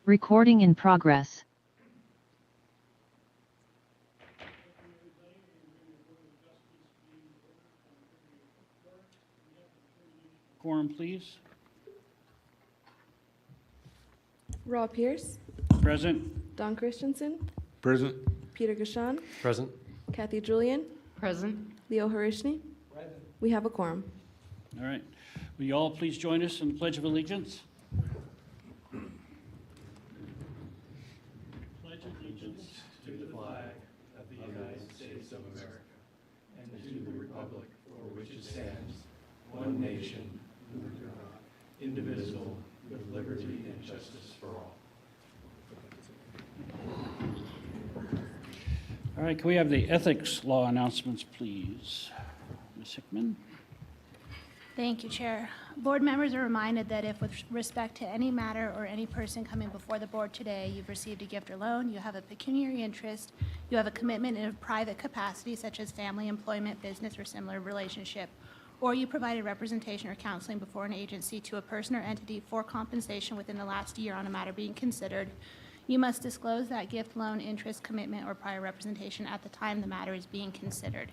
Recording in progress. Quorum, please. Rob Pierce, Present. Don Christensen, Present. Peter Gashan, Present. Kathy Julian, Present. Leo Harishni. We have a quorum. All right. Will you all please join us in the Pledge of Allegiance? Pledge allegiance to the flag of the United States of America and to the republic for which it stands, one nation, under God, indivisible, with liberty and justice for all. All right, can we have the ethics law announcements, please? Ms. Hickman? Thank you, Chair. Board members are reminded that if with respect to any matter or any person coming before the board today, you've received a gift or loan, you have a pecuniary interest, you have a commitment in a private capacity such as family, employment, business, or similar relationship, or you provided representation or counseling before an agency to a person or entity for compensation within the last year on a matter being considered, you must disclose that gift, loan, interest, commitment, or prior representation at the time the matter is being considered.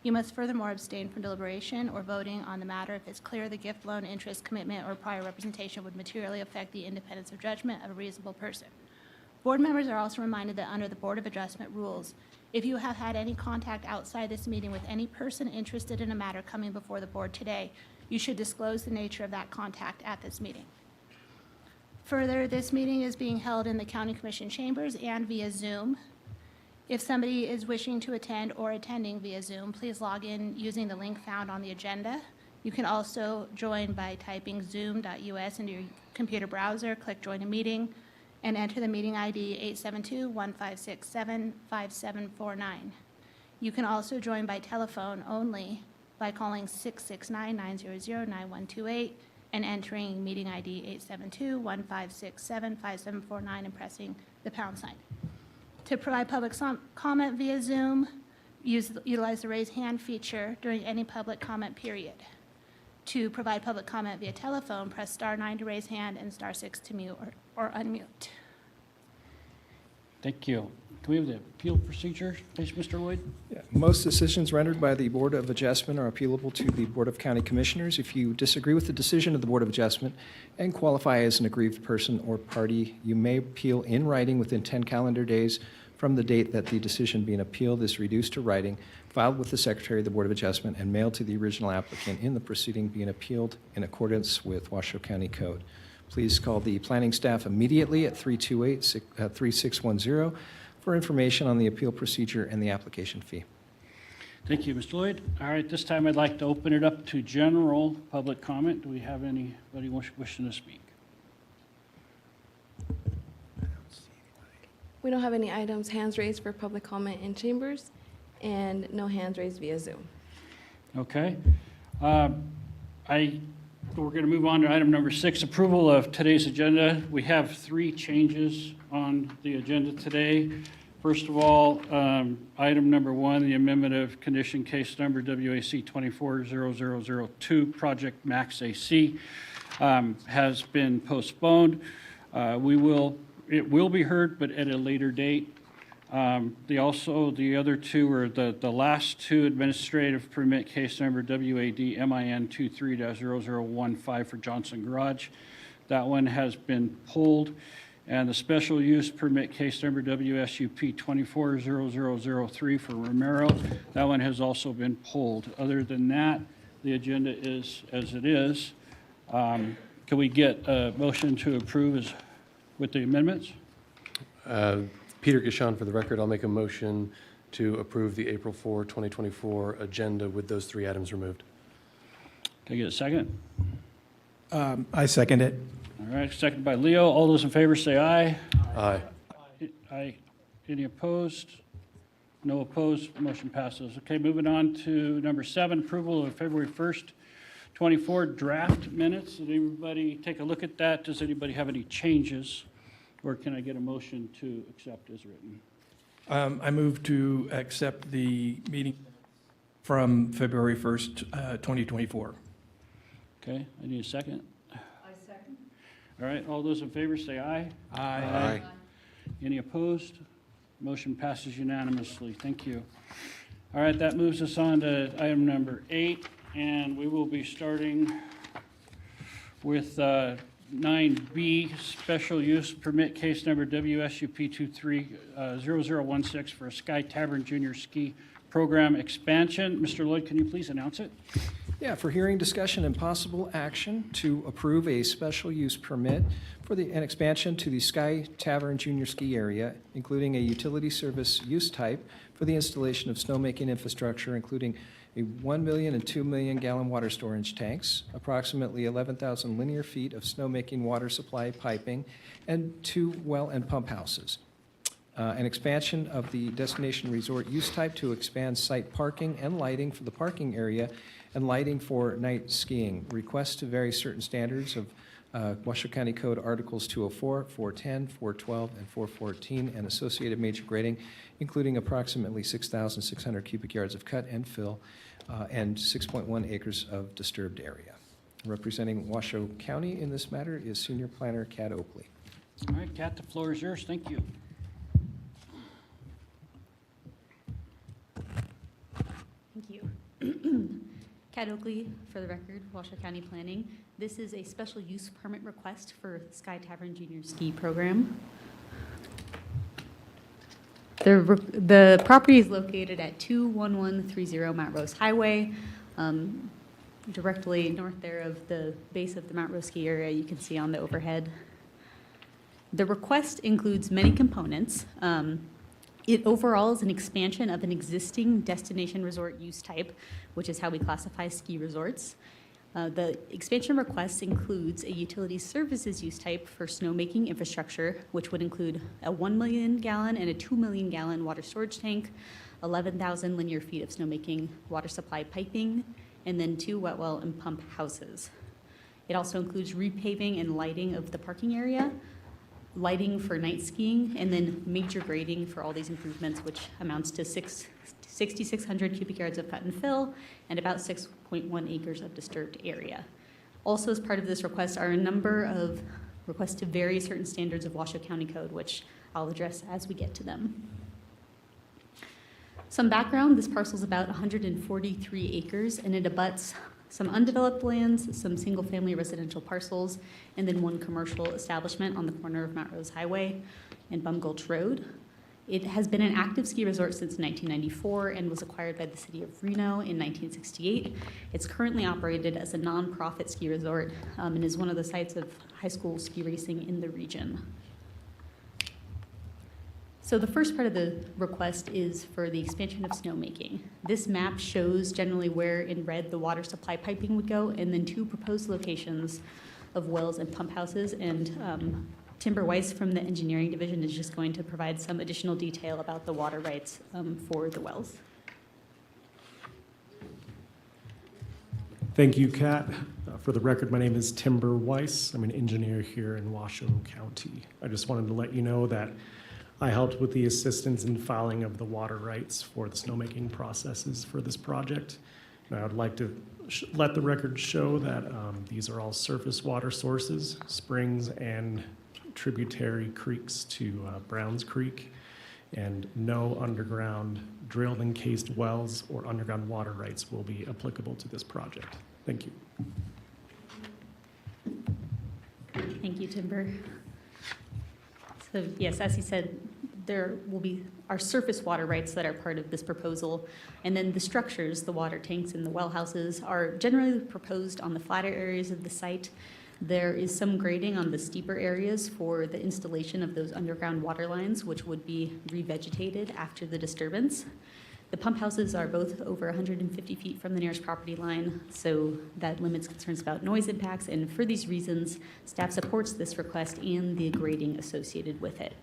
You must furthermore abstain from deliberation or voting on the matter if it's clear the gift, loan, interest, commitment, or prior representation would materially affect the independence of judgment of a reasonable person. Board members are also reminded that under the Board of Adjustment rules, if you have had any contact outside this meeting with any person interested in a matter coming before the board today, you should disclose the nature of that contact at this meeting. Further, this meeting is being held in the County Commission chambers and via Zoom. If somebody is wishing to attend or attending via Zoom, please log in using the link found on the agenda. You can also join by typing zoom.us into your computer browser, click Join a Meeting, and enter the meeting ID 872-1567-5749. You can also join by telephone only by calling 669-900-9128 and entering meeting ID 872-1567-5749 and pressing the pound sign. To provide public comment via Zoom, utilize the raise hand feature during any public comment period. To provide public comment via telephone, press *9 to raise hand and *6 to mute or unmute. Thank you. Can we have the appeal procedure, please, Mr. Lloyd? Yeah, most decisions rendered by the Board of Adjustment are appealable to the Board of County Commissioners. If you disagree with the decision of the Board of Adjustment and qualify as an aggrieved person or party, you may appeal in writing within 10 calendar days from the date that the decision being appealed is reduced to writing, filed with the Secretary of the Board of Adjustment, and mailed to the original applicant in the proceeding being appealed in accordance with Washoe County Code. Please call the planning staff immediately at 328-3610 for information on the appeal procedure and the application fee. Thank you, Mr. Lloyd. All right, this time I'd like to open it up to general public comment. Do we have anybody wishing to speak? We don't have any items hands raised for public comment in chambers and no hands raised via Zoom. Okay. We're going to move on to item number 6, approval of today's agenda. We have 3 changes on the agenda today. First of all, item number 1, the amendment of condition case number WAC 240002, Project Max AC, has been postponed. It will be heard, but at a later date. The other 2 are the last 2 administrative permit case number WAD MIN 23-0015 for Johnson Garage. That one has been pulled. And the special use permit case number WSUP 240003 for Romero. That one has also been pulled. Other than that, the agenda is as it is. Can we get a motion to approve with the amendments? Peter Gashan, for the record, I'll make a motion to approve the April 4, 2024 agenda with those 3 items removed. Can I get a second? I second it. All right, second by Leo. All those in favor say aye. Aye. Aye. Any opposed? No opposed. Motion passes. Okay, moving on to number 7, approval of February 1st, 24 draft minutes. Did everybody take a look at that? Does anybody have any changes? Or can I get a motion to accept as written? I move to accept the meeting from February 1st, 2024. Okay, I need a second. I second. All right, all those in favor say aye. Aye. Any opposed? Motion passes unanimously. Thank you. All right, that moves us on to item number 8, and we will be starting with 9B, special use permit case number WSUP 230016 for a Sky Tavern Junior Ski Program expansion. Mr. Lloyd, can you please announce it? Yeah, for hearing, discussion, and possible action to approve a special use permit for an expansion to the Sky Tavern Junior Ski Area, including a utility service use type for the installation of snowmaking infrastructure, including a 1 million and 2 million gallon water storage tanks, approximately 11,000 linear feet of snowmaking water supply piping, and 2 well and pump houses. An expansion of the destination resort use type to expand site parking and lighting for the parking area and lighting for night skiing. Request to vary certain standards of Washoe County Code Articles 204, 410, 412, and 414, and associated major grading, including approximately 6,600 cubic yards of cut and fill and 6.1 acres of disturbed area. Representing Washoe County in this matter is Senior Planner Kat Oakley. All right, Kat, the floor is yours. Thank you. Thank you. Kat Oakley, for the record, Washoe County Planning. This is a special use permit request for Sky Tavern Junior Ski Program. The property is located at 21130 Mount Rose Highway, directly north there of the base of the Mount Rose ski area you can see on the overhead. The request includes many components. It overall is an expansion of an existing destination resort use type, which is how we classify ski resorts. The expansion request includes a utility services use type for snowmaking infrastructure, which would include a 1 million gallon and a 2 million gallon water storage tank, 11,000 linear feet of snowmaking water supply piping, and then 2 wet well and pump houses. It also includes repaving and lighting of the parking area, lighting for night skiing, and then major grading for all these improvements, which amounts to 6,600 cubic yards of cut and fill and about 6.1 acres of disturbed area. Also, as part of this request are a number of requests to vary certain standards of Washoe County Code, which I'll address as we get to them. Some background: this parcel is about 143 acres, and it abuts some undeveloped lands, some single-family residential parcels, and then 1 commercial establishment on the corner of Mount Rose Highway and Bum Gulch Road. It has been an active ski resort since 1994 and was acquired by the city of Reno in 1968. It's currently operated as a nonprofit ski resort and is one of the sites of high school ski racing in the region. So the first part of the request is for the expansion of snowmaking. This map shows generally where in red the water supply piping would go, and then 2 proposed locations of wells and pump houses. And Timber Weiss from the engineering division is just going to provide some additional detail about the water rights for the wells. Thank you, Kat. For the record, my name is Timber Weiss. I'm an engineer here in Washoe County. I just wanted to let you know that I helped with the assistance in filing of the water rights for the snowmaking processes for this project. And I would like to let the record show that these are all surface water sources, springs and tributary creeks to Browns Creek, and no underground drilled encased wells or underground water rights will be applicable to this project. Thank you. Thank you, Timber. So yes, as he said, there will be our surface water rights that are part of this proposal, and then the structures, the water tanks and the well houses, are generally proposed on the flatter areas of the site. There is some grading on the steeper areas for the installation of those underground water lines, which would be revegetated after the disturbance. The pump houses are both over 150 feet from the nearest property line, so that limits concerns about noise impacts, and for these reasons, staff supports this request and the grading associated with it.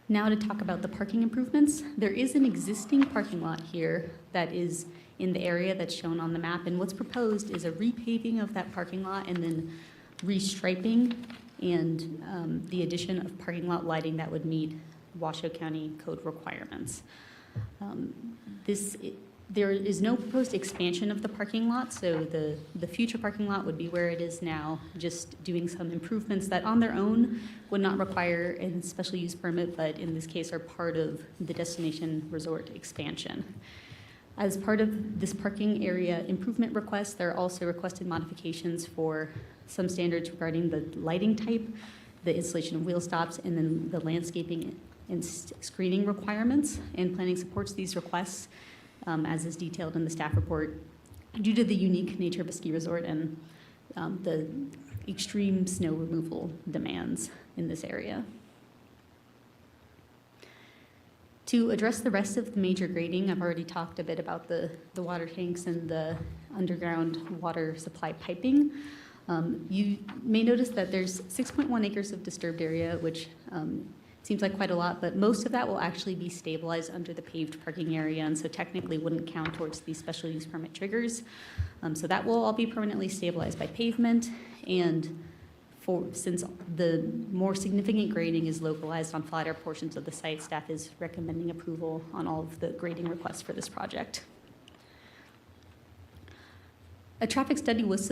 Now to talk about the parking improvements. There is an existing parking lot here that is in the area that's shown on the map, and what's proposed is a repaving of that parking lot and then restriping and the addition of parking lot lighting that would meet Washoe County Code requirements. This There is no proposed expansion of the parking lot, so the future parking lot would be where it is now, just doing some improvements that on their own would not require a special use permit, but in this case are part of the destination resort expansion. As part of this parking area improvement request, there are also requested modifications for some standards regarding the lighting type, the installation of wheel stops, and then the landscaping and screening requirements. And planning supports these requests, as is detailed in the staff report, due to the unique nature of a ski resort and the extreme snow removal demands in this area. To address the rest of the major grading, I've already talked a bit about the water tanks and the underground water supply piping. You may notice that there's 6.1 acres of disturbed area, which seems like quite a lot, but most of that will actually be stabilized under the paved parking area, and so technically wouldn't count towards these special use permit triggers. So that will all be permanently stabilized by pavement, and since the more significant grading is localized on flatter portions of the site, staff is recommending approval on all of the grading requests for this project. A traffic study was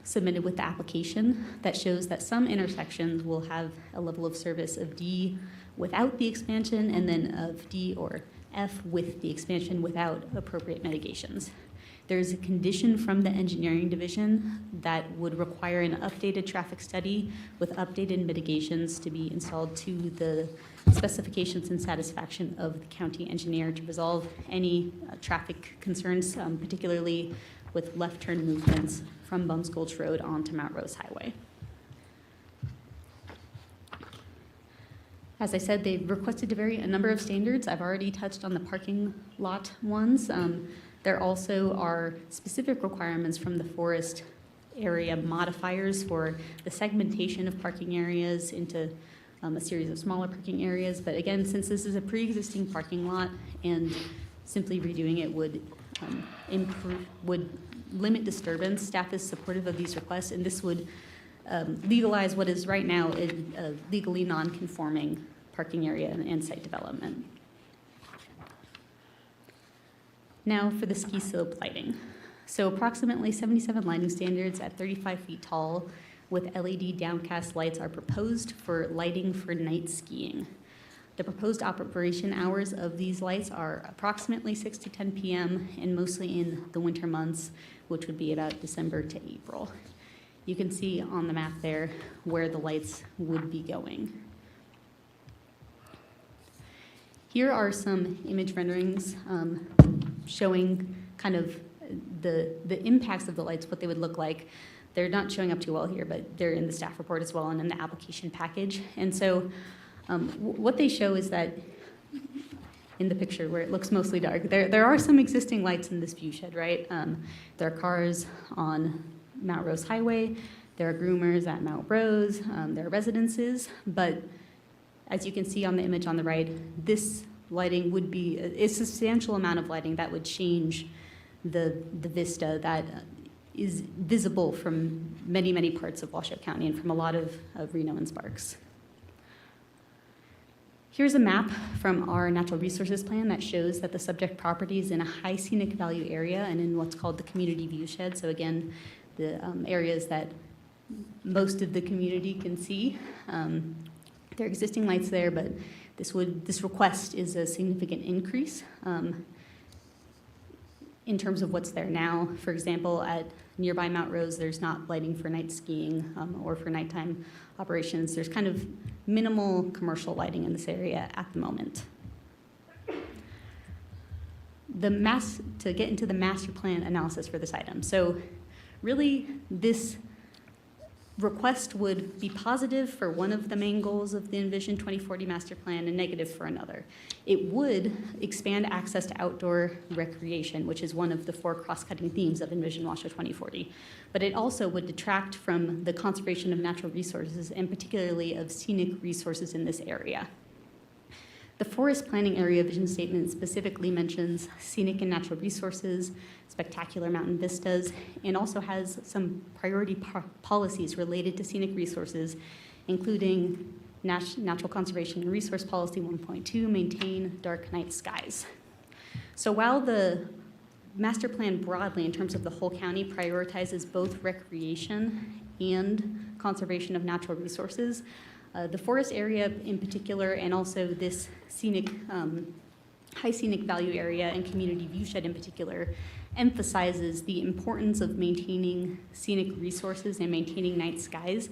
submitted with the application that shows that some intersections will have a level of service of D without the expansion, and then of D or F with the expansion without appropriate mitigations. There is a condition from the engineering division that would require an updated traffic study with updated mitigations to be installed to the specifications and satisfaction of the county engineer to resolve any traffic concerns, particularly with left turn movements from Bums Gulch Road onto Mount Rose Highway. As I said, they've requested to vary a number of standards. I've already touched on the parking lot ones. There also are specific requirements from the forest area modifiers for the segmentation of parking areas into a series of smaller parking areas. But again, since this is a pre-existing parking lot and simply redoing it would limit disturbance, staff is supportive of these requests, and this would legalize what is right now a legally non-conforming parking area and site development. Now for the ski slope lighting. So approximately 77 lighting standards at 35 feet tall with LED downcast lights are proposed for lighting for night skiing. The proposed operation hours of these lights are approximately 6 to 10 p.m. and mostly in the winter months, which would be about December to April. You can see on the map there where the lights would be going. Here are some image renderings showing kind of the impacts of the lights, what they would look like. They're not showing up too well here, but they're in the staff report as well and in the application package. And so what they show is that in the picture where it looks mostly dark, there are some existing lights in this view shed, right? There are cars on Mount Rose Highway, there are groomers at Mount Rose, there are residences, but as you can see on the image on the right, this lighting would be a substantial amount of lighting that would change the vista that is visible from many, many parts of Washoe County and from a lot of Reno and Sparks. Here's a map from our natural resources plan that shows that the subject property is in a high scenic value area and in what's called the community view shed. So again, the areas that most of the community can see. There are existing lights there, but this request is a significant increase in terms of what's there now. For example, at nearby Mount Rose, there's not lighting for night skiing or for nighttime operations. There's kind of minimal commercial lighting in this area at the moment. To get into the master plan analysis for this item. So really, this request would be positive for one of the main goals of the Envision 2040 master plan and negative for another. It would expand access to outdoor recreation, which is one of the 4 cross-cutting themes of Envision Washoe 2040. But it also would detract from the conservation of natural resources and particularly of scenic resources in this area. The forest planning area vision statement specifically mentions scenic and natural resources, spectacular mountain vistas, and also has some priority policies related to scenic resources, including Natural Conservation and Resource Policy 1.2, maintain dark night skies. So while the master plan broadly, in terms of the whole county, prioritizes both recreation and conservation of natural resources. The forest area in particular, and also this scenic, high scenic value area and community viewshed in particular, emphasizes the importance of maintaining scenic resources and maintaining night skies.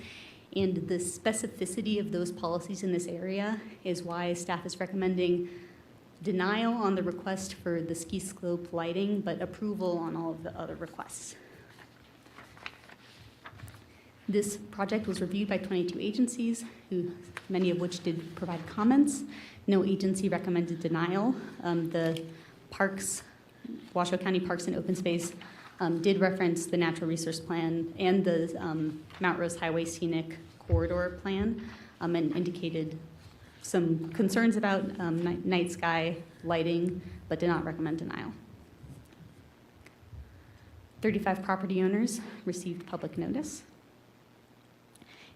And the specificity of those policies in this area is why staff is recommending denial on the request for the ski slope lighting, but approval on all of the other requests. This project was reviewed by 22 agencies, many of which did provide comments. No agency recommended denial. The parks, Washoe County Parks and Open Space, did reference the Natural Resource Plan and the Mount Rose Highway Scenic Corridor Plan, and indicated some concerns about night sky lighting, but did not recommend denial. 35 property owners received public notice.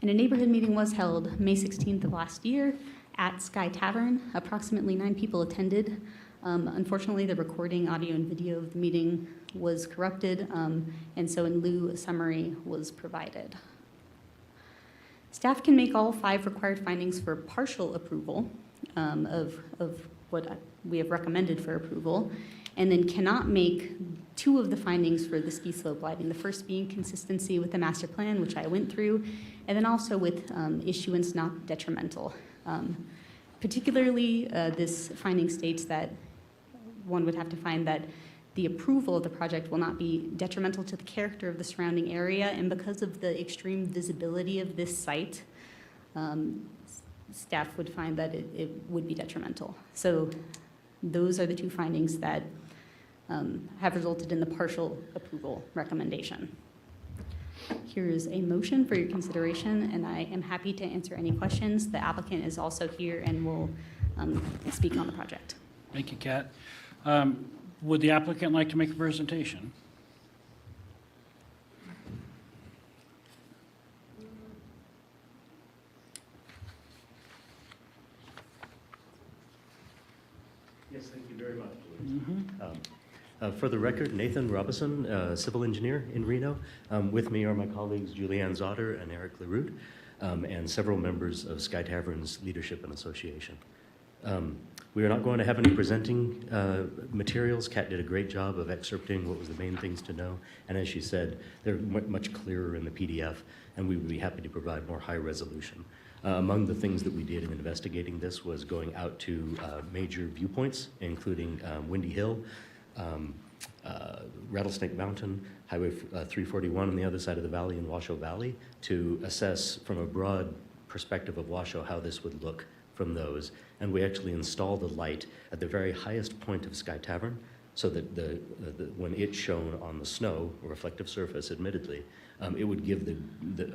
And a neighborhood meeting was held May 16th of last year at Sky Tavern. Approximately 9 people attended. Unfortunately, the recording, audio, and video of the meeting was corrupted, and so in lieu, a summary was provided. Staff can make all 5 required findings for partial approval of what we have recommended for approval, and then cannot make 2 of the findings for the ski slope lighting, the first being consistency with the master plan, which I went through, and then also with issuance not detrimental. Particularly, this finding states that one would have to find that the approval of the project will not be detrimental to the character of the surrounding area, and because of the extreme visibility of this site, staff would find that it would be detrimental. So those are the 2 findings that have resulted in the partial approval recommendation. Here is a motion for your consideration, and I am happy to answer any questions. The applicant is also here and will speak on the project. Thank you, Kat. Would the applicant like to make a presentation? Yes, thank you very much. For the record, Nathan Robison, civil engineer in Reno. With me are my colleagues Julianne Zotter and Eric LaRute, and several members of Sky Tavern's Leadership and Association. We are not going to have any presenting materials. Kat did a great job of excerpting what was the main things to know, and as she said, they're much clearer in the PDF, and we would be happy to provide more high resolution. Among the things that we did in investigating this was going out to major viewpoints, including Windy Hill, Rattlesnake Mountain, Highway 341 on the other side of the valley in Washoe Valley, to assess from a broad perspective of Washoe how this would look from those. And we actually installed the light at the very highest point of Sky Tavern, so that when it's shown on the snow, a reflective surface, admittedly, it would give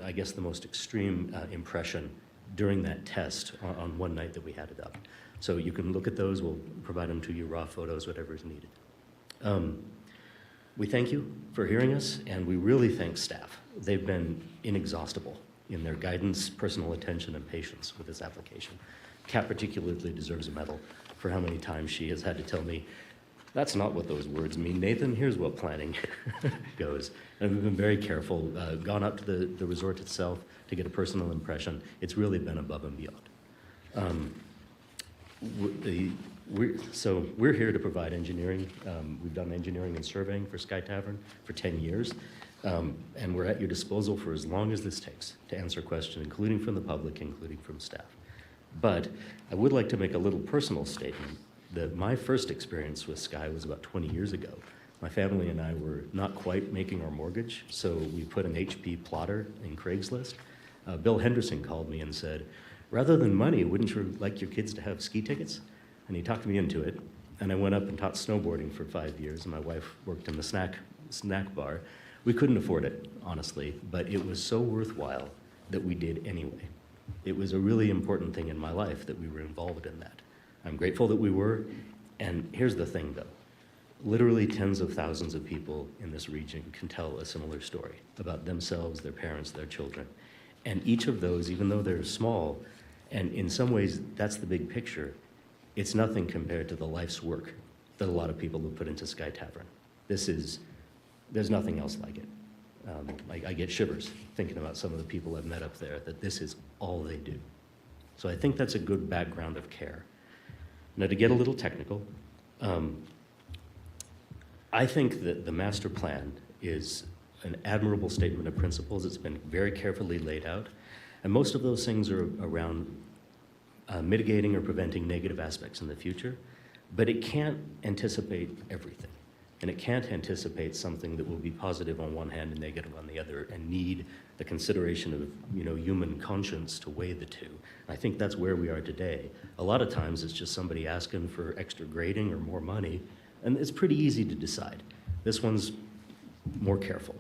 I guess the most extreme impression during that test on one night that we had it up. So you can look at those. We'll provide them to you, raw photos, whatever is needed. We thank you for hearing us, and we really thank staff. They've been inexhaustible in their guidance, personal attention, and patience with this application. Kat particularly deserves a medal for how many times she has had to tell me, that's not what those words mean, Nathan. Here's what planning goes. And we've been very careful, gone up to the resort itself to get a personal impression. It's really been above and beyond. We're here to provide engineering. We've done engineering and surveying for Sky Tavern for 10 years. And we're at your disposal for as long as this takes to answer questions, including from the public, including from staff. But I would like to make a little personal statement that my first experience with Sky was about 20 years ago. My family and I were not quite making our mortgage, so we put an HP plotter in Craigslist. Bill Henderson called me and said, rather than money, wouldn't you like your kids to have ski tickets? And he talked me into it, and I went up and taught snowboarding for 5 years, and my wife worked in the snack bar. We couldn't afford it, honestly, but it was so worthwhile that we did anyway. It was a really important thing in my life that we were involved in that. I'm grateful that we were, and here's the thing though. Literally tens of thousands of people in this region can tell a similar story about themselves, their parents, their children. And each of those, even though they're small, and in some ways that's the big picture, it's nothing compared to the life's work that a lot of people have put into Sky Tavern. There's nothing else like it. I get shivers thinking about some of the people I've met up there, that this is all they do. So I think that's a good background of care. Now, to get a little technical, I think that the master plan is an admirable statement of principles. It's been very carefully laid out, and most of those things are around mitigating or preventing negative aspects in the future, but it can't anticipate everything. And it can't anticipate something that will be positive on one hand and negative on the other, and need the consideration of, human conscience to weigh the two. I think that's where we are today. A lot of times it's just somebody asking for extra grading or more money, and it's pretty easy to decide. This one's more careful.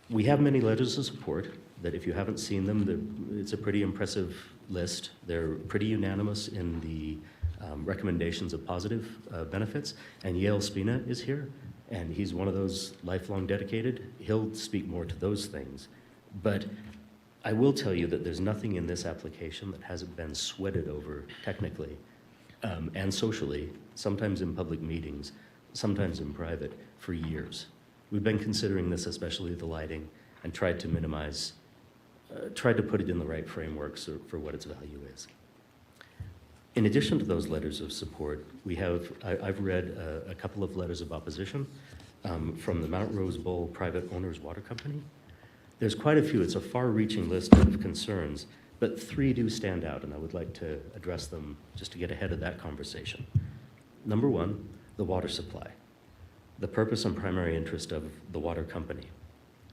We have many letters of support that, if you haven't seen them, it's a pretty impressive list. They're pretty unanimous in the recommendations of positive benefits, and Yale Spina is here, and he's one of those lifelong dedicated. He'll speak more to those things, but I will tell you that there's nothing in this application that hasn't been sweated over technically and socially, sometimes in public meetings, sometimes in private, for years. We've been considering this, especially the lighting, and tried to minimize, tried to put it in the right frameworks for what its value is. In addition to those letters of support, I've read a couple of letters of opposition from the Mount Rose Bowl Private Owners Water Company. There's quite a few. It's a far-reaching list of concerns, but 3 do stand out, and I would like to address them just to get ahead of that conversation. Number 1, the water supply, the purpose and primary interest of the water company.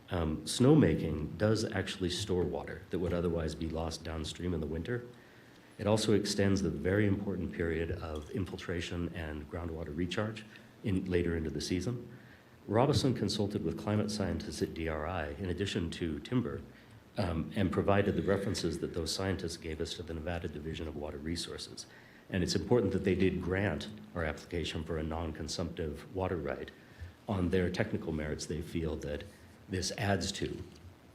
Snowmaking does actually store water that would otherwise be lost downstream in the winter. It also extends the very important period of infiltration and groundwater recharge later into the season. Robison consulted with climate scientists at DRI, in addition to timber, and provided the references that those scientists gave us to the Nevada Division of Water Resources. And it's important that they did grant our application for a non-consumptive water right. On their technical merits, they feel that this adds to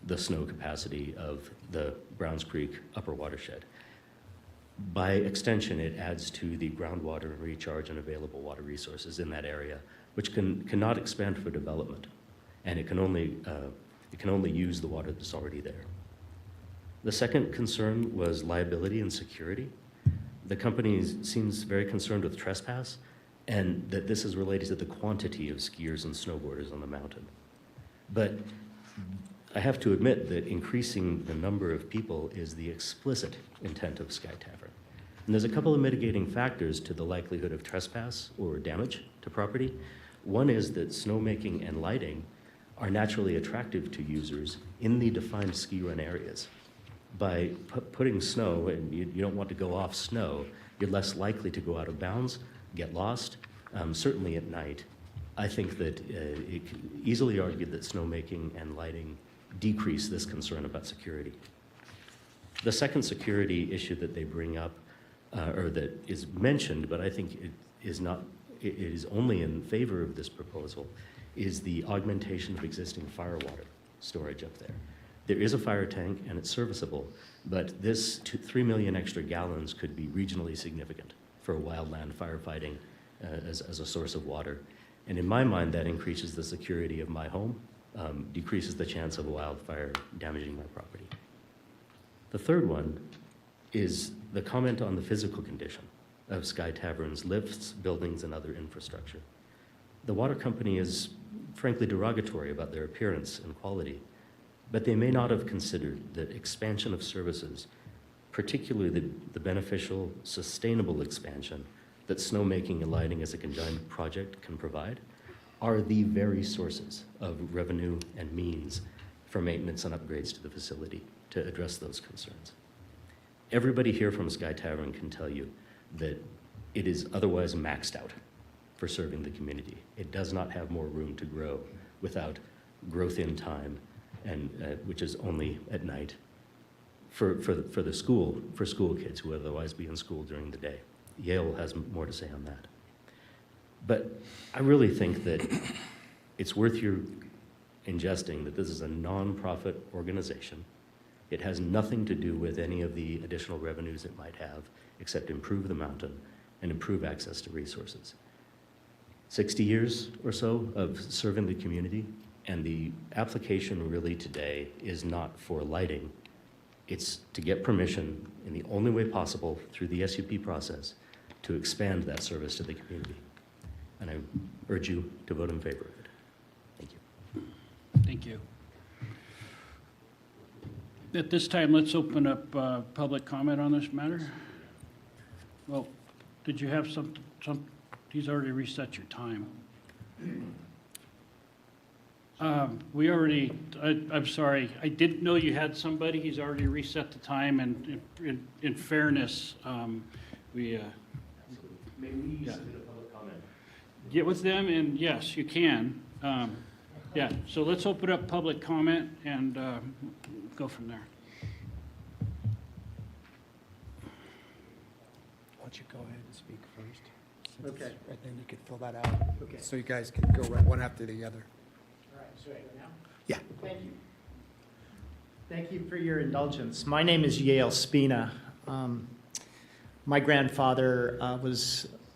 the snow capacity of the Browns Creek upper watershed. By extension, it adds to the groundwater and recharge and available water resources in that area, which cannot expand for development, and it can only use the water that's already there. The second concern was liability and security. The company seems very concerned with trespass, and that this is related to the quantity of skiers and snowboarders on the mountain. But I have to admit that increasing the number of people is the explicit intent of Sky Tavern. And there's a couple of mitigating factors to the likelihood of trespass or damage to property. One is that snowmaking and lighting are naturally attractive to users in the defined ski run areas. By putting snow, and you don't want to go off snow, you're less likely to go out of bounds, get lost, certainly at night. I think that it can easily argue that snowmaking and lighting decrease this concern about security. The second security issue that they bring up, or that is mentioned, but I think it is only in favor of this proposal, is the augmentation of existing firewater storage up there. There is a fire tank and it's serviceable, but this 3 million extra gallons could be regionally significant for wildland firefighting as a source of water. And in my mind, that increases the security of my home, decreases the chance of a wildfire damaging my property. The third one is the comment on the physical condition of Sky Tavern's lifts, buildings, and other infrastructure. The water company is frankly derogatory about their appearance and quality, but they may not have considered that expansion of services, particularly the beneficial, sustainable expansion that snowmaking and lighting as a conjoined project can provide, are the very sources of revenue and means for maintenance and upgrades to the facility to address those concerns. Everybody here from Sky Tavern can tell you that it is otherwise maxed out for serving the community. It does not have more room to grow without growth in time, and which is only at night for school kids who would otherwise be in school during the day. Yale has more to say on that. But I really think that it's worth your ingesting that this is a nonprofit organization. It has nothing to do with any of the additional revenues it might have, except improve the mountain and improve access to resources. 60 years or so of serving the community, and the application really today is not for lighting. It's to get permission in the only way possible through the SUP process to expand that service to the community. And I urge you to vote in favor of it. Thank you. Thank you. At this time, let's open up public comment on this matter. Well, did you have some, he's already reset your time. I'm sorry, I didn't know you had somebody. He's already reset the time, and in fairness, we, May we submit a public comment? get with them, and yes, you can. Yeah, so let's open up public comment and go from there. Why don't you go ahead and speak first? since Okay. it's right then you could fill that out. Okay. So you guys can go right one after the other. All right, so I go now? Yeah. Thank you. Thank you for your indulgence. My name is Yale Spina. My grandfather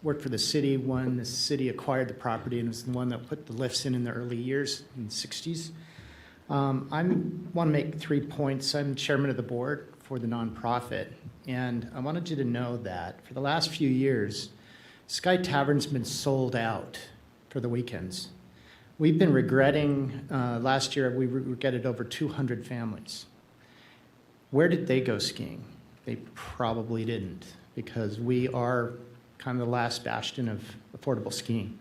worked for the city when the city acquired the property and was the one that put the lifts in the early years, in the 60s. I want to make 3 points. I'm chairman of the board for the nonprofit, and I wanted you to know that for the last few years, Sky Tavern's been sold out for the weekends. We've been regretting, last year we regretted over 200 families. Where did they go skiing? They probably didn't, because we are kind of the last bastion of affordable skiing.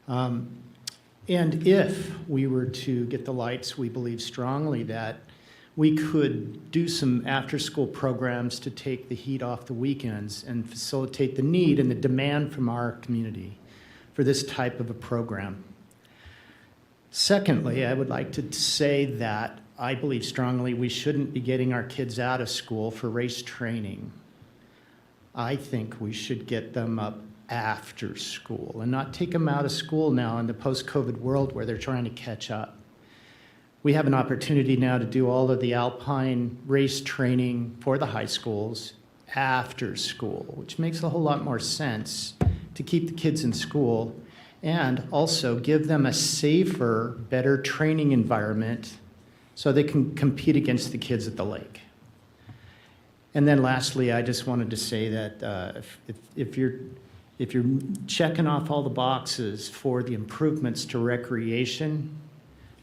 And if we were to get the lights, we believe strongly that we could do some after-school programs to take the heat off the weekends and facilitate the need and the demand from our community for this type of a program. Secondly, I would like to say that I believe strongly we shouldn't be getting our kids out of school for race training. I think we should get them up after school and not take them out of school now in the post-COVID world where they're trying to catch up. We have an opportunity now to do all of the alpine race training for the high schools after school, which makes a whole lot more sense to keep the kids in school and also give them a safer, better training environment so they can compete against the kids at the lake. And then lastly, I just wanted to say that if you're checking off all the boxes for the improvements to recreation,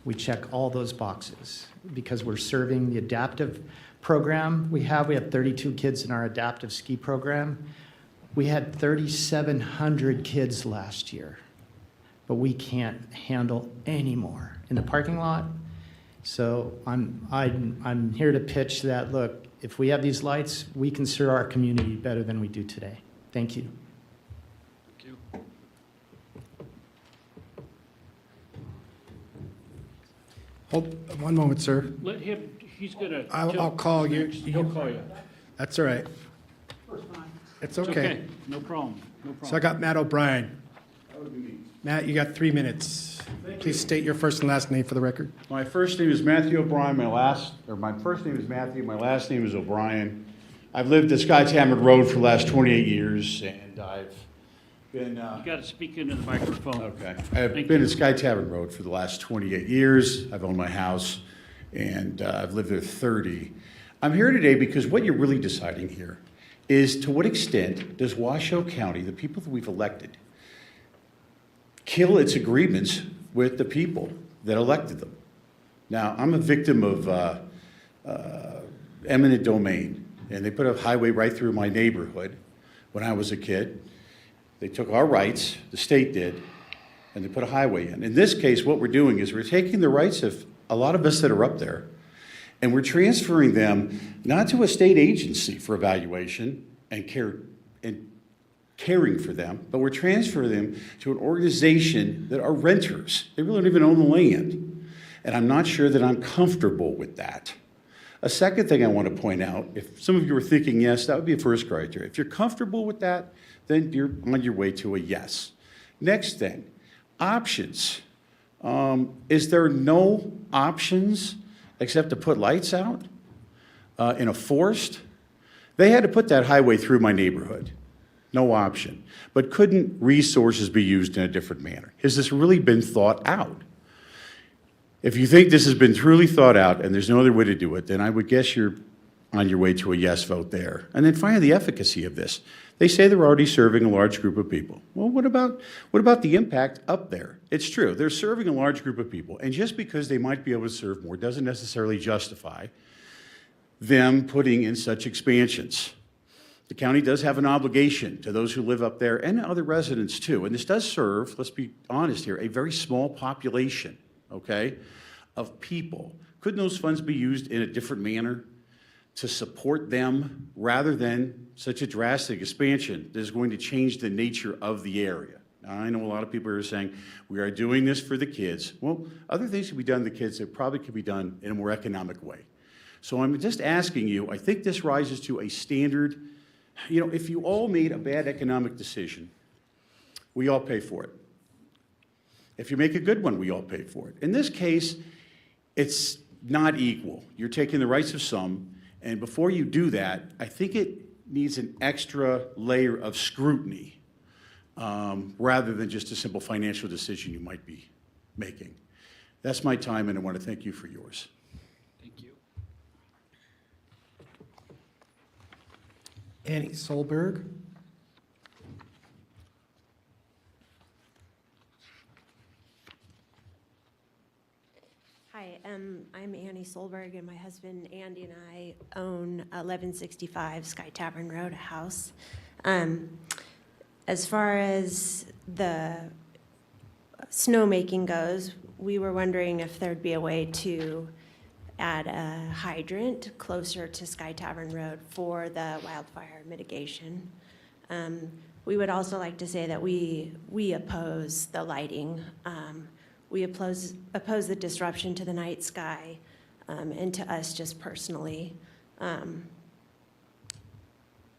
we check all those boxes because we're serving the adaptive program we have. We have 32 kids in our adaptive ski program. We had 3,700 kids last year, but we can't handle any more in the parking lot. So I'm here to pitch that, look, if we have these lights, we can serve our community better than we do today. Thank you. Thank you. Hold, one moment, sir. Let him, he's gonna. I'll call you. He'll call you. That's all right. It's okay. No problem, no So I problem. got Matt O'Brien. Matt, you got 3 minutes. Please state your first and last name for the record. My first name is Matthew O'Brien, my first name is Matthew, my last name is O'Brien. I've lived at Sky Tavern Road for the last 28 years, and I've been, You gotta speak into the microphone. okay. I've Thank been you. at Sky Tavern Road for the last 28 years. I've owned my house, and I've lived there 30. I'm here today because what you're really deciding here is to what extent does Washoe County, the people that we've elected, kill its agreements with the people that elected them. Now, I'm a victim of eminent domain, and they put a highway right through my neighborhood when I was a kid. They took our rights, the state did, and they put a highway in. In this case, what we're doing is we're taking the rights of a lot of us that are up there, and we're transferring them not to a state agency for evaluation and caring for them, but we're transferring them to an organization that are renters. They really don't even own the land. And I'm not sure that I'm comfortable with that. A second thing I want to point out, if some of you are thinking yes, that would be a first criteria. If you're comfortable with that, then you're on your way to a yes. Next thing, options. Is there no options except to put lights out in a forest? They had to put that highway through my neighborhood. no option. But couldn't resources be used in a different manner? Has this really been thought out? If you think this has been truly thought out and there's no other way to do it, then I would guess you're on your way to a yes vote there. And then finally, the efficacy of this. They say they're already serving a large group of people. Well, what about the impact up there? It's true, they're serving a large group of people, and just because they might be able to serve more doesn't necessarily justify them putting in such expansions. The county does have an obligation to those who live up there and other residents too, and this does serve, let's be honest here, a very small population, okay, of people. Couldn't those funds be used in a different manner to support them rather than such a drastic expansion that is going to change the nature of the area? Now, I know a lot of people are saying, we are doing this for the kids. Well, other things can be done to the kids that probably could be done in a more economic way. So I'm just asking you, I think this rises to a standard, you know, if you all made a bad economic decision, we all pay for it. If you make a good one, we all pay for it. In this case, it's not equal. You're taking the rights of some, and before you do that, I think it needs an extra layer of scrutiny rather than just a simple financial decision you might be making. That's my time, and I want to thank you for yours. Thank you. Annie Solberg. Hi, I'm Annie Solberg, and my husband Andy and I own 1165 Sky Tavern Road, a house. As far as the snowmaking goes, we were wondering if there'd be a way to add a hydrant closer to Sky Tavern Road for the wildfire mitigation. We would also like to say that we oppose the lighting. We oppose the disruption to the night sky and to us just personally.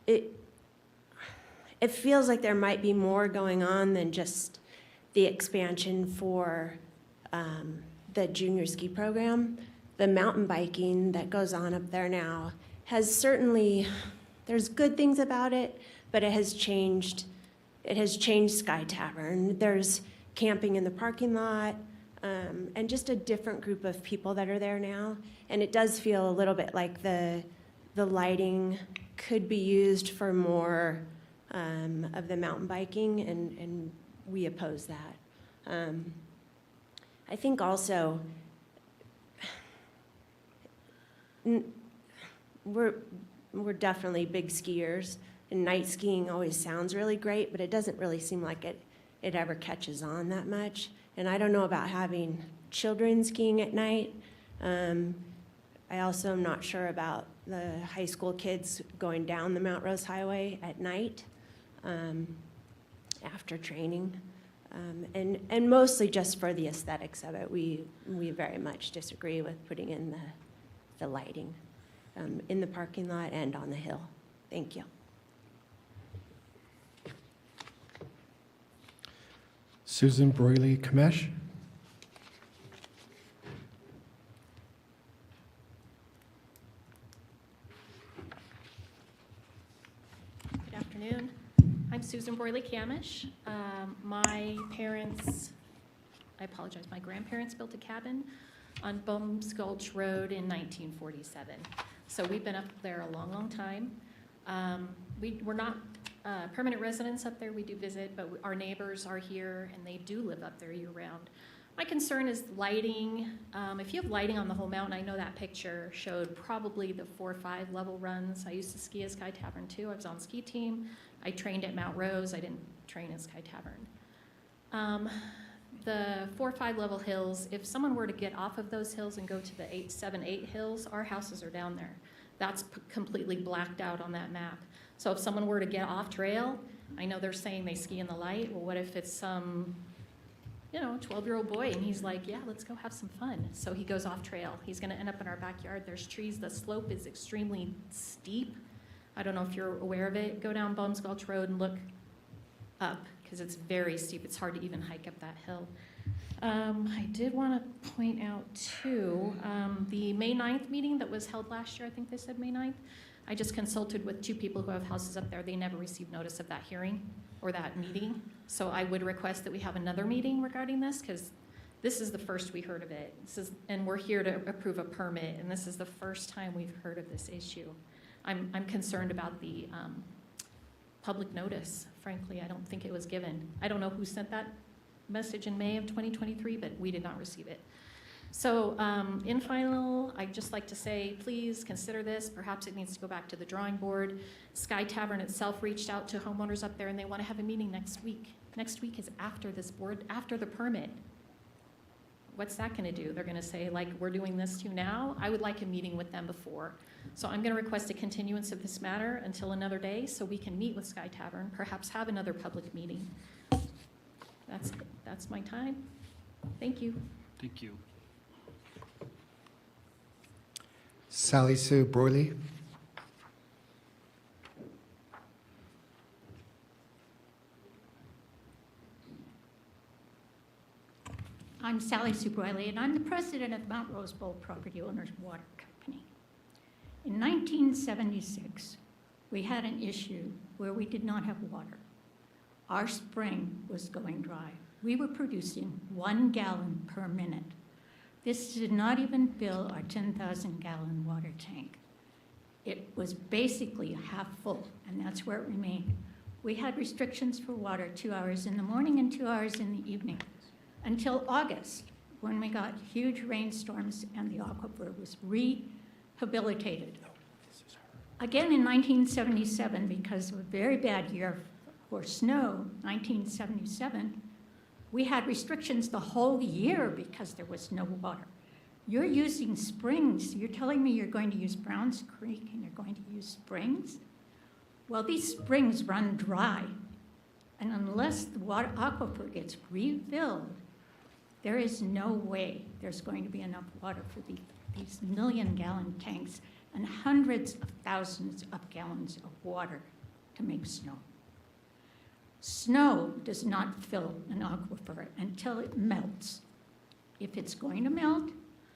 It feels like there might be more going on than just the expansion for the junior ski program. The mountain biking that goes on up there now has certainly, there's good things about it, but it has changed Sky Tavern. There's camping in the parking lot, and just a different group of people that are there now. And it does feel a little bit like the lighting could be used for more of the mountain biking, and we oppose that. I think also, we're definitely big skiers, and night skiing always sounds really great, but it doesn't really seem like it ever catches on that much. And I don't know about having children skiing at night. I also am not sure about the high school kids going down the Mount Rose Highway at night after training. And mostly just for the aesthetics of it. We very much disagree with putting in the lighting in the parking lot and on the hill. Thank you. Susan Broily-Kamesh. Good afternoon. I'm Susan Broily-Kamish. My parents, I apologize, my grandparents built a cabin on Bums Gulch Road in 1947. So we've been up there a long, long time. We're not permanent residents up there. We do visit, but our neighbors are here and they do live up there year-round. My concern is lighting. If you have lighting on the whole mountain, I know that picture showed probably the 4 or 5 level runs. I used to ski at Sky Tavern too. I was on the ski team. I trained at Mount Rose. I didn't train at Sky Tavern. The 4 or 5 level hills, if someone were to get off of those hills and go to the 8, 7, 8 hills, our houses are down there. That's completely blacked out on that map. So if someone were to get off trail, I know they're saying they ski in the light. Well, what if it's some, 12-year-old boy and he's like, yeah, let's go have some fun. So he goes off trail. He's gonna end up in our backyard. There's trees. The slope is extremely steep. I don't know if you're aware of it. Go down Bums Gulch Road and look up because it's very steep. It's hard to even hike up that hill. I did want to point out too, the May 9th meeting that was held last year, I think they said May 9th, I just consulted with two people who have houses up there. They never received notice of that hearing or that meeting. So I would request that we have another meeting regarding this, because this is the first we heard of it. And we're here to approve a permit, and this is the first time we've heard of this issue. I'm concerned about the public notice. Frankly, I don't think it was given. I don't know who sent that message in May of 2023, but we did not receive it. So in final, I'd just like to say, please consider this. Perhaps it needs to go back to the drawing board. Sky Tavern itself reached out to homeowners up there, and they want to have a meeting next week. Next week is after this board, after the permit. What's that going to do? They're going to say, like, we're doing this to you now? I would like a meeting with them before. So I'm going to request a continuance of this matter until another day so we can meet with Sky Tavern, perhaps have another public meeting. That's my time. Thank you. Thank you. Sally Sue Broyley. I'm Sally Sue Broyley, and I'm the president of Mount Rosebowl Property Owners Water Company. In 1976, we had an issue where we did not have water. Our spring was going dry. We were producing 1 gallon per minute. This did not even fill our 10,000-gallon water tank. It was basically half full, and that's where it remained. We had restrictions for water 2 hours in the morning and 2 hours in the evening until August, when we got huge rainstorms and the aquifer was rehabilitated. Again in 1977, because of a very bad year for snow, 1977, we had restrictions the whole year because there was no water. You're using springs. You're telling me you're going to use Browns Creek and you're going to use springs? Well, these springs run dry. And unless the water aquifer gets refilled, there is no way there's going to be enough water for these million-gallon tanks and hundreds of thousands of gallons of water to make snow. Snow does not fill an aquifer until it melts. If it's going to melt,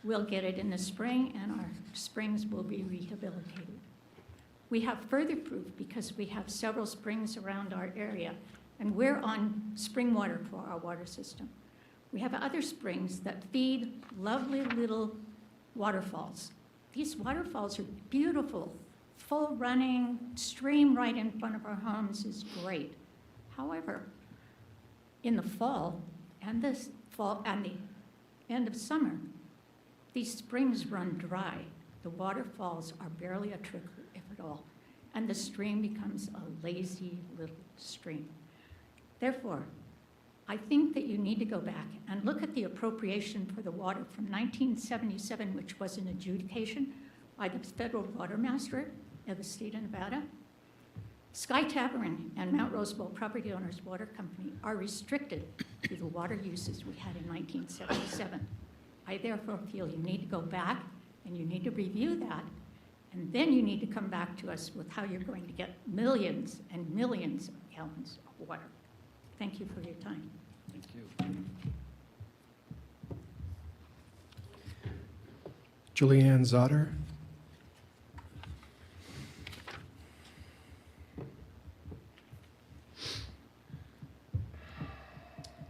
we'll get it in the spring and our springs will be rehabilitated. We have further proof because we have several springs around our area and we're on spring water for our water system. We have other springs that feed lovely little waterfalls. These waterfalls are beautiful. Full running stream right in front of our homes is great. However, in the fall and the end of summer, these springs run dry. The waterfalls are barely a trickle, if at all, and the stream becomes a lazy little stream. Therefore, I think that you need to go back and look at the appropriation for the water from 1977, which was an adjudication by the federal water master of the state of Nevada. Sky Tavern and Mount Rosebowl Property Owners Water Company are restricted to the water uses we had in 1977. I therefore feel you need to go back and you need to review that, and then you need to come back to us with how you're going to get millions and millions of gallons of water. Thank you for your time. Thank you. Julianne Zotter.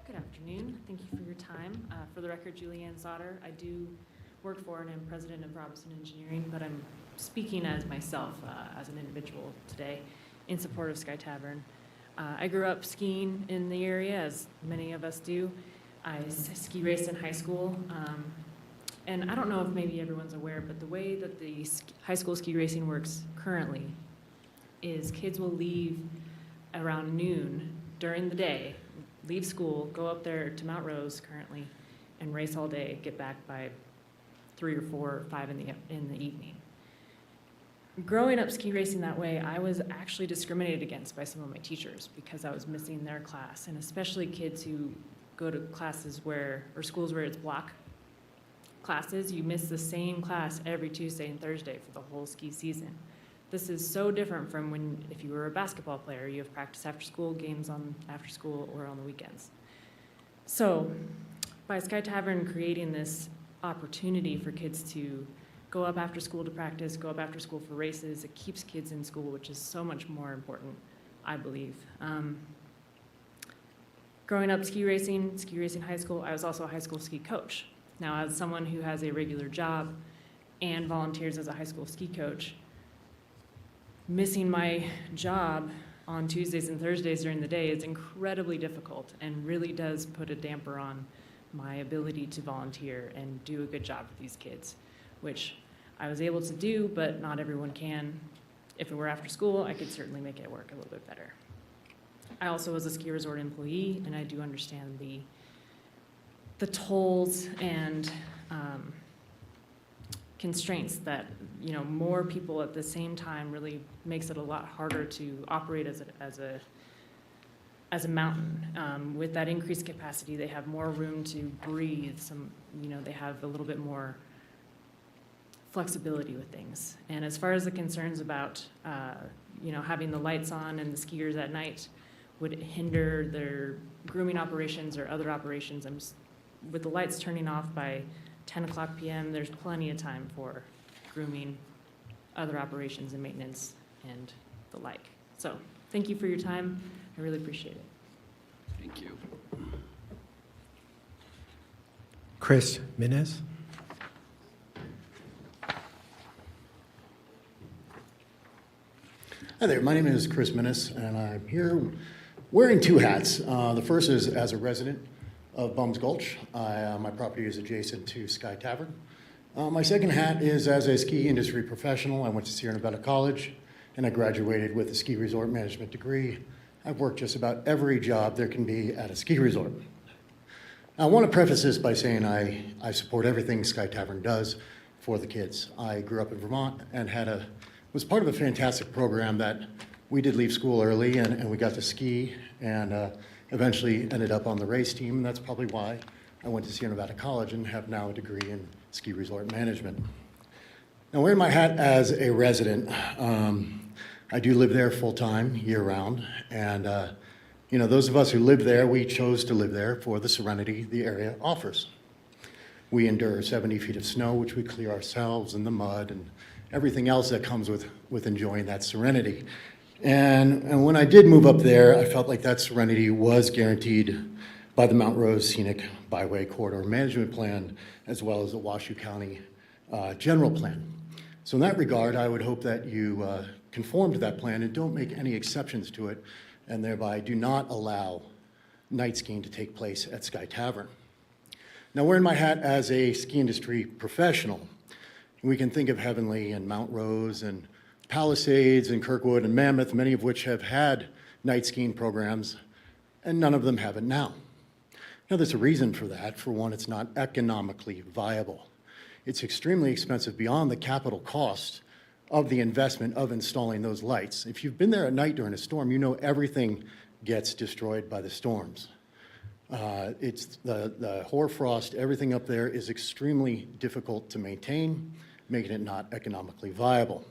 Good afternoon. Thank you for your time. For the record, Julianne Zotter. I do work for and am president of Robinson Engineering, but I'm speaking as myself, as an individual today, in support of Sky Tavern. I grew up skiing in the area, as many of us do. I ski raced in high school. And I don't know if maybe everyone's aware, but the way that the high school ski racing works currently is kids will leave around noon during the day, leave school, go up there to Mount Rose currently, and race all day, get back by 3 or 4 or 5 in the evening. Growing up ski racing that way, I was actually discriminated against by some of my teachers because I was missing their class, and especially kids who go to classes or schools where it's block classes. You miss the same class every Tuesday and Thursday for the whole ski season. This is so different from if you were a basketball player, you have practice after school, games on after school or on the weekends. So by Sky Tavern creating this opportunity for kids to go up after school to practice, go up after school for races. It keeps kids in school, which is so much more important, I believe. Growing up ski racing high school, I was also a high school ski coach. Now, as someone who has a regular job and volunteers as a high school ski coach, missing my job on Tuesdays and Thursdays during the day is incredibly difficult and really does put a damper on my ability to volunteer and do a good job for these kids, which I was able to do, but not everyone can. If it were after school, I could certainly make it work a little bit better. I also was a ski resort employee, and I do understand the tolls and constraints that, you know, more people at the same time really makes it a lot harder to operate as a mountain. With that increased capacity, they have more room to breathe. They have a little bit more flexibility with things. And as far as the concerns about, having the lights on and the skiers at night would hinder their grooming operations or other operations, with the lights turning off by 10 o'clock p.m., there's plenty of time for grooming, other operations and maintenance, and the like. So thank you for your time. I really appreciate it. Thank you. Chris Minez. Hi there, my name is Chris Minnis, and I'm here wearing two hats. The first is as a resident of Bums Gulch. My property is adjacent to Sky Tavern. My second hat is as a ski industry professional. I went to Sierra Nevada College, and I graduated with a ski resort management degree. I've worked just about every job there can be at a ski resort. I want to preface this by saying I support everything Sky Tavern does for the kids. I grew up in Vermont and was part of a fantastic program that we did leave school early and we got to ski and eventually ended up on the race team. And that's probably why I went to Sierra Nevada College and have now a degree in ski resort management. Now, wearing my hat as a resident, I do live there full-time, year-round. And, those of us who live there, we chose to live there for the serenity the area offers. We endure 70 feet of snow, which we clear ourselves, and the mud, and everything else that comes with enjoying that serenity. And when I did move up there, I felt like that serenity was guaranteed by the Mount Rose Scenic Byway Corridor Management Plan, as well as the Washoe County General Plan. So in that regard, I would hope that you conform to that plan and don't make any exceptions to it, and thereby do not allow night skiing to take place at Sky Tavern. Now, wearing my hat as a ski industry professional, we can think of Heavenly and Mount Rose and Palisades and Kirkwood and Mammoth, many of which have had night skiing programs, and none of them have it now. Now, there's a reason for that. For one, it's not economically viable. It's extremely expensive beyond the capital cost of the investment of installing those lights. If you've been there at night during a storm, you know everything gets destroyed by the storms. It's the hoarfrost, everything up there is extremely difficult to maintain, making it not economically viable.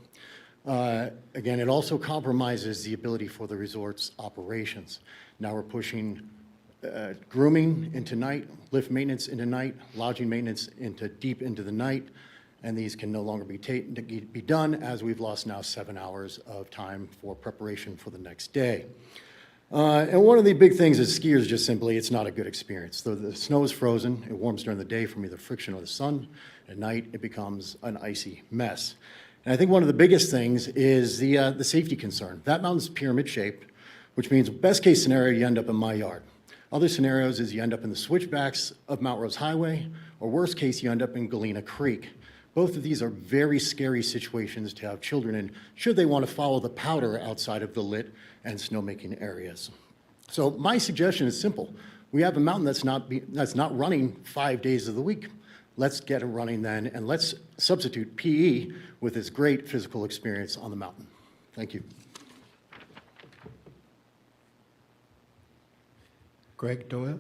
Again, it also compromises the ability for the resort's operations. Now we're pushing grooming into night, lift maintenance into night, lodging maintenance deep into the night, and these can no longer be done, as we've lost now 7 hours of time for preparation for the next day. And one of the big things is skiers just simply, it's not a good experience. The snow is frozen, it warms during the day from either friction or the sun. At night, it becomes an icy mess. And I think one of the biggest things is the safety concern. That mountain's pyramid-shaped, which means best case scenario, you end up in my yard. Other scenarios is you end up in the switchbacks of Mount Rose Highway, or worst case, you end up in Galena Creek. Both of these are very scary situations to have children in, should they want to follow the powder outside of the lit and snowmaking areas. So my suggestion is simple. We have a mountain that's not running 5 days of the week. Let's get it running then, and let's substitute PE with this great physical experience on the mountain. Thank you. Greg Doyle.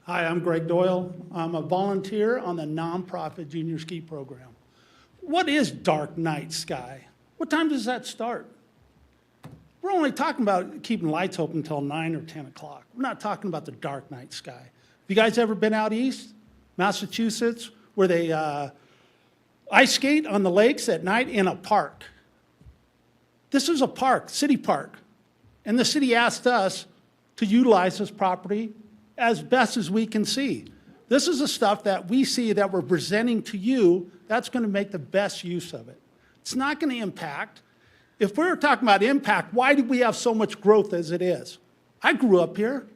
Hi, I'm Greg Doyle. I'm a volunteer on the nonprofit junior ski program. What is dark night sky? What time does that start? We're only talking about keeping lights open until 9 or 10 o'clock. We're not talking about the dark night sky. Have you guys ever been out east, Massachusetts, where they ice skate on the lakes at night in a park? This is a park, city park. And the city asked us to utilize this property as best as we can see. This is the stuff that we see that we're presenting to you that's going to make the best use of it. It's not going to impact. If we're talking about impact, why do we have so much growth as it is? I grew up here.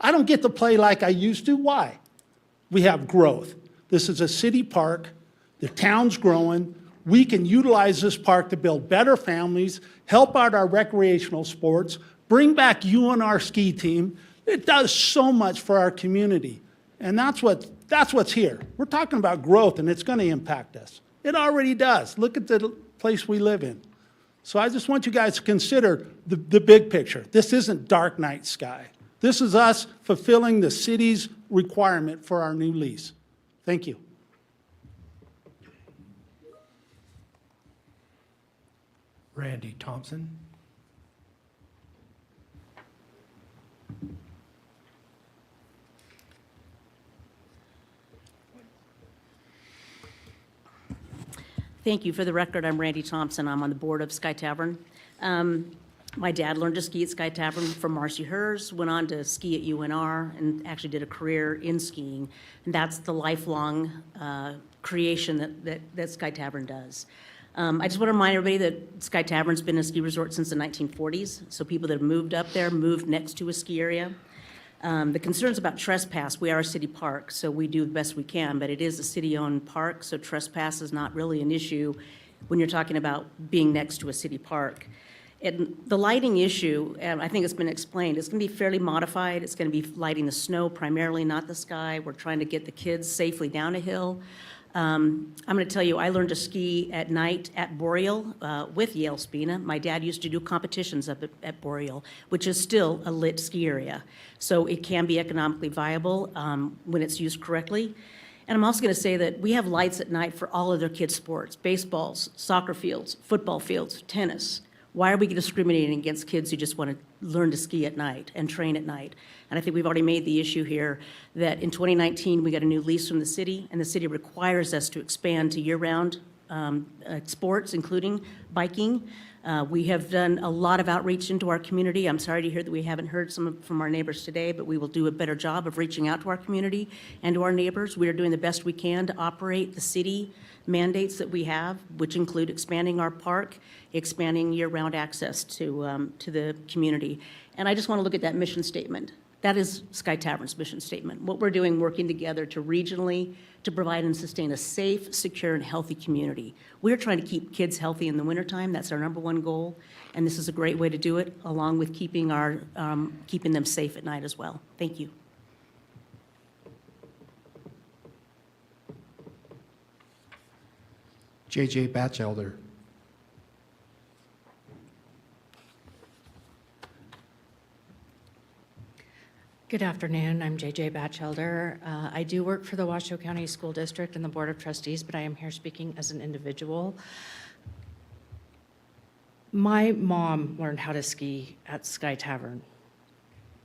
I don't get to play like I used to. Why? We have growth. This is a city park. The town's growing. We can utilize this park to build better families, help out our recreational sports, bring back UNR ski team. It does so much for our community. And that's what's here. We're talking about growth, and it's going to impact us. It already does. Look at the place we live in. So I just want you guys to consider the big picture. This isn't dark night sky. This is us fulfilling the city's requirement for our new lease. Thank you. Randy Thompson. Thank you. For the record, I'm Randy Thompson. I'm on the board of Sky Tavern. My dad learned to ski at Sky Tavern from Marcy Hers, went on to ski at UNR, and actually did a career in skiing. And that's the lifelong creation that Sky Tavern does. I just want to remind everybody that Sky Tavern's been a ski resort since the 1940s. So people that have moved up there moved next to a ski area. The concerns about trespass, we are a city park, so we do the best we can, but it is a city-owned park, so trespass is not really an issue when you're talking about being next to a city park. And the lighting issue, I think it's been explained, it's going to be fairly modified. It's going to be lighting the snow primarily, not the sky. We're trying to get the kids safely down a hill. I'm going to tell you, I learned to ski at night at Boreal with Yale Spina. My dad used to do competitions up at Boreal, which is still a lit ski area. So it can be economically viable when it's used correctly. And I'm also going to say that we have lights at night for all of their kids' sports, baseballs, soccer fields, football fields, tennis. Why are we discriminating against kids who just want to learn to ski at night and train at night? And I think we've already made the issue here that in 2019, we got a new lease from the city, and the city requires us to expand to year-round sports, including biking. We have done a lot of outreach into our community. I'm sorry to hear that we haven't heard from our neighbors today, but we will do a better job of reaching out to our community and to our neighbors. We are doing the best we can to operate the city mandates that we have, which include expanding our park, expanding year-round access to the community. And I just want to look at that mission statement. That is Sky Tavern's mission statement. What we're doing, working together to regionally to provide and sustain a safe, secure, and healthy community. We're trying to keep kids healthy in the wintertime. That's our number one goal. And this is a great way to do it, along with keeping them safe at night as well. Thank you. J.J. Batchelder. Good afternoon. I'm JJ Batchelder. I do work for the Washoe County School District and the Board of Trustees, but I am here speaking as an individual. My mom learned how to ski at Sky Tavern.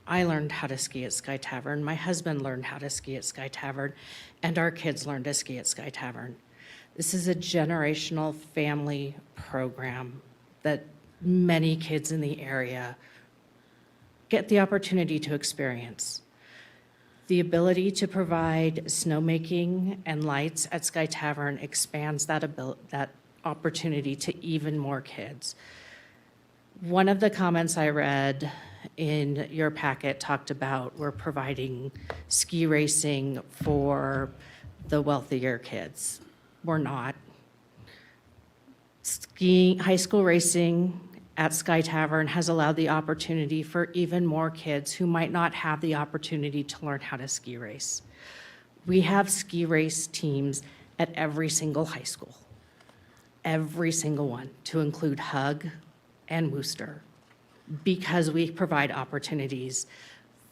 I learned how to ski at Sky Tavern. My husband learned how to ski at Sky Tavern, and our kids learned to ski at Sky Tavern. This is a generational family program that many kids in the area get the opportunity to experience. The ability to provide snowmaking and lights at Sky Tavern expands that opportunity to even more kids. One of the comments I read in your packet talked about we're providing ski racing for the wealthier kids. We're not. Skiing, high school racing at Sky Tavern has allowed the opportunity for even more kids who might not have the opportunity to learn how to ski race. We have ski race teams at every single high school, every single one, to include Hug and Wooster, because we provide opportunities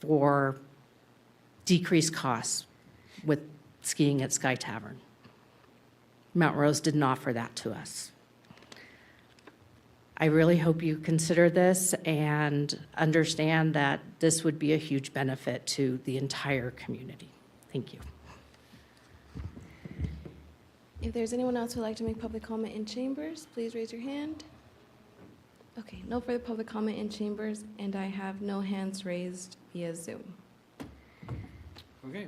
for decreased costs with skiing at Sky Tavern. Mount Rose didn't offer that to us. I really hope you consider this and understand that this would be a huge benefit to the entire community. Thank you. If there's anyone else who'd like to make public comment in chambers, please raise your hand. Okay, no further public comment in chambers, and I have no hands raised via Zoom. Okay.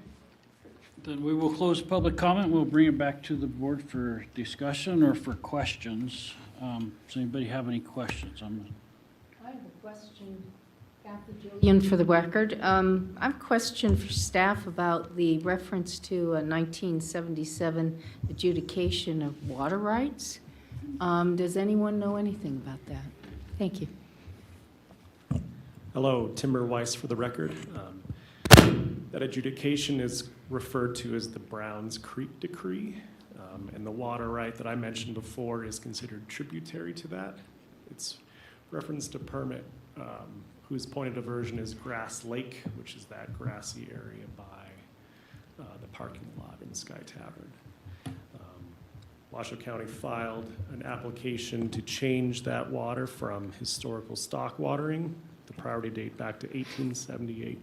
Then we will close public comment. We'll bring it back to the board for discussion or for questions. Does anybody have any questions? I have a question, Ian, for the record. I have a question for staff about the reference to a 1977 adjudication of water rights. Does anyone know anything about that? Thank you. Hello, Timber Weiss for the record. That adjudication is referred to as the Browns Creek Decree, and the water right that I mentioned before is considered tributary to that. It's referenced a permit whose point of diversion is Grass Lake, which is that grassy area by the parking lot in Sky Tavern. Washoe County filed an application to change that water from historical stock watering, the priority date back to 1878,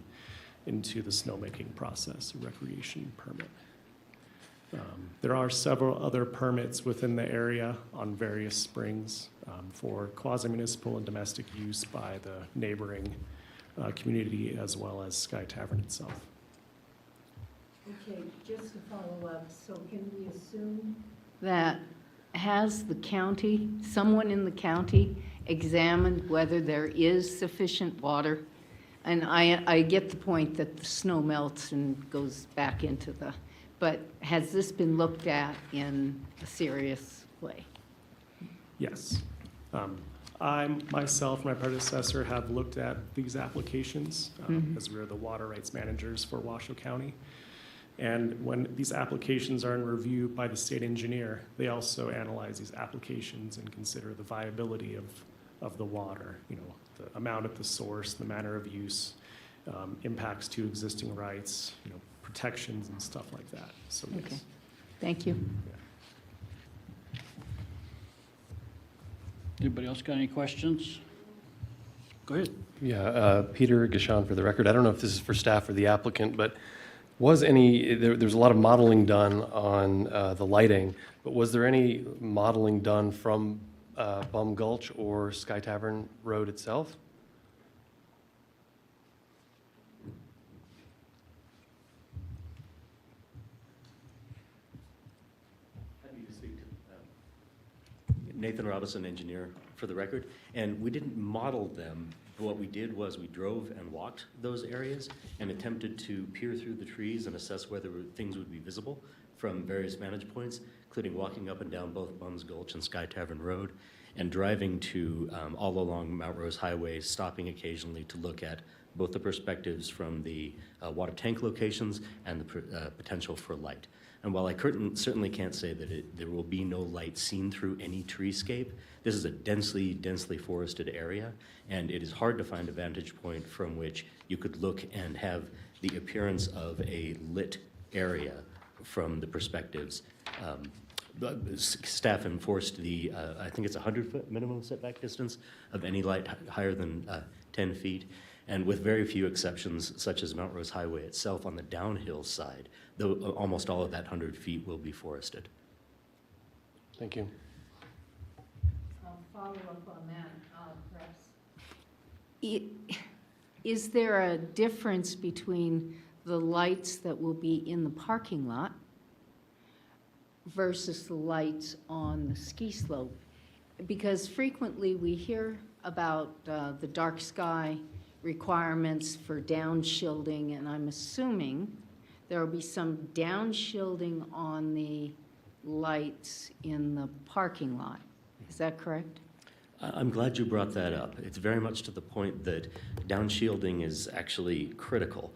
into the snowmaking process, a recreation permit. There are several other permits within the area on various springs for quasi-municipal and domestic use by the neighboring community as well as Sky Tavern itself. Okay, just to follow up, so can we assume that has the county, someone in the county, examined whether there is sufficient water? And I get the point that the snow melts and goes back into the, but has this been looked at in a serious way? Yes. I myself, my predecessor, have looked at these applications as we're the water rights managers for Washoe County. And when these applications are in review by the state engineer, they also analyze these applications and consider the viability of the water, you know, the amount at the source, the manner of use, impacts to existing rights, you know, protections and stuff like that. So yes. Okay. Thank you. Yeah. Anybody else got any questions? Go ahead. Yeah, Peter Gashon for the record. I don't know if this is for staff or the applicant, but there's a lot of modeling done on the lighting, but was there any modeling done from Bum Gulch or Sky Tavern Road itself? Happy to speak. Nathan Robinson, engineer for the record, and we didn't model them. What we did was we drove and walked those areas and attempted to peer through the trees and assess whether things would be visible from various vantage points, including walking up and down both Bums Gulch and Sky Tavern Road, and driving to all along Mount Rose Highway, stopping occasionally to look at both the perspectives from the water tank locations and the potential for light. And while I certainly can't say that there will be no light seen through any treescape, this is a densely forested area, and it is hard to find a vantage point from which you could look and have the appearance of a lit area from the perspectives. Staff enforced the, I think it's 100-foot minimum setback distance of any light higher than 10 feet. And with very few exceptions, such as Mount Rose Highway itself on the downhill side, though almost all of that 100 feet will be forested. Thank you. I'll follow up on that, perhaps. Is there a difference between the lights that will be in the parking lot versus the lights on the ski slope? Because frequently we hear about the dark sky requirements for downshielding, and I'm assuming there will be some downshielding on the lights in the parking lot. Is that correct? I'm glad you brought that up. It's very much to the point that downshielding is actually critical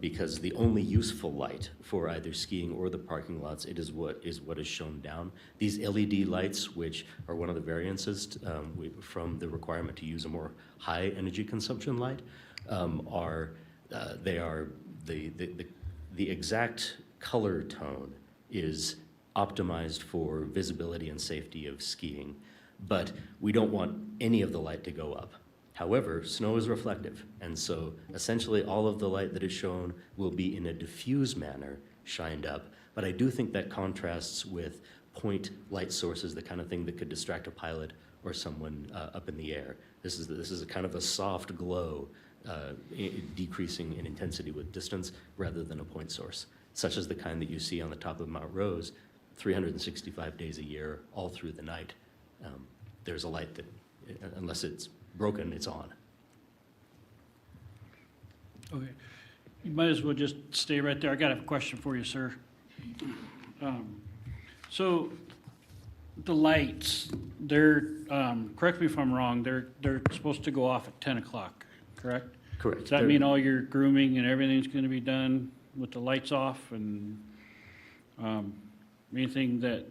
because the only useful light for either skiing or the parking lots, it is what is shown down. These LED lights, which are one of the variances from the requirement to use a more high energy consumption light, the exact color tone is optimized for visibility and safety of skiing. but we don't want any of the light to go up. However, snow is reflective, and so essentially all of the light that is shown will be in a diffuse manner shined up. But I do think that contrasts with point light sources, the kind of thing that could distract a pilot or someone up in the air. This is a kind of a soft glow, decreasing in intensity with distance rather than a point source, such as the kind that you see on the top of Mount Rose 365 days a year, all through the night. There's a light that, unless it's broken, it's on. Okay. You might as well just stay right there. I got a question for you, sir. So the lights, they're, correct me if I'm wrong, they're supposed to go off at 10 o'clock, correct? Correct. Does that mean all your grooming and everything's going to be done with the lights off and anything that,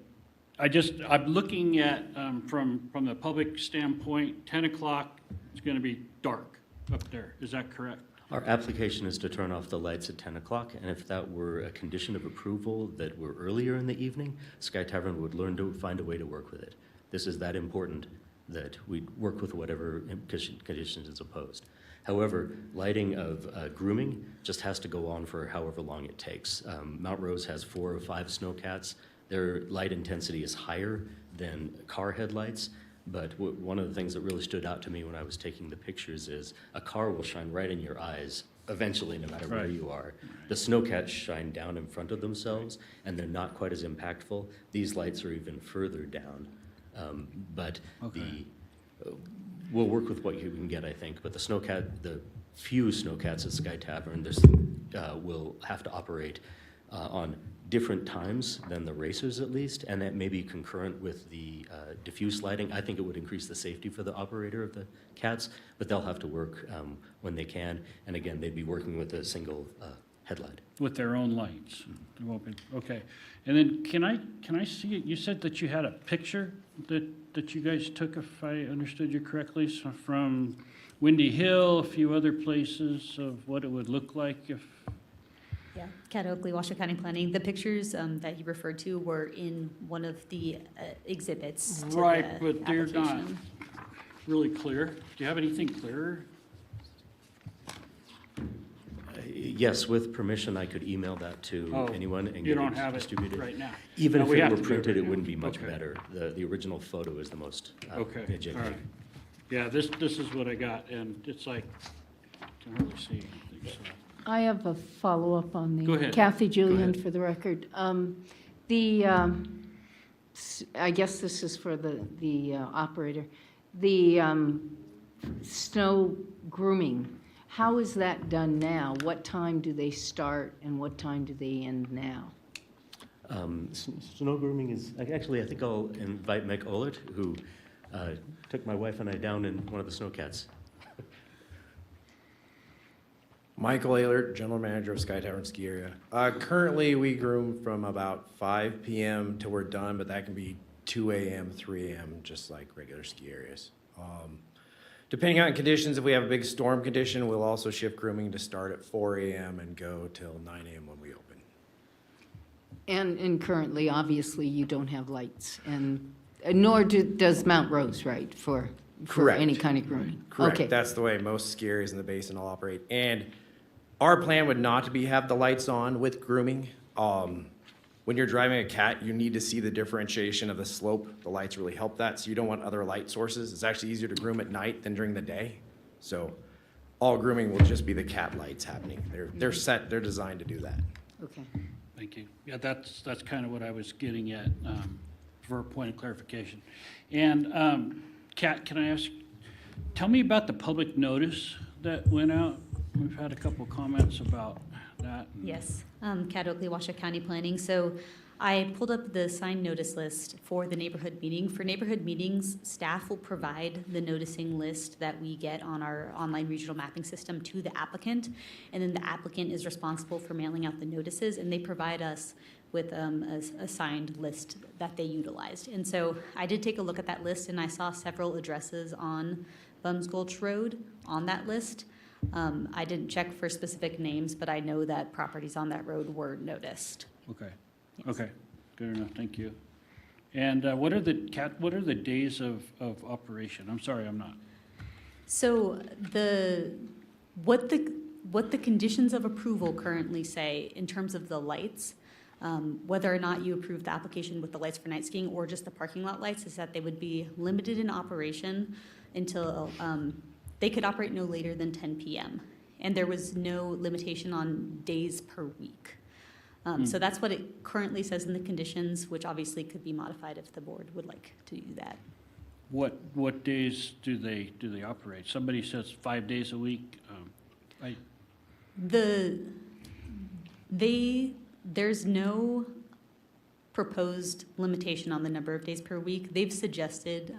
I'm looking at, from the public standpoint, 10 o'clock, it's going to be dark up there. Is that correct? Our application is to turn off the lights at 10 o'clock, and if that were a condition of approval that were earlier in the evening, Sky Tavern would learn to find a way to work with it. This is that important that we work with whatever conditions is opposed. However, lighting of grooming just has to go on for however long it takes. Mount Rose has 4 or 5 snowcats. Their light intensity is higher than car headlights, but one of the things that really stood out to me when I was taking the pictures is a car will shine right in your eyes eventually, no matter where you are. The snowcats shine down in front of themselves, and they're not quite as impactful. These lights are even further down. But we'll work with what you can get, I think. But the few snowcats at Sky Tavern, will have to operate on different times than the racers, at least, and that may be concurrent with the diffuse lighting. I think it would increase the safety for the operator of the cats, but they'll have to work when they can. And again, they'd be working with a single headlight. With their own lights? It won't be, okay. And then can I see it? You said that you had a picture that you guys took, if I understood you correctly, so from Windy Hill, a few other places of what it would look like if... Yeah, Cat Oakley, Washoe County Planning. The pictures that you referred to were in one of the exhibits to Right, the but they're not application. really clear. Do you have anything clearer? Yes, with permission, I could email that to anyone and You get don't it have it distributed. right now? Even No, if we it have were to do printed, right it now. wouldn't be much Okay. better. The original photo is the most Okay, educated. all right. Yeah, this is what I got, and it's like, can't really see anything, so. I have a follow-up on the. Go ahead. Kathy Go Julian, ahead. for the record. I guess this is for the operator. The snow grooming, how is that done now? What time do they start and what time do they end now? Snow grooming is, actually, I think I'll invite Meg Ohlert, who took my wife and I down in one of the snowcats. Michael Ehlert, General Manager of Sky Tavern Ski Area. Currently, we groom from about 5 p.m. till we're done, but that can be 2 a.m., 3 a.m., just like regular ski areas. Depending on conditions, if we have a big storm condition, we'll also shift grooming to start at 4 a.m. and go till 9 a.m. when we open. And currently, obviously, you don't have lights, and nor does Mount Rose, right, for Correct. any kind of grooming? Correct. Okay. That's the way most ski areas in the basin all operate. And our plan would not to be have the lights on with grooming. When you're driving a cat, you need to see the differentiation of the slope. The lights really help that, so you don't want other light sources. It's actually easier to groom at night than during the day. So all grooming will just be the cat lights happening. They're set, they're designed to do that. Okay. Thank you. Yeah, that's kind of what I was getting at, for a point of clarification. And, Kat, can I ask, tell me about the public notice that went out? We've had a couple of comments about that. Yes, Cat Oakley, Washoe County Planning. So I pulled up the signed notice list for the neighborhood meeting. For neighborhood meetings, staff will provide the noticing list that we get on our online regional mapping system to the applicant, and then the applicant is responsible for mailing out the notices, and they provide us with a signed list that they utilized. And so I did take a look at that list, and I saw several addresses on Bums Gulch Road on that list. I didn't check for specific names, but I know that properties on that road were noticed. Okay, okay, good enough, thank you. And what are the days of operation? I'm sorry, I'm not. So what the conditions of approval currently say in terms of the lights, whether or not you approve the application with the lights for night skiing or just the parking lot lights, is that they would be limited in operation until they could operate no later than 10 p.m. And there was no limitation on days per week. So that's what it currently says in the conditions, which obviously could be modified if the board would like to do that. What days do they operate? Somebody says 5 days a week. There's no proposed limitation on the number of days per week. They've suggested,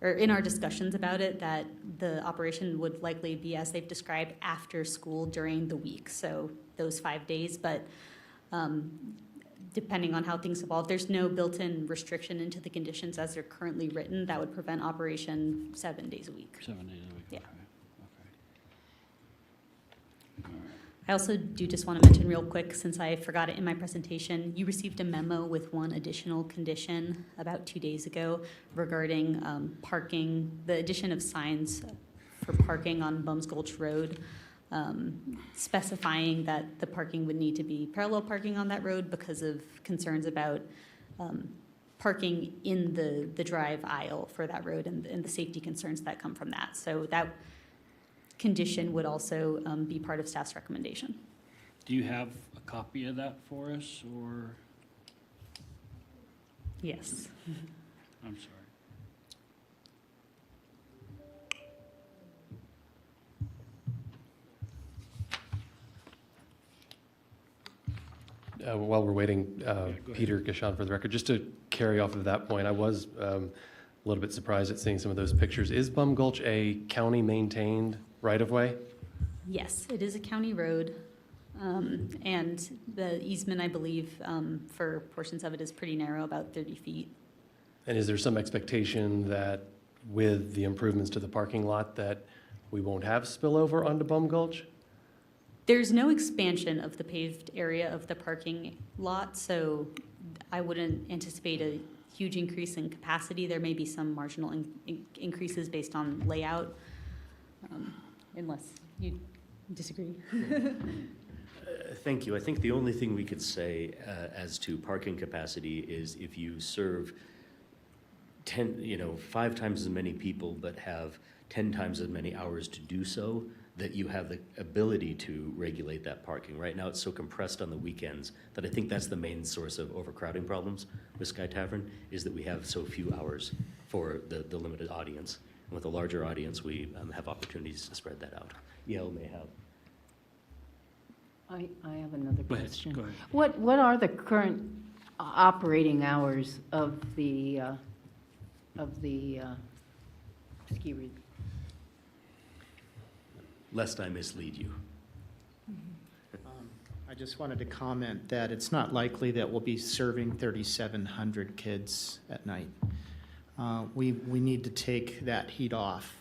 or in our discussions about it, that the operation would likely be, as they've described, after school during the week, so those 5 days. But depending on how things evolve, there's no built-in restriction into the conditions as they're currently written that would prevent operation 7 days a week. 7 days a week. Yeah. Okay. I also do just want to mention real quick, since I forgot it in my presentation, you received a memo with one additional condition about 2 days ago regarding parking, the addition of signs for parking on Bums Gulch Road, specifying that the parking would need to be parallel parking on that road because of concerns about parking in the drive aisle for that road and the safety concerns that come from that. So that condition would also be part of staff's recommendation. Do you have a copy of that for us, or? Yes. I'm sorry. While we're waiting, Peter Gashon for the record, just to carry off of that point, I was a little bit surprised at seeing some of those pictures. Is Bum Gulch a county-maintained right-of-way? Yes, it is a county road, and the easement, I believe, for portions of it is pretty narrow, about 30 feet. And is there some expectation that with the improvements to the parking lot that we won't have spillover onto Bum Gulch? There's no expansion of the paved area of the parking lot, so I wouldn't anticipate a huge increase in capacity. There may be some marginal increases based on layout, unless you disagree. Thank you. I think the only thing we could say as to parking capacity is if you serve 5 times as many people but have 10 times as many hours to do so, that you have the ability to regulate that parking. Right now, it's so compressed on the weekends that I think that's the main source of overcrowding problems with Sky Tavern, is that we have so few hours for the limited audience. And with a larger audience, we have opportunities to spread that out. Yale may have. I have another Go ahead, question. go ahead. What are the current operating hours of the ski rig? Lest I mislead you. I just wanted to comment that it's not likely that we'll be serving 3,700 kids at night. We need to take that heat off.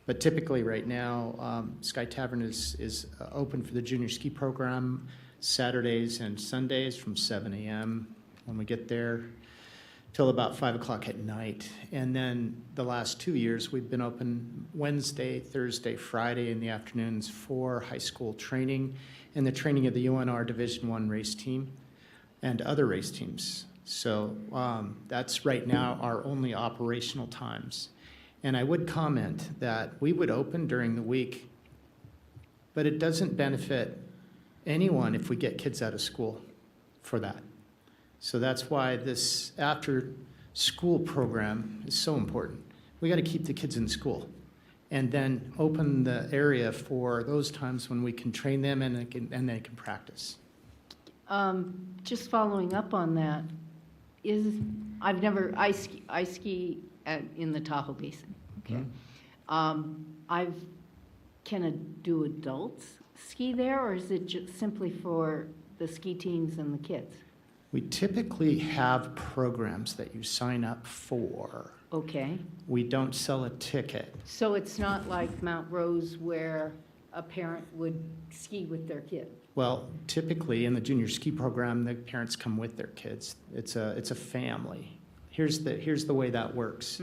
But typically, right now, Sky Tavern is open for the junior ski program Saturdays and Sundays from 7 a.m. when we get there till about 5 o'clock at night. And then the last 2 years, we've been open Wednesday, Thursday, Friday in the afternoons for high school training and the training of the UNR Division I race team and other race teams. So that's right now our only operational times. And I would comment that we would open during the week, but it doesn't benefit anyone if we get kids out of school for that. So that's why this after-school program is so important. We got to keep the kids in school and then open the area for those times when we can train them and they can practice. Just following up on that, I ski in the Tahoe Basin. Okay. Do adults ski there, or is it just simply for the ski teams and the kids? We typically have programs that you sign up for. Okay. We don't sell a ticket. So it's not like Mount Rose where a parent would ski with their kid? Well, typically in the junior ski program, the parents come with their kids. It's a family. Here's the way that works.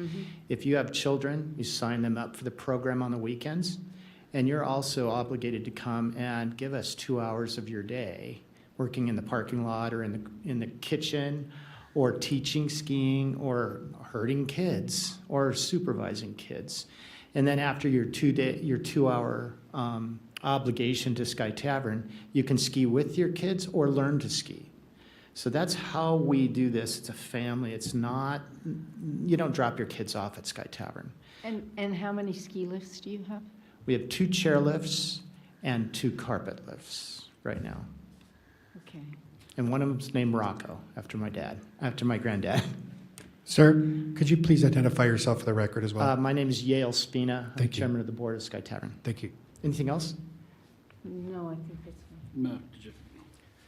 If you have children, you sign them up for the program on the weekends, and you're also obligated to come and give us 2 hours of your day working in the parking lot or in the kitchen, or teaching skiing, or herding kids, or supervising kids. And then after your 2 hour obligation to Sky Tavern, you can ski with your kids or learn to ski. So that's how we do this. It's a family. It's not, you don't drop your kids off at Sky Tavern. And how many ski lifts do you have? We have 2 chair lifts and 2 carpet lifts right now. Okay. And one of them's named Rocco, after my granddad. Sir, could you please identify yourself for the record as well? My name is Yale Spina. I'm Thank you. chairman of the board of Sky Tavern. Thank you. Anything else? No, I think that's fine. No, did you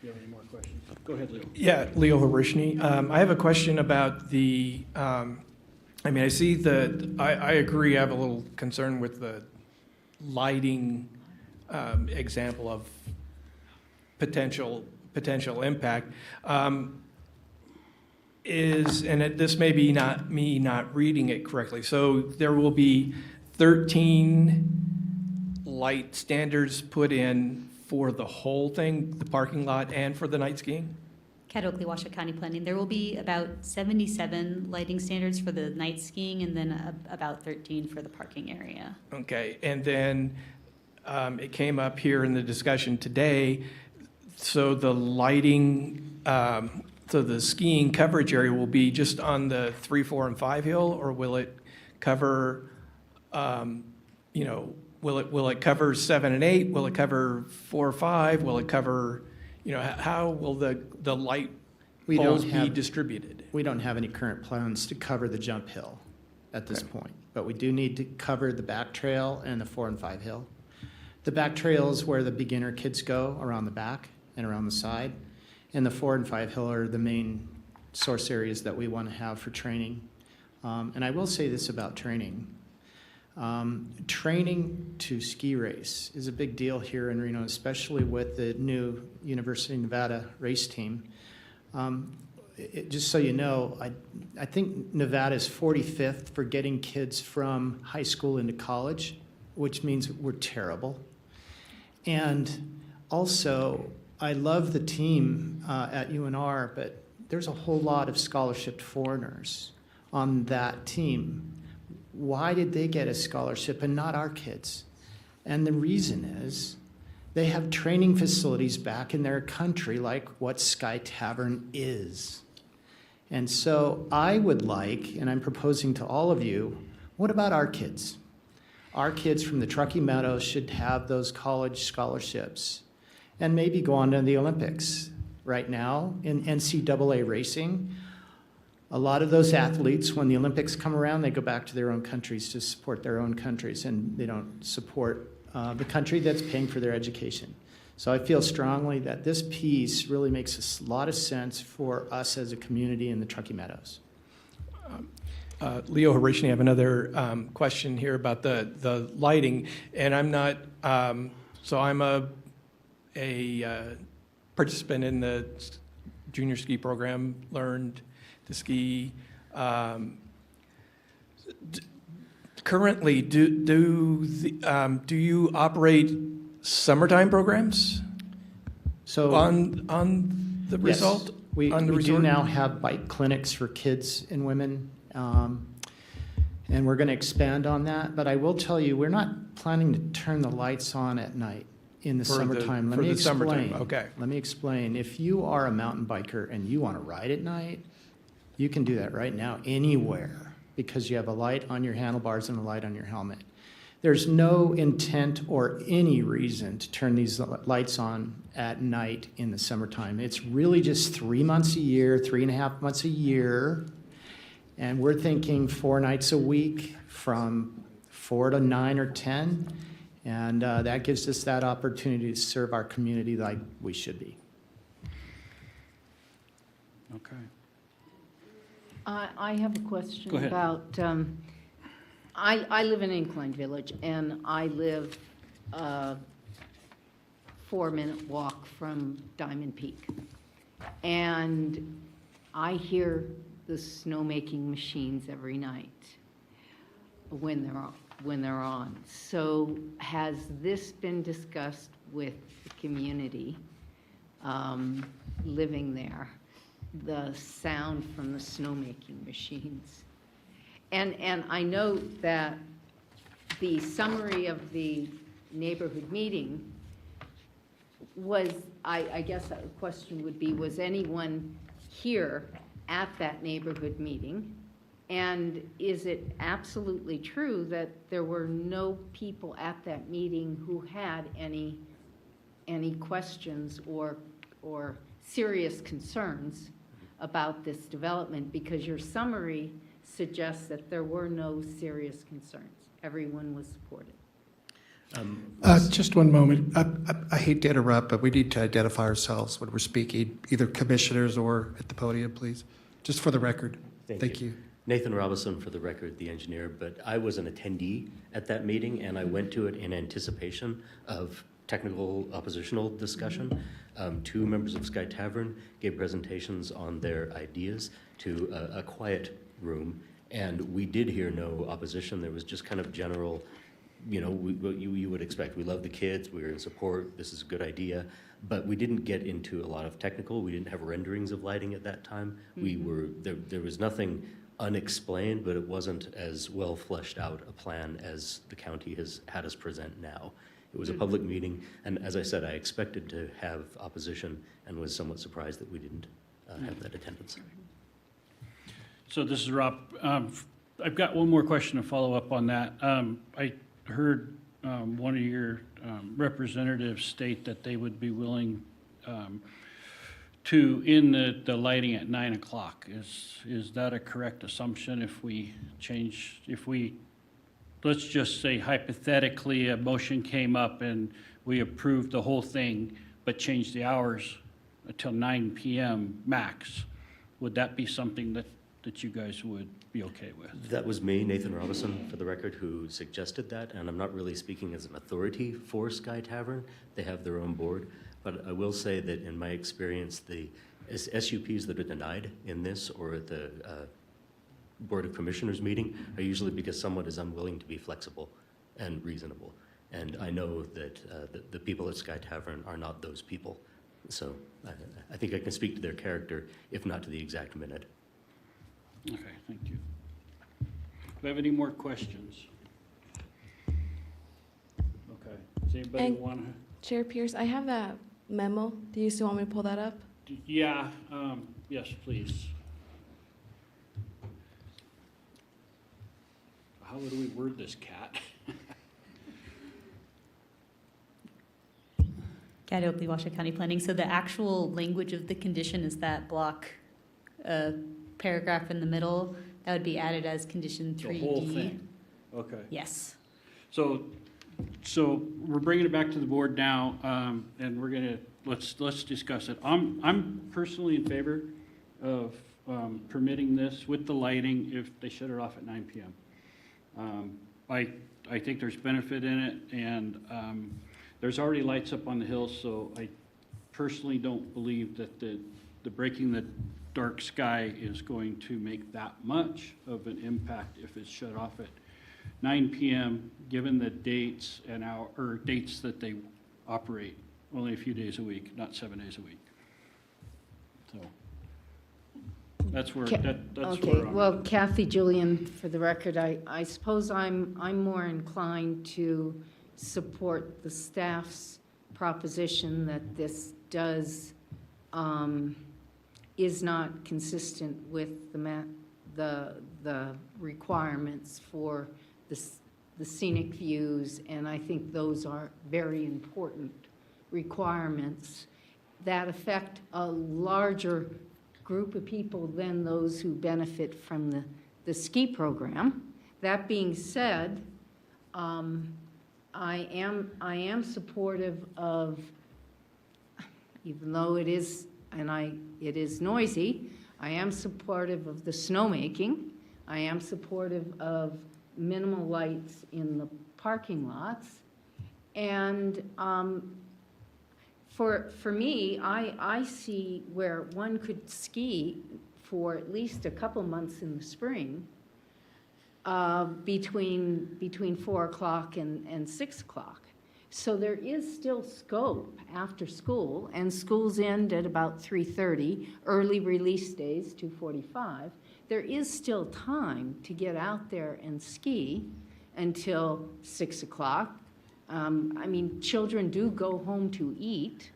have any more questions? Go ahead, Leo. Yeah, Leo Harishny. I have a question about the, I see I agree, I have a little concern with the lighting example of potential impact. This may be not me not reading it correctly. So there will be 13 light standards put in for the whole thing, the parking lot and for the night skiing? Cat Oakley, Washoe County Planning. There will be about 77 lighting standards for the night skiing and then about 13 for the parking area. Okay, and then it came up here in the discussion today, so the lighting, so the skiing coverage area will be just on the 3, 4, and 5 hill, or will it cover, will it cover 7 and 8? Will it cover 4 or 5? Will it cover, how will the light poles be distributed? We don't have any current plans to cover the jump hill at this point, but we do need to cover the back trail and the 4 and 5 hill. The back trail is where the beginner kids go, around the back and around the side, and the 4 and 5 hill are the main source areas that we want to have for training. And I will say this about training. Training to ski race is a big deal here in Reno, especially with the new University of Nevada race team. Just so you know, I think Nevada is 45th for getting kids from high school into college, which means we're terrible. And also, I love the team at UNR, but there's a whole lot of scholarship foreigners on that team. Why did they get a scholarship and not our kids? And the reason is they have training facilities back in their country like what Sky Tavern is. And so I would like, and I'm proposing to all of you, what about our kids? Our kids from the Truckee Meadows should have those college scholarships and maybe go on to the Olympics. Right now in NCAA racing, a lot of those athletes, when the Olympics come around, they go back to their own countries to support their own countries, and they don't support the country that's paying for their education. So I feel strongly that this piece really makes a lot of sense for us as a community in the Truckee Meadows. Leo Harishny, I have another question here about the lighting, and I'm not, so I'm a participant in the junior ski program, learned to ski. Currently, do you operate summertime programs? So on the result? Yes, we do now have bike clinics for kids and women, and we're going to expand on that. But I will tell you, we're not planning to turn the lights on at night in the summertime. Let me explain. Okay. Let me explain. If you are a mountain biker and you want to ride at night, you can do that right now anywhere because you have a light on your handlebars and a light on your helmet. There's no intent or any reason to turn these lights on at night in the summertime. It's really just 3 months a year, 3.5 months a year, and we're thinking 4 nights a week from 4 to 9 or 10, and that gives us that opportunity to serve our community like we should be. Okay. I have a question Go ahead. about, I live in Incline Village, and I live 4-minute walk from Diamond Peak. And I hear the snowmaking machines every night when they're on. So has this been discussed with the community living there, the sound from the snowmaking machines? And I note that the summary of the neighborhood meeting was, I guess the question would be, was anyone here at that neighborhood meeting? And is it absolutely true that there were no people at that meeting who had any questions or serious concerns about this development? Because your summary suggests that there were no serious concerns. Everyone was supportive. Just one moment. I hate to interrupt, but we need to identify ourselves when we're speaking, either commissioners or at the podium, please, just for the record. Thank you. Nathan Robinson, for the record, the engineer, but I was an attendee at that meeting, and I went to it in anticipation of technical oppositional discussion. 2 members of Sky Tavern gave presentations on their ideas to a quiet room, and we did hear no opposition. There was just kind of general, what you would expect. We love the kids, we're in support, this is a good idea, but we didn't get into a lot of technical. We didn't have renderings of lighting at that time. There was nothing unexplained, but it wasn't as well fleshed out a plan as the county has had us present now. It was a public meeting, and as I said, I expected to have opposition and was somewhat surprised that we didn't have that attendance. So this is Rob. I've got one more question to follow up on that. I heard one of your representatives state that they would be willing to end the lighting at 9 o'clock. Is that a correct assumption if we let's just say hypothetically, a motion came up and we approved the whole thing, but changed the hours until 9 p.m. max? Would that be something that you guys would be okay with? That was me, Nathan Robinson, for the record, who suggested that, and I'm not really speaking as an authority for Sky Tavern. They have their own board, but I will say that in my experience, the SUPs that are denied in this or at the Board of Commissioners meeting are usually because someone is unwilling to be flexible and reasonable. And I know that the people at Sky Tavern are not those people. So I think I can speak to their character, if not to the exact minute. Okay, thank you. Do we have any more questions? Okay, does anybody And want Chair Pierce, I have that memo. Do you still want me to pull that up? to? Yeah, yes, please. How would we word this, Kat? Kat Oakley, Washoe County Planning. So the actual language of the condition is that block paragraph in the middle. That would be added as condition 3D. The whole thing? Okay. Yes. So we're bringing it back to the board now, and we're gonna, let's discuss it. I'm personally in favor of permitting this with the lighting if they shut it off at 9 p.m. I think there's benefit in it, and there's already lights up on the hill, so I personally don't believe that the breaking the dark sky is going to make that much of an impact if it's shut off at 9 p.m., given the dates and dates that they operate, only a few days a week, not 7 days a week. So that's where, that's Okay, where I'm well, at. Kathy Julian, for the record, I suppose I'm more inclined to support the staff's proposition that this is not consistent with the requirements for the scenic views, and I think those are very important requirements that affect a larger group of people than those who benefit from the ski program. That being said, I am supportive of, even though it is noisy, I am supportive of the snowmaking. I am supportive of minimal lights in the parking lots. And For me, I see where one could ski for at least a couple months in the spring, between 4 o'clock and 6 o'clock. So there is still scope after school, and schools end at about 3:30, early release days 2:45. There is still time to get out there and ski until 6 o'clock. I mean, children do go home to eat.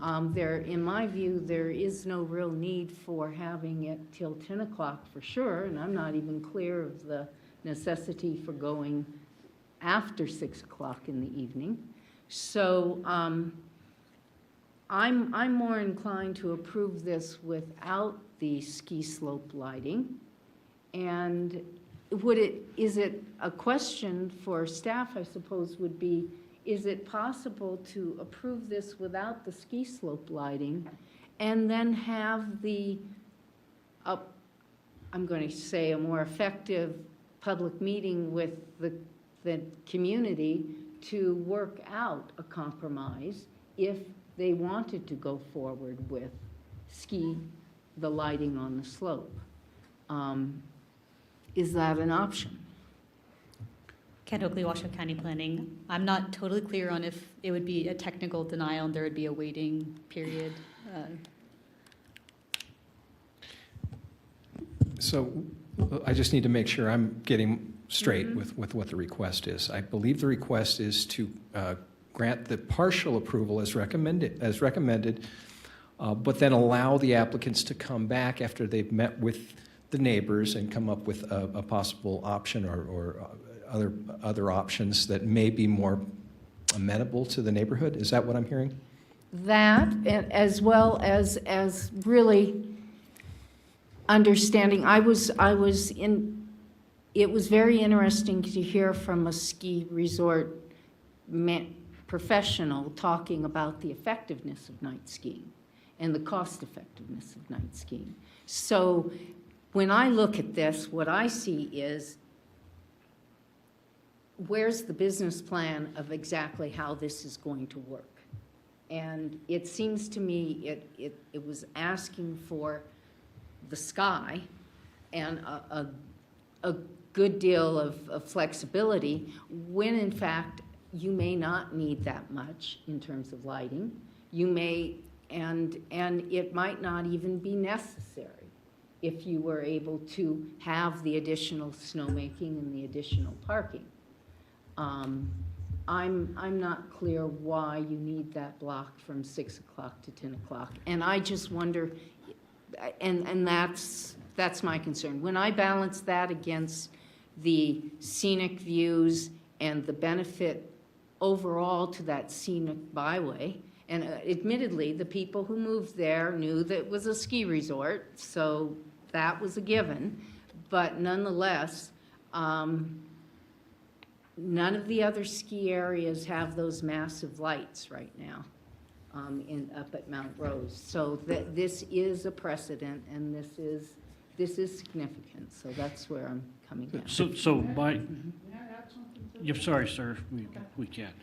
In my view, there is no real need for having it till 10 o'clock for sure, and I'm not even clear of the necessity for going after 6 o'clock in the evening. So I'm more inclined to approve this without the ski slope lighting. And is it a question for staff, I suppose, would be, is it possible to approve this without the ski slope lighting and then have I'm going to say a more effective public meeting with the community to work out a compromise if they wanted to go forward with the lighting on the slope? Is that an option? Ken Oakley, Washoe County Planning. I'm not totally clear on if it would be a technical denial and there would be a waiting period. So I just need to make sure I'm getting straight with what the request is. I believe the request is to grant the partial approval as recommended, but then allow the applicants to come back after they've met with the neighbors and come up with a possible option or other options that may be more amenable to the neighborhood. Is that what I'm hearing? That, as well as really understanding, it was very interesting to hear from a ski resort professional talking about the effectiveness of night skiing and the cost effectiveness of night skiing. So when I look at this, what I see is, where's the business plan of exactly how this is going to work? And it seems to me it was asking for the sky and a good deal of flexibility, when in fact you may not need that much in terms of lighting. You may, and it might not even be necessary if you were able to have the additional snowmaking and the additional parking. I'm not clear why you need that block from 6 o'clock to 10 o'clock. And I just wonder, and that's my concern. When I balance that against the scenic views and the benefit overall to that scenic byway, and admittedly, the people who moved there knew that it was a ski resort, so that was a given. But nonetheless, none of the other ski areas have those massive lights right now up at Mount Rose. So this is a precedent, and this is significant. So that's where I'm coming at. Sorry, sir, we can't.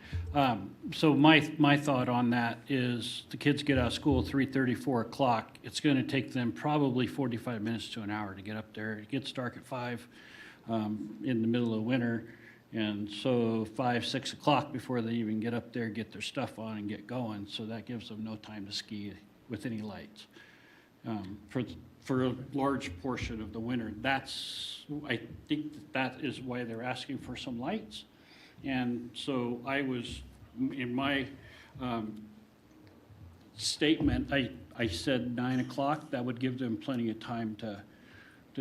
So my thought on that is the kids get out of school at 3:30, 4 o'clock. It's going to take them probably 45 minutes to an hour to get up there. It gets dark at 5 in the middle of winter. And so 5, 6 o'clock before they even get up there, get their stuff on and get going. So that gives them no time to ski with any lights. For a large portion of the winter, I think that is why they're asking for some lights. And so I was, in my statement, I said 9 o'clock. That would give them plenty of time to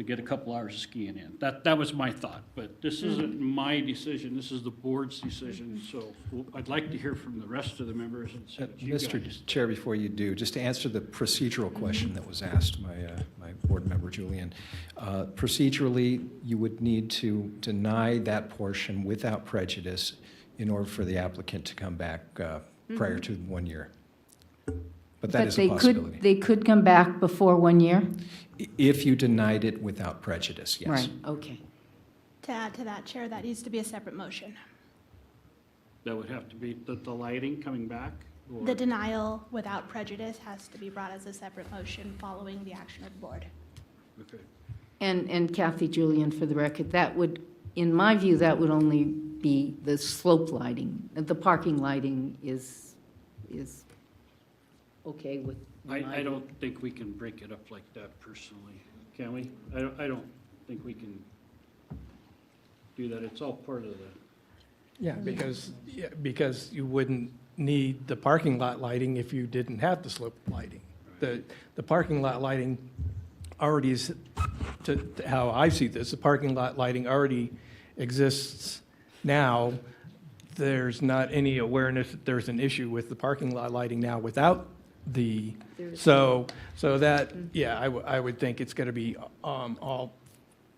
get a couple hours of skiing in. That was my thought, but this isn't my decision, this is the board's decision, so I'd like to hear from the rest of the members and see what you guys. Mr. Chair, before you do, just to answer the procedural question that was asked by my board member, Julian. Procedurally, you would need to deny that portion without prejudice in order for the applicant to come back prior to 1 year. But that is a possibility. They could come back before 1 year? If you denied it without prejudice, yes. Right, okay. To add to that, Chair, that needs to be a separate motion. That would have to be the lighting coming back? or- The denial without prejudice has to be brought as a separate motion following the action of the board. Okay. And Kathy Julian, for the record, that would, in my view, that would only be the slope lighting. The parking lighting is okay with my I don't think we can break it up like that personally, can we? I don't think we can do that. It's all part of the, Yeah, because you wouldn't need the parking lot lighting if you didn't have the slope lighting. The parking lot lighting already is, to how I see this, the parking lot lighting already exists now. There's not any awareness that there's an issue with the parking lot lighting now without the, so that, yeah, I would think it's going to be all,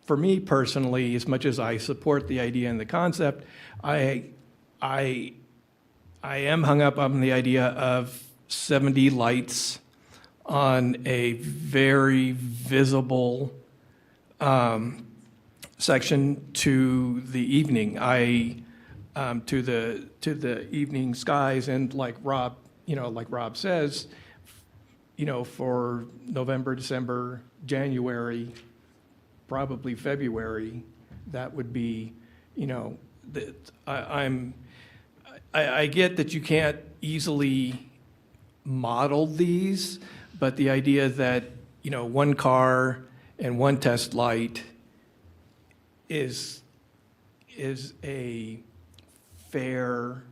for me personally, as much as I support the idea and the concept, I am hung up on the idea of 70 lights on a very visible section to the evening. To the evening skies, and like Rob says, for November, December, January, probably February, that would be, I get that you can't easily model these, but the idea that, one car and one test light is a fair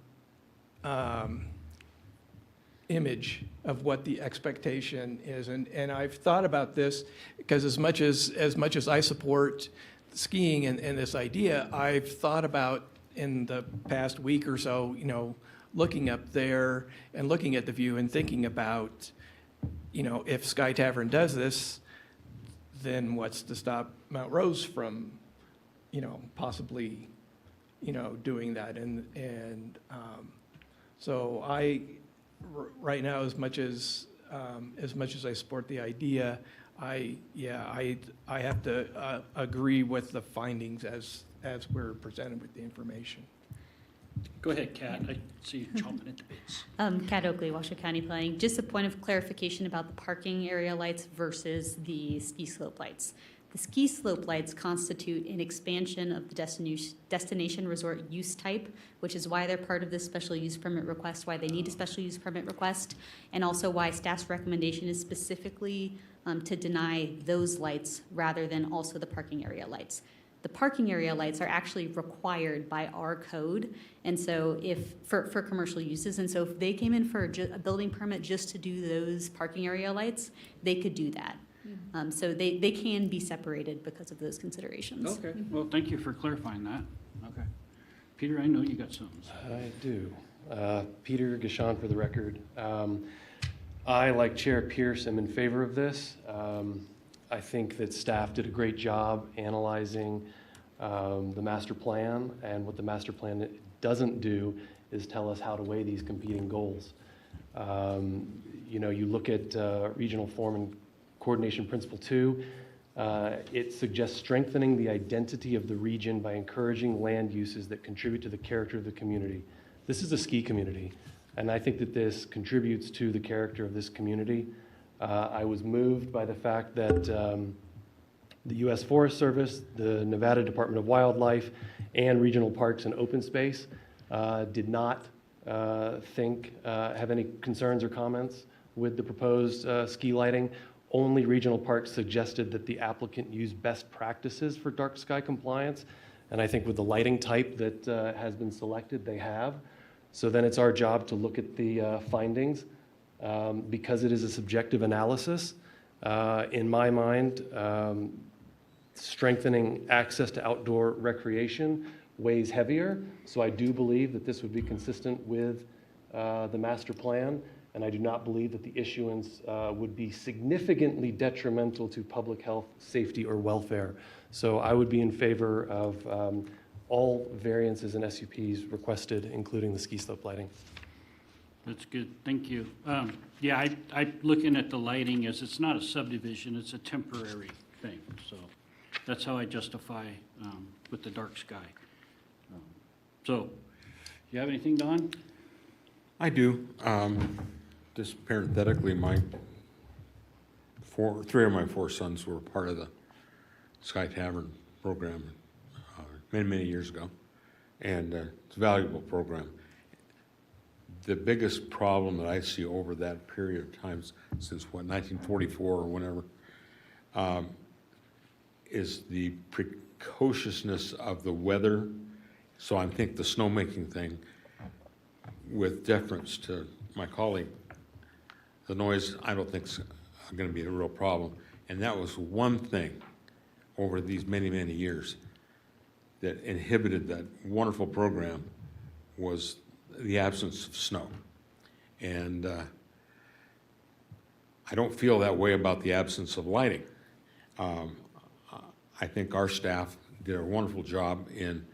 image of what the expectation is. And I've thought about this because as much as I support skiing and this idea, I've thought about in the past week or so, looking up there and looking at the view and thinking about, if Sky Tavern does this, then what's to stop Mount Rose from, possibly, doing that? And so right now, as much as I support the idea, I have to agree with the findings as we're presented with the information. go ahead, Kat. I see you chomping at the bits. Kat Oakley, Washoe County Planning. Just a point of clarification about the parking area lights versus the ski slope lights. The ski slope lights constitute an expansion of the destination resort use type, which is why they're part of this special use permit request, why they need a special use permit request, and also why staff's recommendation is specifically to deny those lights rather than also the parking area lights. The parking area lights are actually required by our code, and so for commercial uses, and so if they came in for a building permit just to do those parking area lights, they could do that. So they can be separated because of those considerations. Okay, well, thank you for clarifying that. Okay. Peter, I know you got something. I do. Peter Gashon for the record. I, like Chair Pierce, am in favor of this. I think that staff did a great job analyzing the master plan, and what the master plan doesn't do is tell us how to weigh these competing goals. You look at Regional Form and Coordination Principle 2, it suggests strengthening the identity of the region by encouraging land uses that contribute to the character of the community. This is a ski community, and I think that this contributes to the character of this community. I was moved by the fact that the U.S. Forest Service, the Nevada Department of Wildlife, and Regional Parks and Open Space did not have any concerns or comments with the proposed ski lighting. Only Regional Parks suggested that the applicant use best practices for dark sky compliance, and I think with the lighting type that has been selected, they have. So then it's our job to look at the findings. Because it is a subjective analysis, in my mind, strengthening access to outdoor recreation weighs heavier. So I do believe that this would be consistent with the master plan, and I do not believe that the issuance would be significantly detrimental to public health, safety, or welfare. So I would be in favor of all variances and SUPs requested, including the ski slope lighting. That's good, thank you. Yeah, I'm looking at the lighting as it's not a subdivision, it's a temporary thing. So that's how I justify with the dark sky. So, you have anything, Don? I do. Just parenthetically, three of my four sons were part of the Sky Tavern program many, many years ago, and it's a valuable program. The biggest problem that I see over that period of time, since 1944 or whenever, is the precociousness of the weather. So I think the snowmaking thing, with deference to my colleague, the noise I don't think is going to be a real problem. And that was one thing over these many, many years that inhibited that wonderful program, was the absence of snow. And I don't feel that way about the absence of lighting. I think our staff did a wonderful job in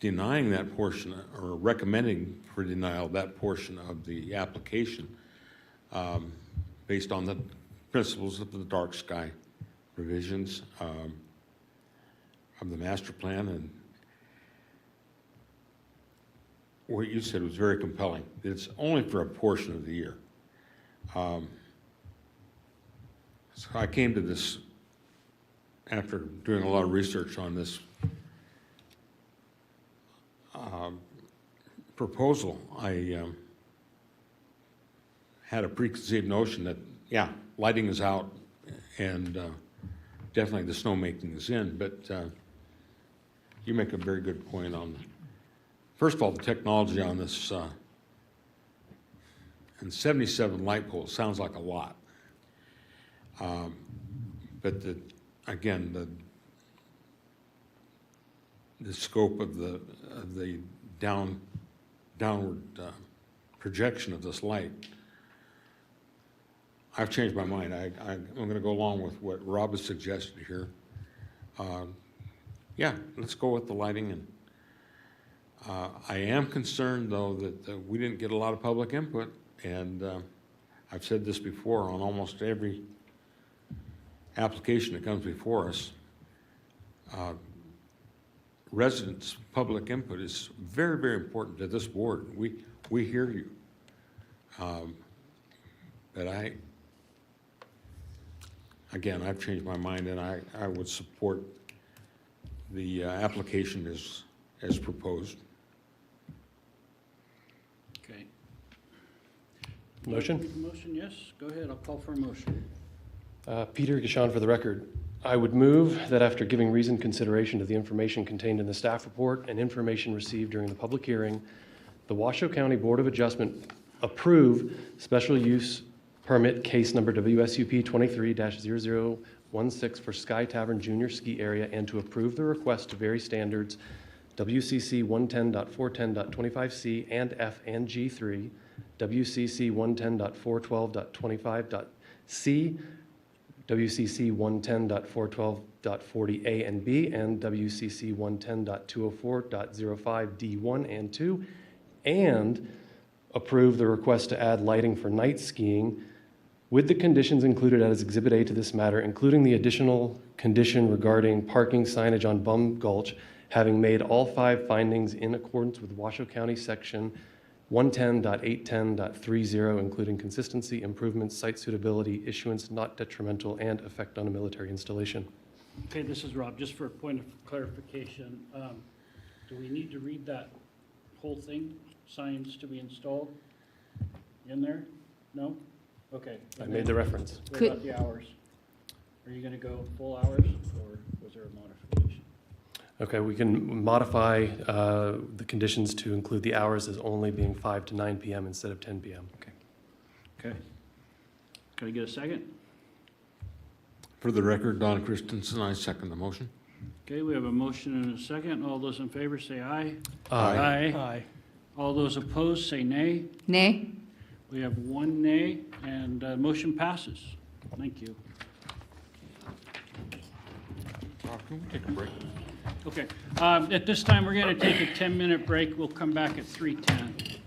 denying that portion, or recommending for denial that portion of the application, based on the principles of the dark sky provisions of the master plan. And what you said was very compelling. It's only for a portion of the year. So I came to this after doing a lot of research on this proposal. I had a preconceived notion that, yeah, lighting is out and definitely the snowmaking is in, but you make a very good point on, first of all, the technology on this, and 77 light poles sounds like a lot. But again, the scope of the downward projection of this light, I've changed my mind. I'm going to go along with what Rob has suggested here. Yeah, let's go with the lighting. And I am concerned, though, that we didn't get a lot of public input. And I've said this before, on almost every application that comes before us, residents' public input is very, very important to this board. We hear you. But again, I've changed my mind, and I would support the application as proposed. Okay. Motion? Motion, yes. Go ahead. I'll call for a motion. Peter Gashon for the record. I would move that after giving reasoned consideration to the information contained in the staff report and information received during the public hearing, the Washoe County Board of Adjustment approve special use permit case number WSUP 23-0016 for Sky Tavern Junior Ski Area, and to approve the request to vary standards WCC 110.410.25C and F and G3, WCC 110.412.25.C, WCC 110.412.40A and B, and WCC 110.204.05 D1 and 2, and approve the request to add lighting for night skiing with the conditions included as Exhibit A to this matter, including the additional condition regarding parking signage on Bum Gulch, having made all 5 findings in accordance with Washoe County Section 110.810.30, including consistency, improvements, site suitability, issuance not detrimental, and effect on a military installation. Okay, this is Rob. Just for a point of clarification, do we need to read that whole thing? Signs to be installed in there? No? Okay. I made the reference. What about the hours? Are you going to go full hours, or was there a modification? Okay, we can modify the conditions to include the hours as only being 5 to 9 p.m. instead of 10 p.m. Okay. Can I get a second? For the record, Don Christensen, I second the motion. Okay, we have a motion and a second. All those in favor say aye. Aye. Aye. All those opposed say nay. Nay. We have 1 nay, and motion passes. Thank you. Can we take a break? Okay, at this time, we're going to take a 10-minute break. We'll come back at 3:10.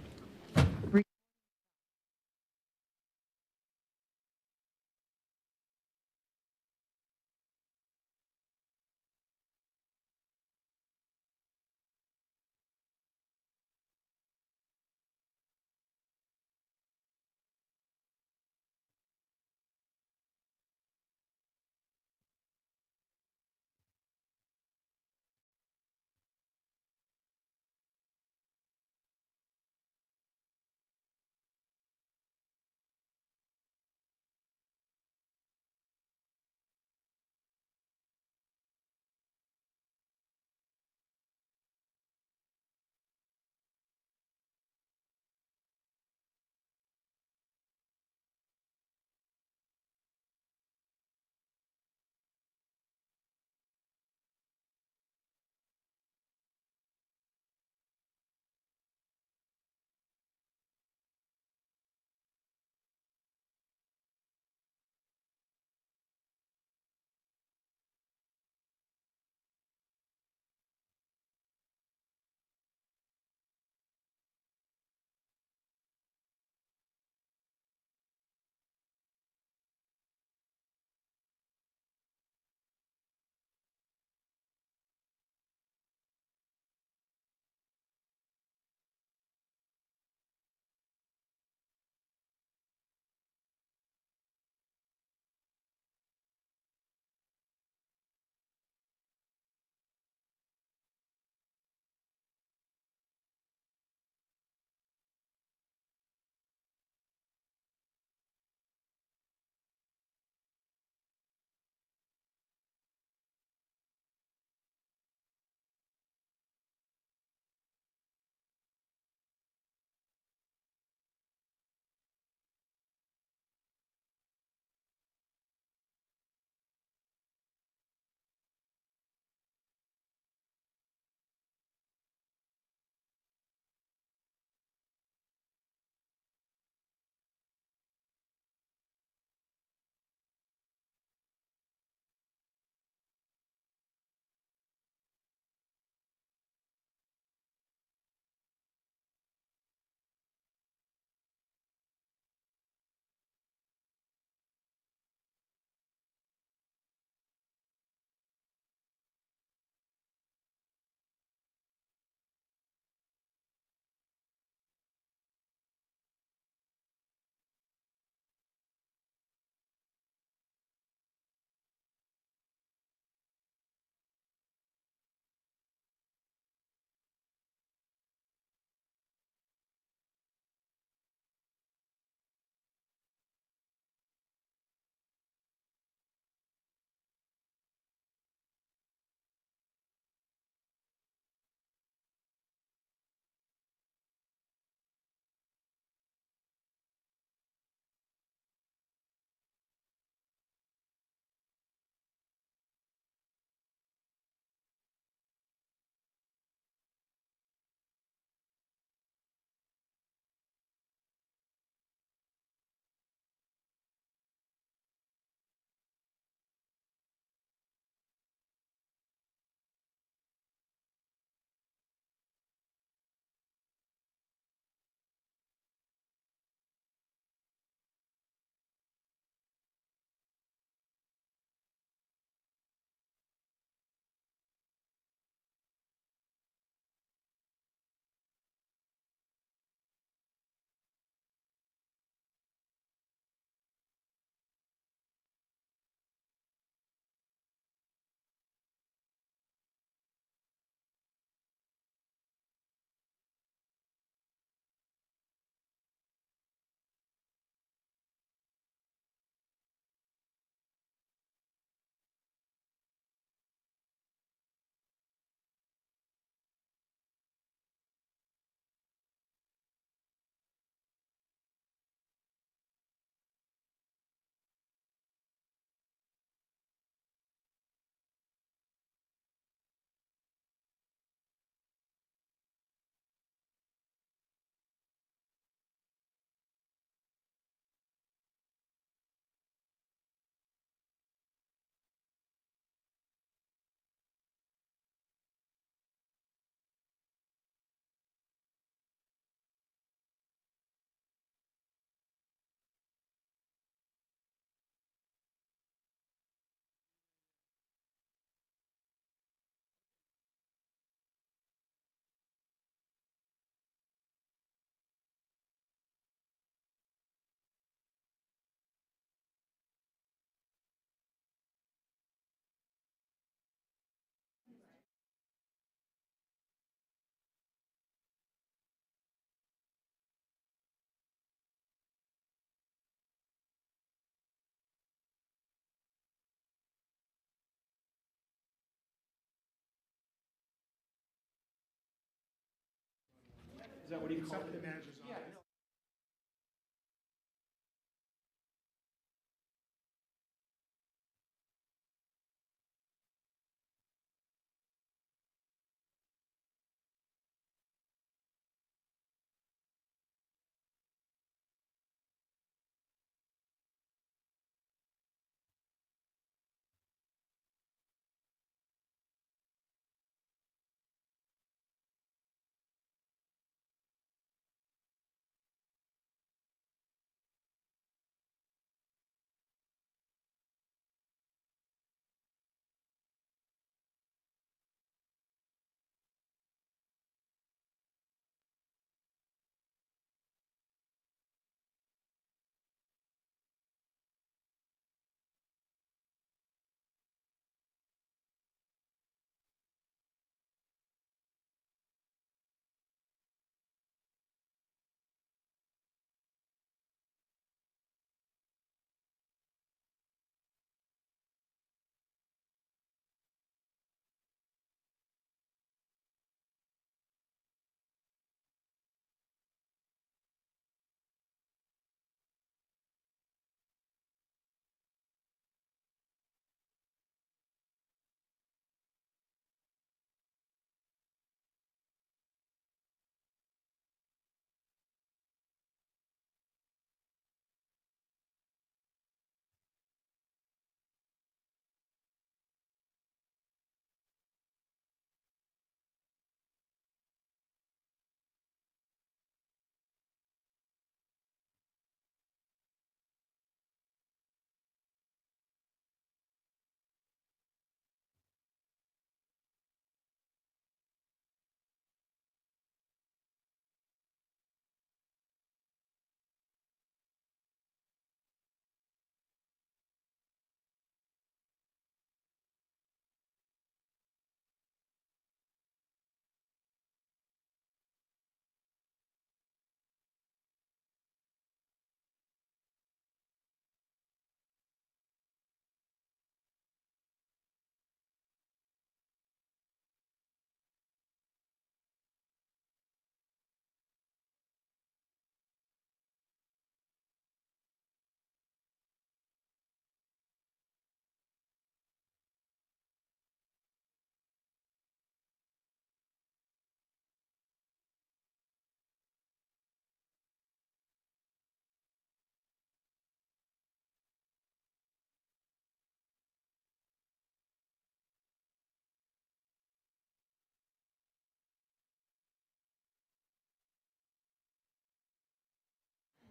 that what he called Except it? the manager's office.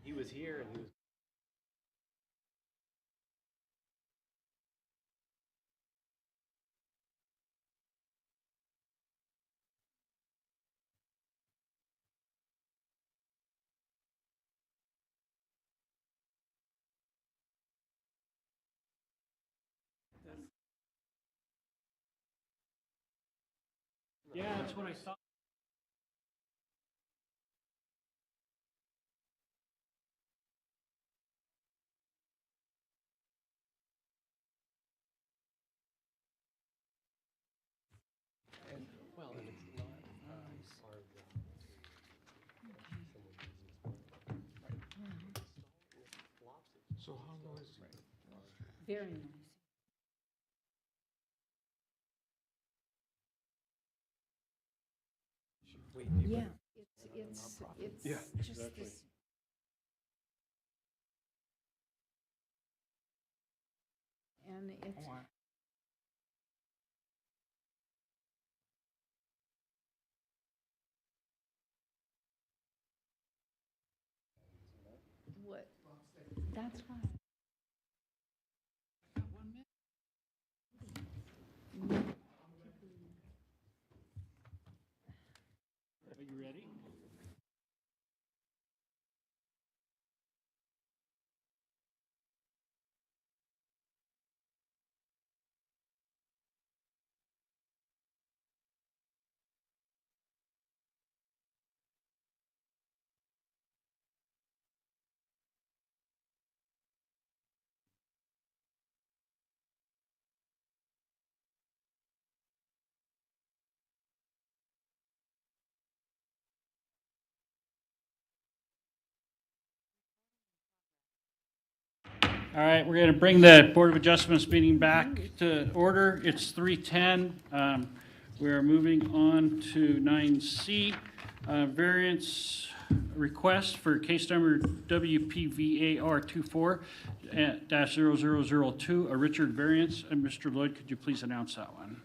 He was here and he was. Yeah, that's what I thought. Well, and it's not our job to someone business. So how noisy? Very nice. Yeah, it's Yeah, just exactly. this. And it's, what, that's fine. Are you ready? All right, we're going to bring the Board of Adjustments meeting back to order. It's 3:10. We're moving on to 9C, variance request for case number WPVAR 24-0002, a Richard variance. And Mr. Lloyd, could you please announce that one?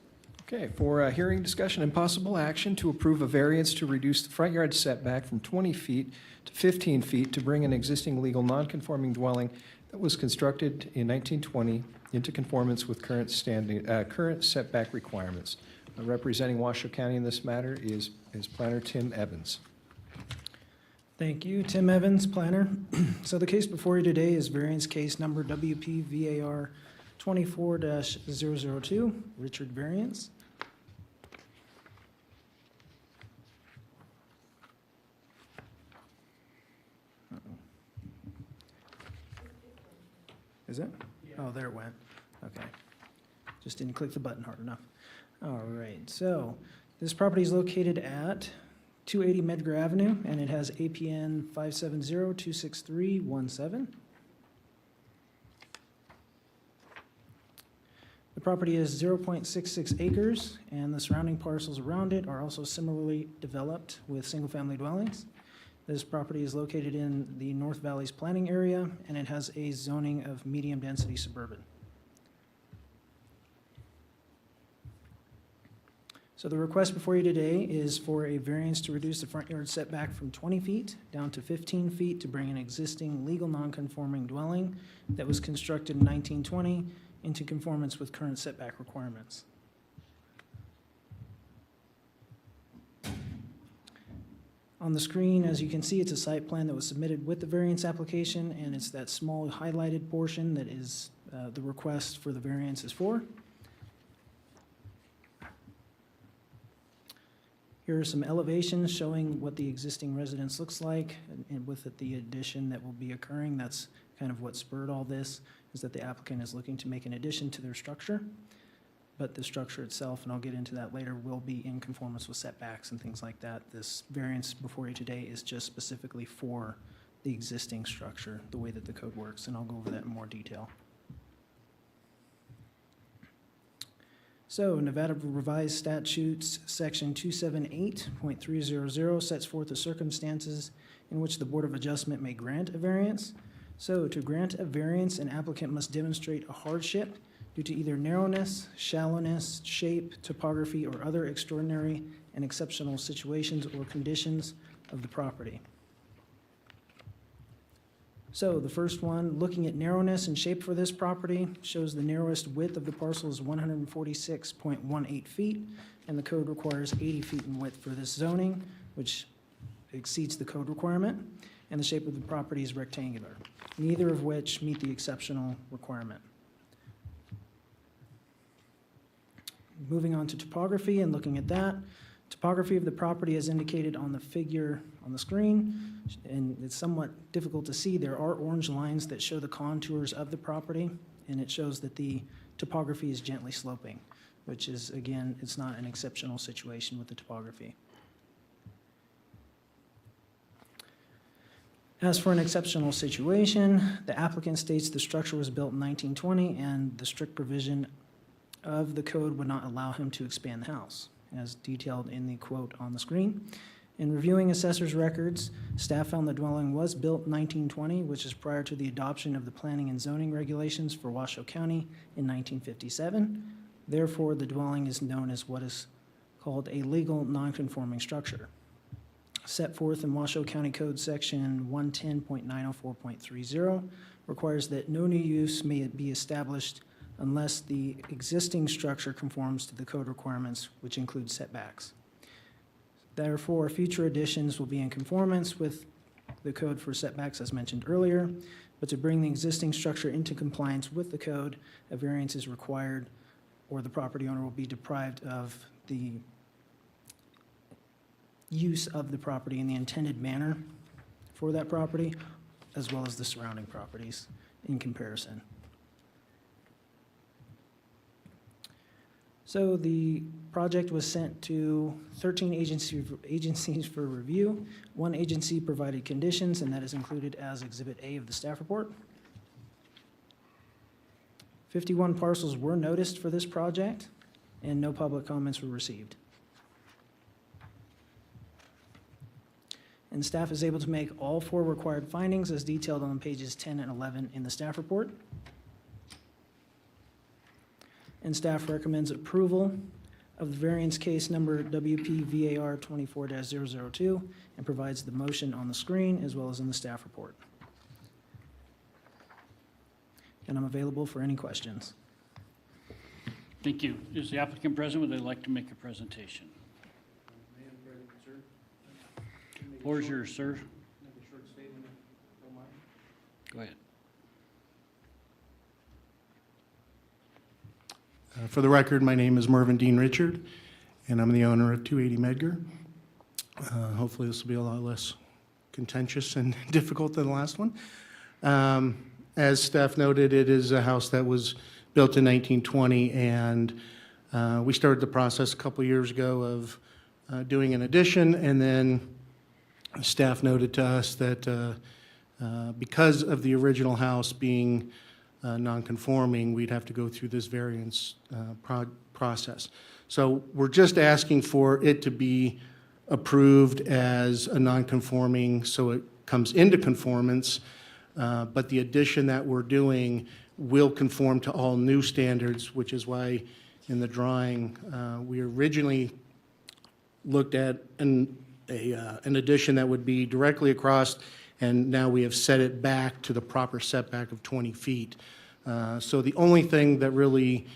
Okay, for hearing, discussion, and possible action to approve a variance to reduce the front yard setback from 20 feet to 15 feet to bring an existing legal non-conforming dwelling that was constructed in 1920 into conformance with current setback requirements. Representing Washoe County in this matter is planner Tim Evans. Thank you, Tim Evans, planner. So the case before you today is variance case number WPVAR 24-002, Richard variance. Is it? Oh, there it went. Okay. Just didn't click the button hard enough. All right, so this property is located at 280 Medgar Avenue, and it has APN 570-26317. The property is 0.66 acres, and the surrounding parcels around it are also similarly developed with single-family dwellings. This property is located in the North Valleys planning area, and it has a zoning of medium-density suburban. So the request before you today is for a variance to reduce the front yard setback from 20 feet down to 15 feet to bring an existing legal non-conforming dwelling that was constructed in 1920 into conformance with current setback requirements. On the screen, as you can see, it's a site plan that was submitted with the variance application, and it's that small highlighted portion that is the request for the variance is for. Here are some elevations showing what the existing residence looks like, and with it, the addition that will be occurring. That's kind of what spurred all this, is that the applicant is looking to make an addition to their structure. But the structure itself, and I'll get into that later, will be in conformance with setbacks and things like that. This variance before you today is just specifically for the existing structure, the way that the code works, and I'll go over that in more detail. So Nevada Revised Statutes, Section 278.300 sets forth the circumstances in which the Board of Adjustment may grant a variance. So to grant a variance, an applicant must demonstrate a hardship due to either narrowness, shallowness, shape, topography, or other extraordinary and exceptional situations or conditions of the property. So the first one, looking at narrowness and shape for this property, shows the narrowest width of the parcel is 146.18 feet, and the code requires 80 feet in width for this zoning, which exceeds the code requirement, and the shape of the property is rectangular, neither of which meet the exceptional requirement. Moving on to topography and looking at that, topography of the property is indicated on the figure on the screen, and it's somewhat difficult to see. There are orange lines that show the contours of the property, and it shows that the topography is gently sloping, which is, again, it's not an exceptional situation with the topography. As for an exceptional situation, the applicant states the structure was built in 1920, and the strict provision of the code would not allow him to expand the house, as detailed in the quote on the screen. In reviewing assessor's records, staff found the dwelling was built in 1920, which is prior to the adoption of the planning and zoning regulations for Washoe County in 1957. Therefore, the dwelling is known as what is called a legal non-conforming structure. Set forth in Washoe County Code Section 110.904.30 requires that no new use may be established unless the existing structure conforms to the code requirements, which include setbacks. Therefore, future additions will be in conformance with the code for setbacks as mentioned earlier, but to bring the existing structure into compliance with the code, a variance is required, or the property owner will be deprived of the use of the property in the intended manner for that property, as well as the surrounding properties in comparison. So the project was sent to 13 agencies for review. One agency provided conditions, and that is included as Exhibit A of the staff report. 51 parcels were noticed for this project, and no public comments were received. And staff is able to make all 4 required findings as detailed on pages 10 and 11 in the staff report. And staff recommends approval of the variance case number WPVAR 24-002 and provides the motion on the screen as well as in the staff report. And I'm available for any questions. Thank you. Is the applicant present? Would they like to make a presentation? Floor is yours, sir. Go ahead. For the record, my name is Mervyn Dean Richard, and I'm the owner of 280 Medgar. Hopefully this will be a lot less contentious and difficult than the last one. As staff noted, it is a house that was built in 1920, and we started the process a couple years ago of doing an addition, and then staff noted to us that because of the original house being non-conforming, we'd have to go through this variance process. So we're just asking for it to be approved as a non-conforming, so it comes into conformance, but the addition that we're doing will conform to all new standards, which is why in the drawing, we originally looked at an addition that would be directly across, and now we have set it back to the proper setback of 20 feet. So the only thing that really,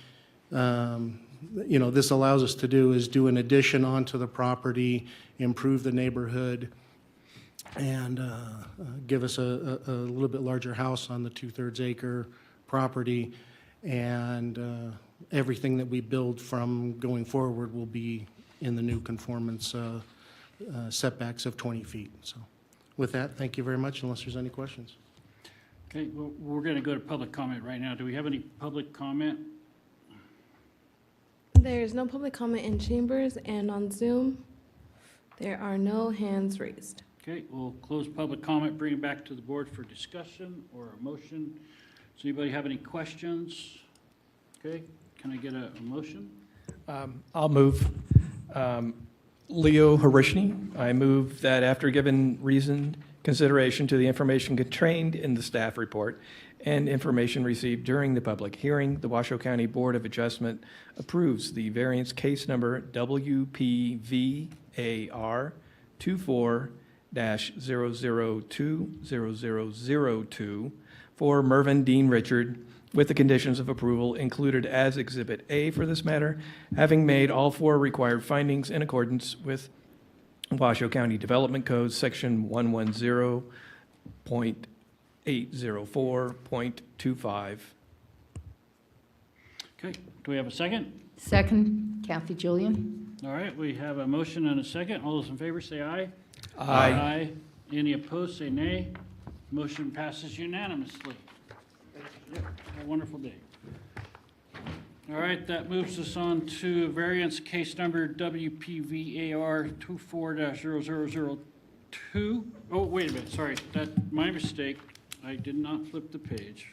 this allows us to do is do an addition onto the property, improve the neighborhood, and give us a little bit larger house on the 2/3 acre property. And everything that we build from going forward will be in the new conformance setbacks of 20 feet. So with that, thank you very much, unless there's any questions. Okay, well, we're going to go to public comment right now. Do we have any public comment? There's no public comment in chambers, and on Zoom, there are no hands raised. Okay, we'll close public comment, bring it back to the board for discussion or a motion. Does anybody have any questions? Okay, can I get a motion? I'll move. Leo Harishny, I move that after given reasoned consideration to the information contained in the staff report and information received during the public hearing, the Washoe County Board of Adjustment approves the variance case number WPVAR 24-0020002 for Mervyn Dean Richard, with the conditions of approval included as Exhibit A for this matter, having made all 4 required findings in accordance with Washoe County Development Code, Section 110.804.25. Okay, do we have a second? Second, Kathy Julian. All right, we have a motion and a second. All those in favor say aye. Aye. Any opposed, say nay. Motion passes unanimously. Have a wonderful day. All right, that moves us on to variance case number WPVAR 24-0002. Oh, wait a minute, sorry, that's my mistake. I did not flip the page.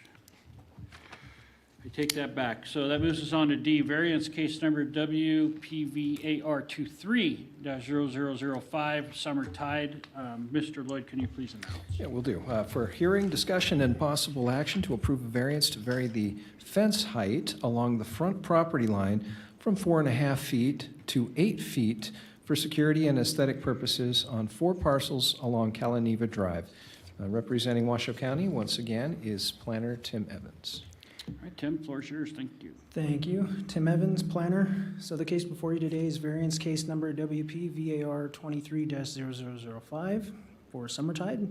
I take that back. So that moves us on to D, variance case number WPVAR 23-0005, Summer Tide. Mr. Lloyd, can you please announce? Yeah, will do. For hearing, discussion, and possible action to approve a variance to vary the fence height along the front property line from 4.5 feet to 8 feet for security and aesthetic purposes on 4 parcels along Calaneva Drive. Representing Washoe County, once again, is planner Tim Evans. All right, Tim, floor is yours. Thank you. Thank you. Tim Evans, planner. So the case before you today is variance case number WPVAR 23-0005 for Summertide.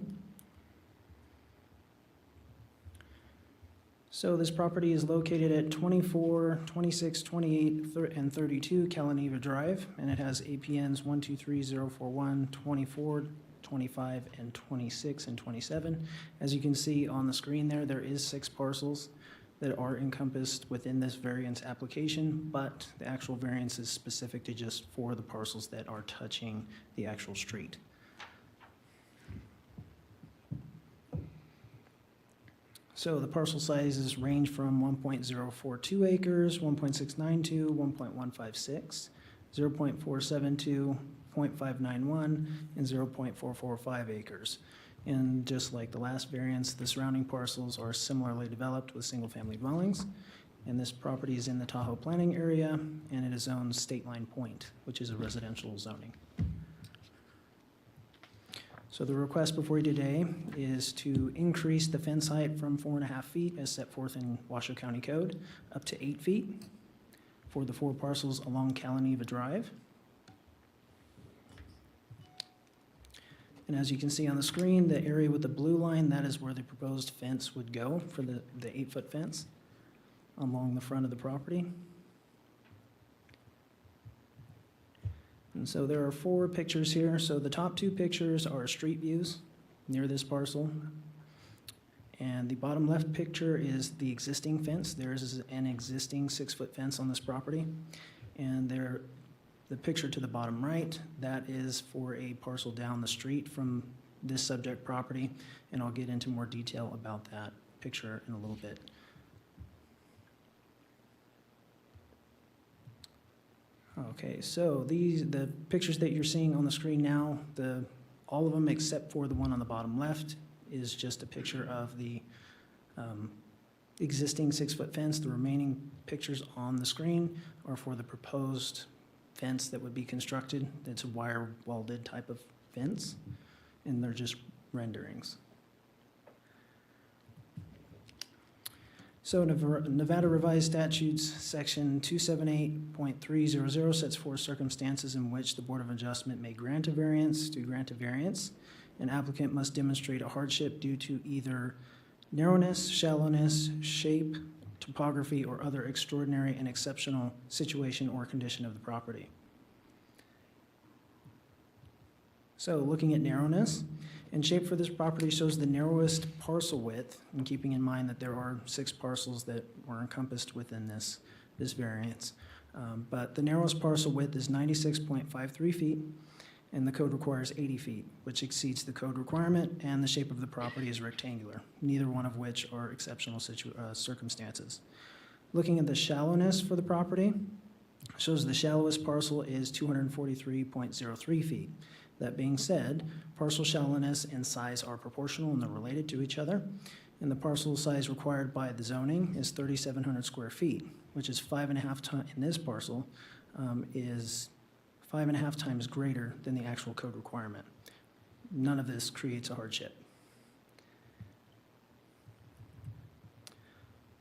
So this property is located at 24, 26, 28, and 32 Calaneva Drive, and it has APNs 123041, 24, 25, and 26, and 27. As you can see on the screen there is 6 parcels that are encompassed within this variance application, but the actual variance is specific to just 4 of the parcels that are touching the actual street. So the parcel sizes range from 1.042 acres, 1.692, 1.156, 0.472, 0.591, and 0.445 acres. And just like the last variance, the surrounding parcels are similarly developed with single-family dwellings. And this property is in the Tahoe planning area, and it is zoned State Line Point, which is a residential zoning. So the request before you today is to increase the fence height from 4.5 feet as set forth in Washoe County Code up to 8 feet for the 4 parcels along Calaneva Drive. And as you can see on the screen, the area with the blue line, that is where the proposed fence would go for the 8-foot fence along the front of the property. And so there are 4 pictures here. So the top 2 pictures are street views near this parcel. And the bottom left picture is the existing fence. There is an existing 6-foot fence on this property. And the picture to the bottom right, that is for a parcel down the street from this subject property. And I'll get into more detail about that picture in a little bit. Okay, so the pictures that you're seeing on the screen now, all of them except for the one on the bottom left is just a picture of the existing 6-foot fence. The remaining pictures on the screen are for the proposed fence that would be constructed. It's a wire welded type of fence, and they're just renderings. So Nevada Revised Statutes, Section 278.300 sets forth circumstances in which the Board of Adjustment may grant a variance. To grant a variance, an applicant must demonstrate a hardship due to either narrowness, shallowness, shape, topography, or other extraordinary and exceptional situation or condition of the property. So looking at narrowness, and shape for this property shows the narrowest parcel width, and keeping in mind that there are 6 parcels that were encompassed within this variance. But the narrowest parcel width is 96.53 feet, and the code requires 80 feet, which exceeds the code requirement, and the shape of the property is rectangular, neither one of which are exceptional circumstances. Looking at the shallowness for the property, shows the shallowest parcel is 243.03 feet. That being said, parcel shallowness and size are proportional and they're related to each other. And the parcel size required by the zoning is 3,700 square feet, which is 5.5 times, in this parcel, is 5.5 times greater than the actual code requirement. None of this creates a hardship.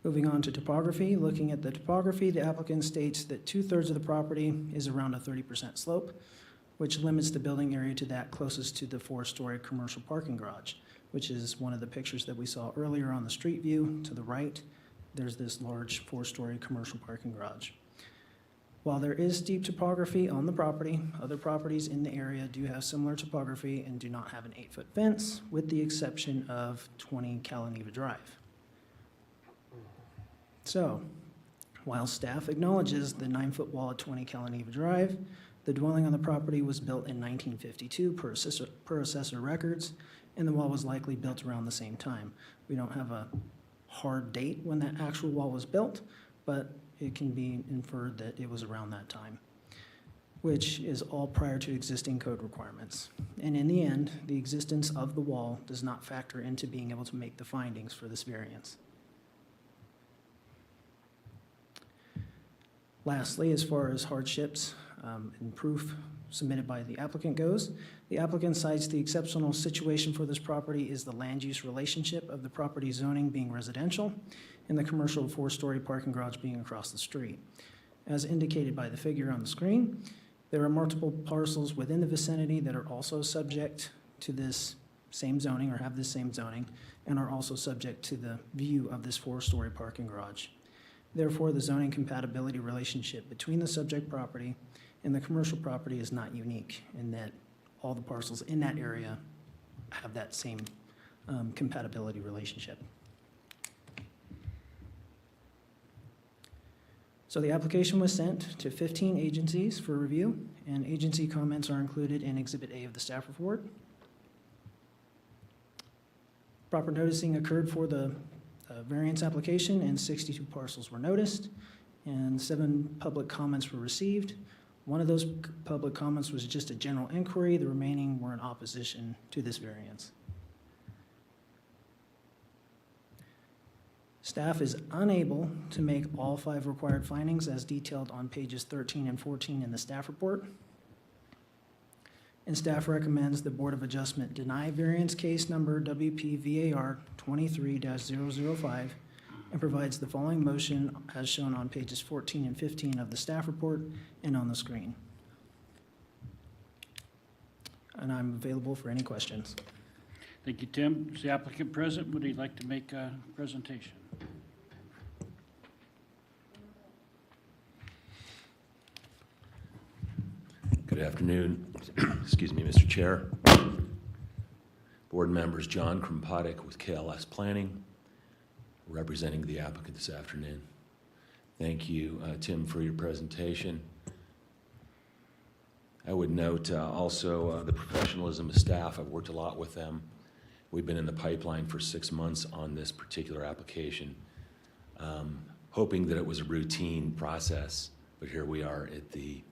Moving on to topography, looking at the topography, the applicant states that 2/3 of the property is around a 30% slope, which limits the building area to that closest to the 4-story commercial parking garage, which is one of the pictures that we saw earlier on the street view. To the right, there's this large 4-story commercial parking garage. While there is steep topography on the property, other properties in the area do have similar topography and do not have an 8-foot fence, with the exception of 20 Calaneva Drive. So, while staff acknowledges the 9-foot wall at 20 Calaneva Drive, the dwelling on the property was built in 1952 per assessor records, and the wall was likely built around the same time. We don't have a hard date when that actual wall was built, but it can be inferred that it was around that time, which is all prior to existing code requirements. And in the end, the existence of the wall does not factor into being able to make the findings for this variance. Lastly, as far as hardships and proof submitted by the applicant goes, the applicant cites the exceptional situation for this property is the land use relationship of the property zoning being residential and the commercial 4-story parking garage being across the street. As indicated by the figure on the screen, there are multiple parcels within the vicinity that are also subject to this same zoning or have this same zoning and are also subject to the view of this 4-story parking garage. Therefore, the zoning compatibility relationship between the subject property and the commercial property is not unique in that all the parcels in that area have that same compatibility relationship. So the application was sent to 15 agencies for review, and agency comments are included in Exhibit A of the staff report. Proper noticing occurred for the the variance application, and 62 parcels were noticed, and 7 public comments were received. One of those public comments was just a general inquiry. The remaining were in opposition to this variance. Staff is unable to make all 5 required findings as detailed on pages 13 and 14 in the staff report. And staff recommends the Board of Adjustment deny variance case number WPVAR 23-005 and provides the following motion as shown on pages 14 and 15 of the staff report and on the screen. And I'm available for any questions. Thank you, Tim. Is the applicant present? Would he like to make a presentation? Good afternoon. Excuse me, Mr. Chair. Board members, John Krompatik with KLS Planning, representing the applicant this afternoon. Thank you, Tim, for your presentation. I would note also the professionalism of staff. I've worked a lot with them. We've been in the pipeline for 6 months on this particular application, hoping that it was a routine process, but here we are at the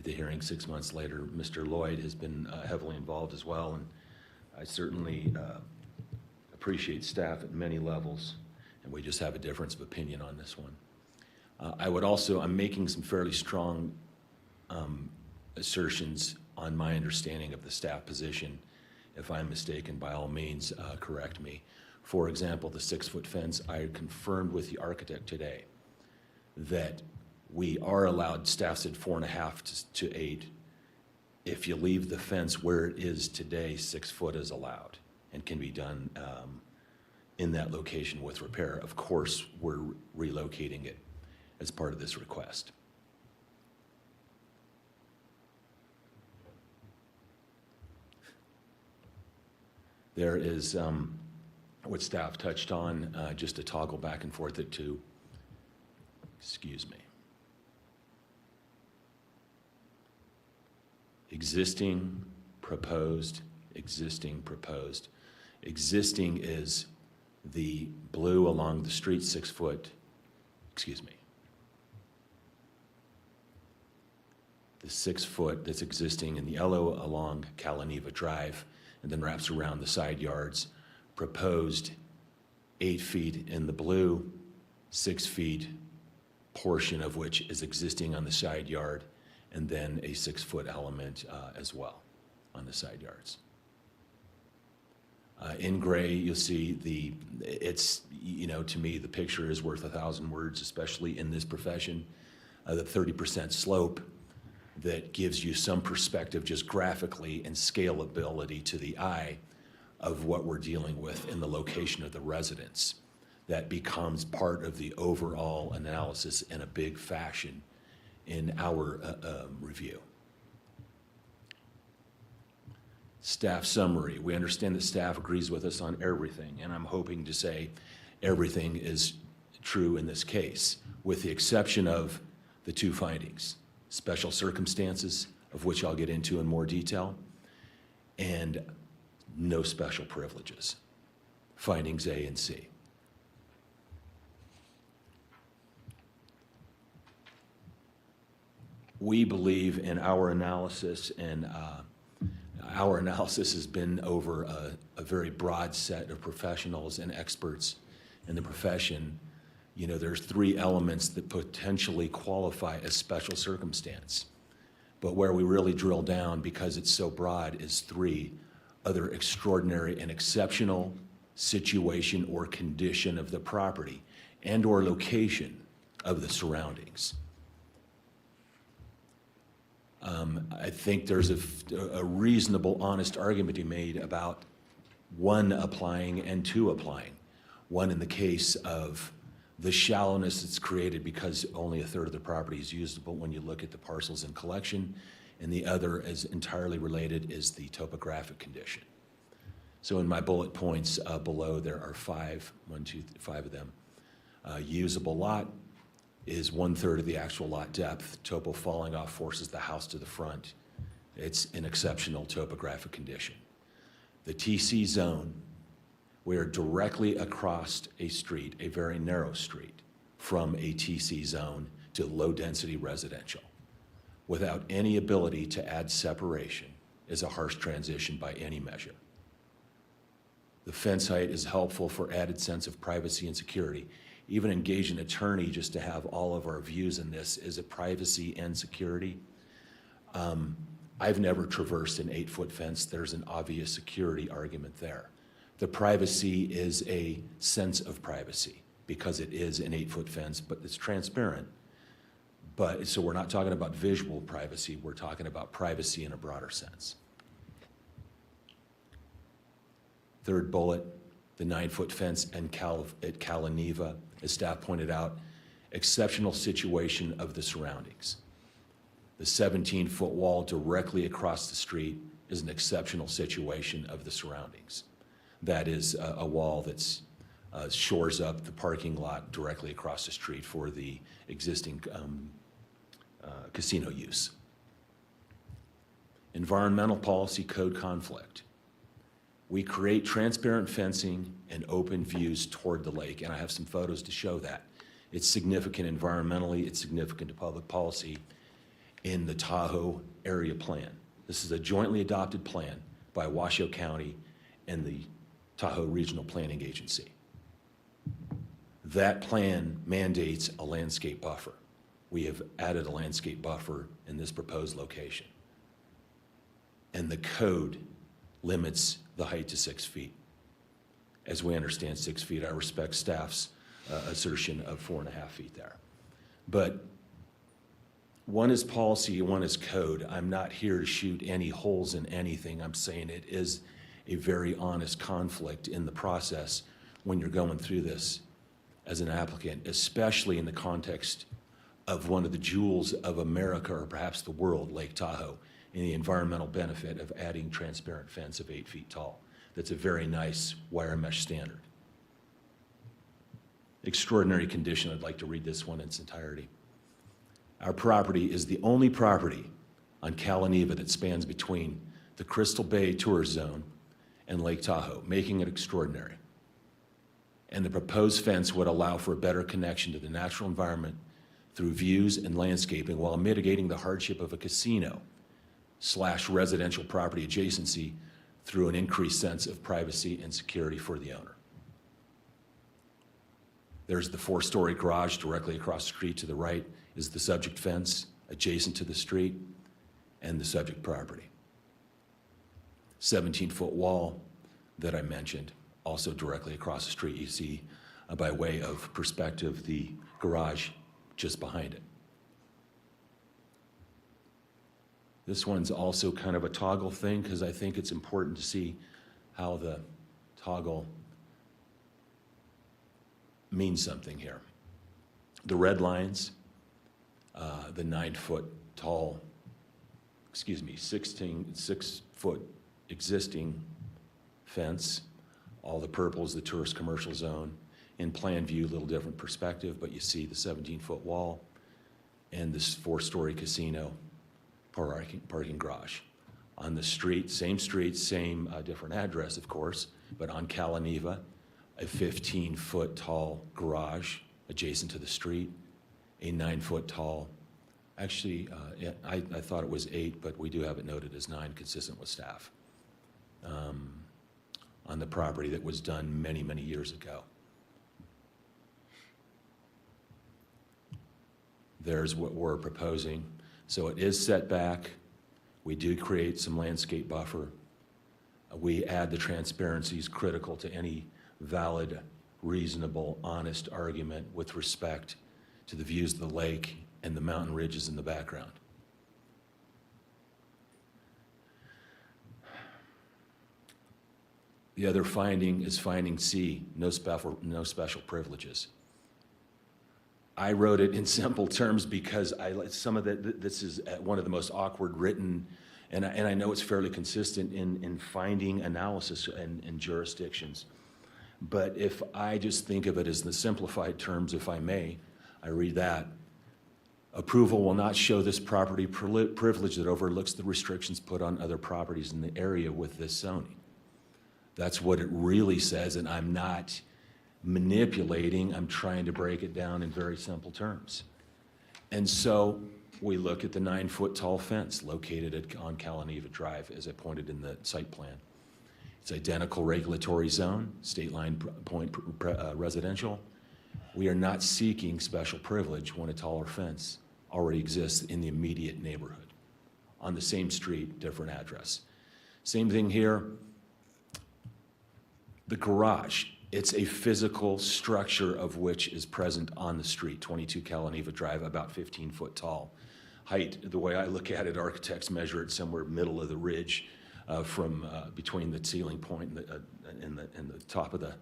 hearing 6 months later. Mr. Lloyd has been heavily involved as well, and I certainly appreciate staff at many levels, and we just have a difference of opinion on this one. I'm making some fairly strong assertions on my understanding of the staff position. If I'm mistaken, by all means, correct me. For example, the 6-foot fence, I confirmed with the architect today that we are allowed, staff said 4.5 to 8. If you leave the fence where it is today, 6 foot is allowed and can be done in that location with repair. Of course, we're relocating it as part of this request. There is what staff touched on, just to toggle back and forth at 2. Excuse me. Existing, proposed, existing, proposed. Existing is the blue along the street, 6 foot, excuse me. The 6 foot that's existing in the yellow along Calaneva Drive and then wraps around the side yards. Proposed 8 feet in the blue, 6 feet portion of which is existing on the side yard, and then a 6-foot element as well on the side yards. In gray, you'll see it's, to me, the picture is worth 1,000 words, especially in this profession. The 30% slope that gives you some perspective just graphically and scalability to the eye of what we're dealing with in the location of the residence. That becomes part of the overall analysis in a big fashion in our review. Staff summary. We understand that staff agrees with us on everything, and I'm hoping to say everything is true in this case, with the exception of the 2 findings. Special circumstances, of which I'll get into in more detail, and no special privileges. Findings A and C. We believe in our analysis, and our analysis has been over a very broad set of professionals and experts in the profession. There's 3 elements that potentially qualify as special circumstance. But where we really drill down, because it's so broad, is 3 other extraordinary and exceptional situation or condition of the property and or location of the surroundings. I think there's a reasonable, honest argument to be made about 1 applying and 2 applying. 1 in the case of the shallowness that's created because only 1/3 of the property is usable when you look at the parcels in collection, and the other, as entirely related, is the topographic condition. So in my bullet points below, there are 5 of them. Usable lot is 1/3 of the actual lot depth. Topo falling off forces the house to the front. It's an exceptional topographic condition. The TC zone, We are directly across a street, a very narrow street, from a TC zone to low-density residential. Without any ability to add separation is a harsh transition by any measure. The fence height is helpful for added sense of privacy and security. Even engage an attorney just to have all of our views in this. Is it privacy and security? I've never traversed an 8-foot fence. There's an obvious security argument there. The privacy is a sense of privacy because it is an 8-foot fence, but it's transparent. But so we're not talking about visual privacy, we're talking about privacy in a broader sense. Third bullet, the 9-foot fence at Calaneva, as staff pointed out, exceptional situation of the surroundings. The 17-foot wall directly across the street is an exceptional situation of the surroundings. That is a wall that's shores up the parking lot directly across the street for the existing casino use. Environmental policy code conflict. We create transparent fencing and open views toward the lake, and I have some photos to show that. It's significant environmentally, it's significant to public policy in the Tahoe area plan. This is a jointly adopted plan by Washoe County and the Tahoe Regional Planning Agency. That plan mandates a landscape buffer. We have added a landscape buffer in this proposed location. And the code limits the height to 6 feet. As we understand 6 feet, I respect staff's assertion of 4.5 feet there. But one is policy, one is code. I'm not here to shoot any holes in anything. I'm saying it is a very honest conflict in the process when you're going through this as an applicant, especially in the context of one of the jewels of America, or perhaps the world, Lake Tahoe, and the environmental benefit of adding transparent fence of 8 feet tall. That's a very nice wire mesh standard. Extraordinary condition, I'd like to read this one in its entirety. Our property is the only property on Calaneva that spans between the Crystal Bay Tourist Zone and Lake Tahoe, making it extraordinary. And the proposed fence would allow for a better connection to the natural environment through views and landscaping while mitigating the hardship of a casino/residential property adjacency through an increased sense of privacy and security for the owner. There's the 4-story garage directly across the street. To the right is the subject fence adjacent to the street and the subject property. 17-foot wall that I mentioned, also directly across the street. You see, by way of perspective, the garage just behind it. This one's also kind of a toggle thing because I think it's important to see how the toggle means something here. The red lines, the 9-foot tall, 6-foot existing fence. All the purple is the tourist commercial zone. In plan view, a little different perspective, but you see the 17-foot wall and this 4-story casino parking garage. On the street, same different address, of course, but on Calaneva, a 15-foot tall garage adjacent to the street, a 9-foot tall, actually, I thought it was 8, but we do have it noted as 9, consistent with staff, on the property that was done many, many years ago. There's what we're proposing. So it is set back. We do create some landscape buffer. We add the transparencies critical to any valid, reasonable, honest argument with respect to the views of the lake and the mountain ridges in the background. The other finding is finding C, no special privileges. I wrote it in simple terms because this is one of the most awkward written, and I know it's fairly consistent in finding analysis in jurisdictions. But if I just think of it as the simplified terms, if I may, I read that. Approval will not show this property privilege that overlooks the restrictions put on other properties in the area with this zoning. That's what it really says, and I'm not manipulating, I'm trying to break it down in very simple terms. And so we look at the 9-foot tall fence located on Calaneva Drive, as I pointed in the site plan. It's identical regulatory zone, state line point residential. We are not seeking special privilege when a taller fence already exists in the immediate neighborhood, on the same street, different address. Same thing here. The garage, it's a physical structure of which is present on the street, 22 Calaneva Drive, about 15 foot tall. Height, the way I look at it, architects measure it somewhere middle of the ridge from between the ceiling point and the top of the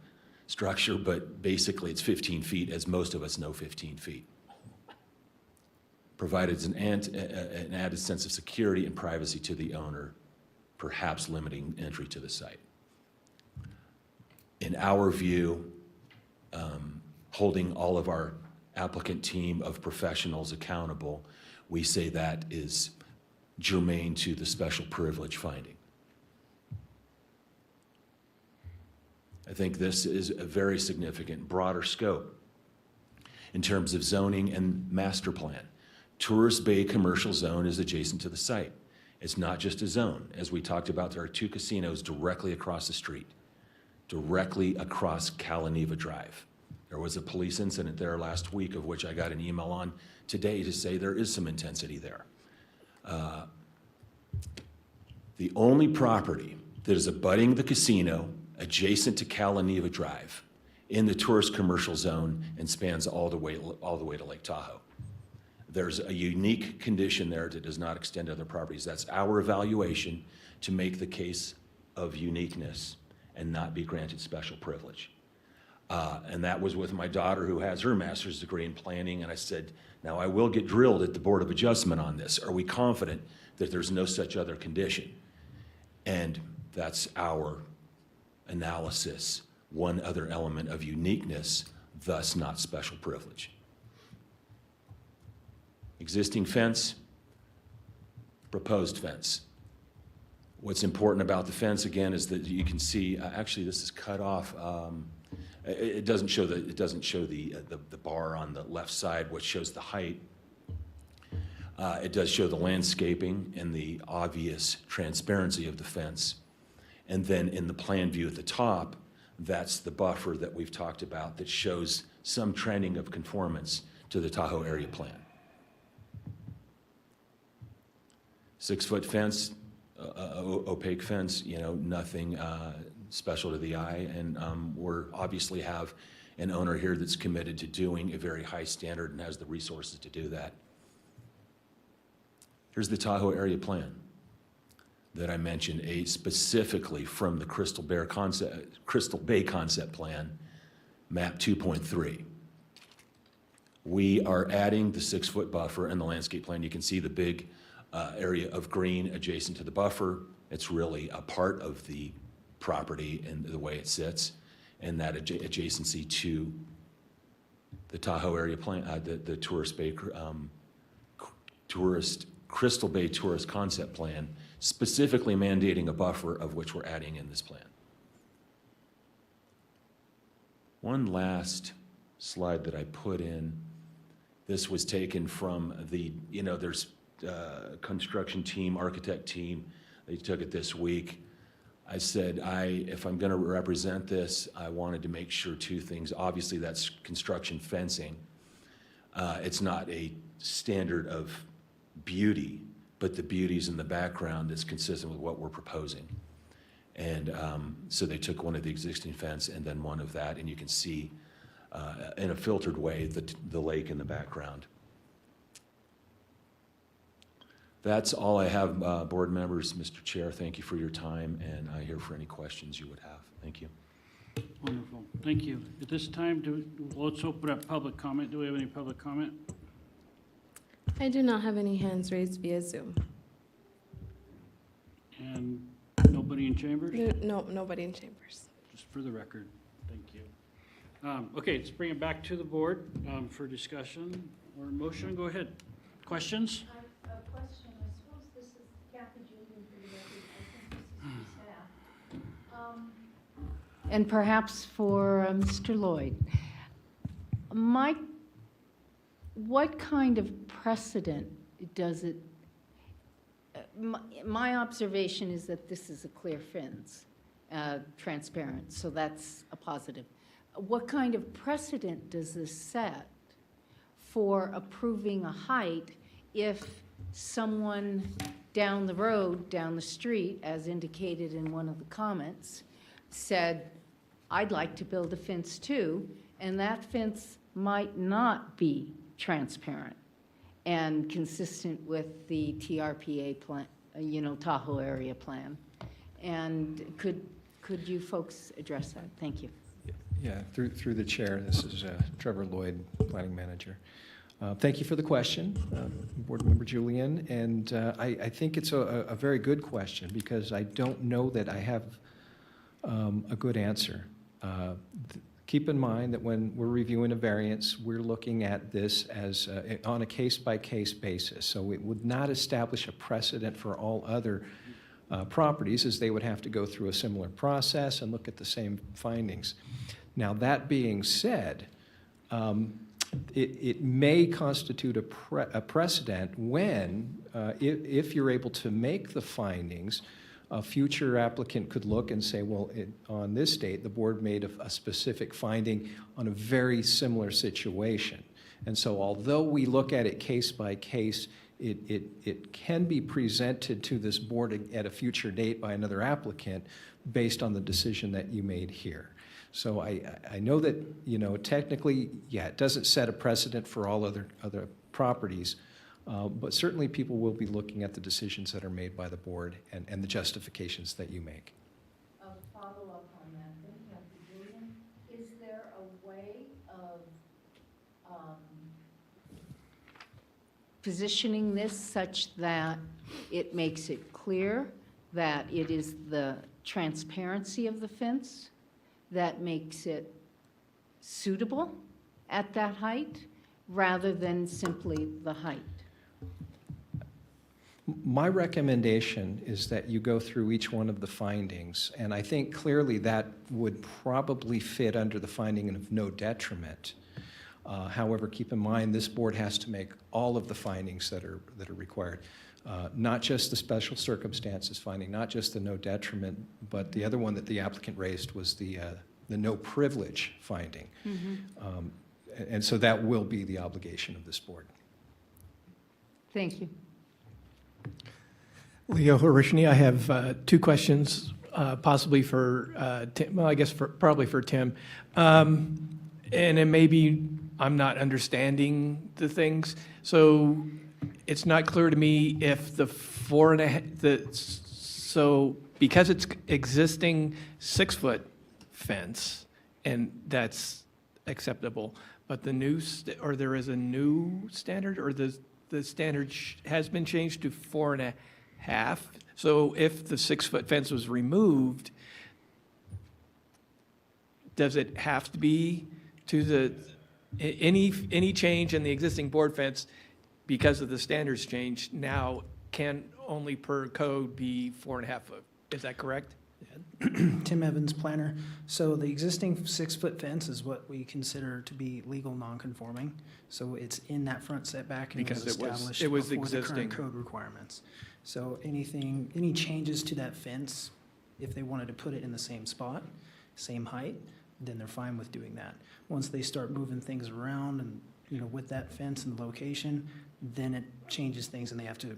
structure, but basically it's 15 feet, as most of us know 15 feet. Provided an added sense of security and privacy to the owner, perhaps limiting entry to the site. In our view, holding all of our applicant team of professionals accountable, we say that is germane to the special privilege finding. I think this is a very significant, broader scope in terms of zoning and master plan. Tourist Bay Commercial Zone is adjacent to the site. It's not just a zone. As we talked about, there are 2 casinos directly across the street, directly across Calaneva Drive. There was a police incident there last week, of which I got an email on today to say there is some intensity there. The only property that is abutting the casino, adjacent to Calaneva Drive, in the tourist commercial zone and spans all the way to Lake Tahoe. There's a unique condition there that does not extend to other properties. That's our evaluation to make the case of uniqueness and not be granted special privilege. And that was with my daughter, who has her master's degree in planning, and I said, now I will get drilled at the Board of Adjustment on this. Are we confident that there's no such other condition? And that's our analysis, one other element of uniqueness, thus not special privilege. Existing fence, proposed fence. What's important about the fence, again, is that you can see, actually this is cut off. It doesn't show the bar on the left side, which shows the height. It does show the landscaping and the obvious transparency of the fence. And then in the plan view at the top, that's the buffer that we've talked about that shows some trending of conformance to the Tahoe area plan. 6-foot fence, opaque fence, nothing special to the eye. And we're obviously have an owner here that's committed to doing a very high standard and has the resources to do that. Here's the Tahoe area plan that I mentioned, specifically from the Crystal Bay concept plan, map 2.3. We are adding the 6-foot buffer in the landscape plan. You can see the big area of green adjacent to the buffer. It's really a part of the property and the way it sits, and that adjacency to the Tahoe area plan, the Crystal Bay Tourist Concept Plan, specifically mandating a buffer of which we're adding in this plan. One last slide that I put in, this was taken from the, there's construction team, architect team, they took it this week. I said, if I'm gonna represent this, I wanted to make sure 2 things. Obviously, that's construction fencing. It's not a standard of beauty, but the beauty's in the background that's consistent with what we're proposing. And so they took one of the existing fence and then one of that, and you can see in a filtered way the lake in the background. That's all I have, board members. Mr. Chair, thank you for your time, and I'm here for any questions you would have. Thank you. Wonderful. Thank you. At this time, let's open up public comment. Do we have any public comment? I do not have any hands raised via Zoom. And nobody in chambers? No, nobody in chambers. Just for the record, thank you. Okay, let's bring it back to the board for discussion or motion. Go ahead. Questions? A question. I suppose this is Kathy Julian for the record. I think this is for staff. and perhaps for Mr. Lloyd. What kind of precedent does it, my observation is that this is a clear fence, transparent, so that's a positive. What kind of precedent does this set for approving a height if someone down the road, down the street, as indicated in one of the comments, said, I'd like to build a fence too, and that fence might not be transparent and consistent with the TRPA plan, Tahoe area plan? And could you folks address that? Thank you. Yeah, through the chair, this is Trevor Lloyd, Planning Manager. Thank you for the question, Board Member Julian, and I think it's a very good question because I don't know that I have a good answer. Keep in mind that when we're reviewing a variance, we're looking at this as on a case-by-case basis. So it would not establish a precedent for all other properties, as they would have to go through a similar process and look at the same findings. Now, that being said, it may constitute a precedent when, if you're able to make the findings, a future applicant could look and say, well, on this date, the board made a specific finding on a very similar situation. And so although we look at it case by case, it can be presented to this board at a future date by another applicant based on the decision that you made here. So I know that, technically, yeah, it doesn't set a precedent for all other properties, but certainly people will be looking at the decisions that are made by the board and the justifications that you make. A follow-up on that, then, Captain Julian, is there a way of positioning this such that it makes it clear that it is the transparency of the fence that makes it suitable at that height, rather than simply the height? My recommendation is that you go through each one of the findings, and I think clearly that would probably fit under the finding of no detriment. However, keep in mind, this board has to make all of the findings that are required, not just the special circumstances finding, not just the no detriment, but the other one that the applicant raised was the no privilege finding. Mm-hmm. And so that will be the obligation of this board. Thank you. Leo Horishny, I have two questions, possibly for Tim, well, I guess probably for Tim. And it may be I'm not understanding the things. So it's not clear to me if the 4.5, so because it's existing 6-foot fence, and that's acceptable, but the new, or there is a new standard, or the standard has been changed to 4.5. So if the 6-foot fence was removed, does it have to be to the, any change in the existing board fence because of the standards change now can only per code be 4.5 foot? Is that correct? Tim Evans, planner. So the existing 6-foot fence is what we consider to be legal nonconforming. So it's in that front setback and Because it was established it was before the existing. current code requirements. So any changes to that fence, if they wanted to put it in the same spot, same height, then they're fine with doing that. Once they start moving things around and, with that fence and the location, then it changes things and they have to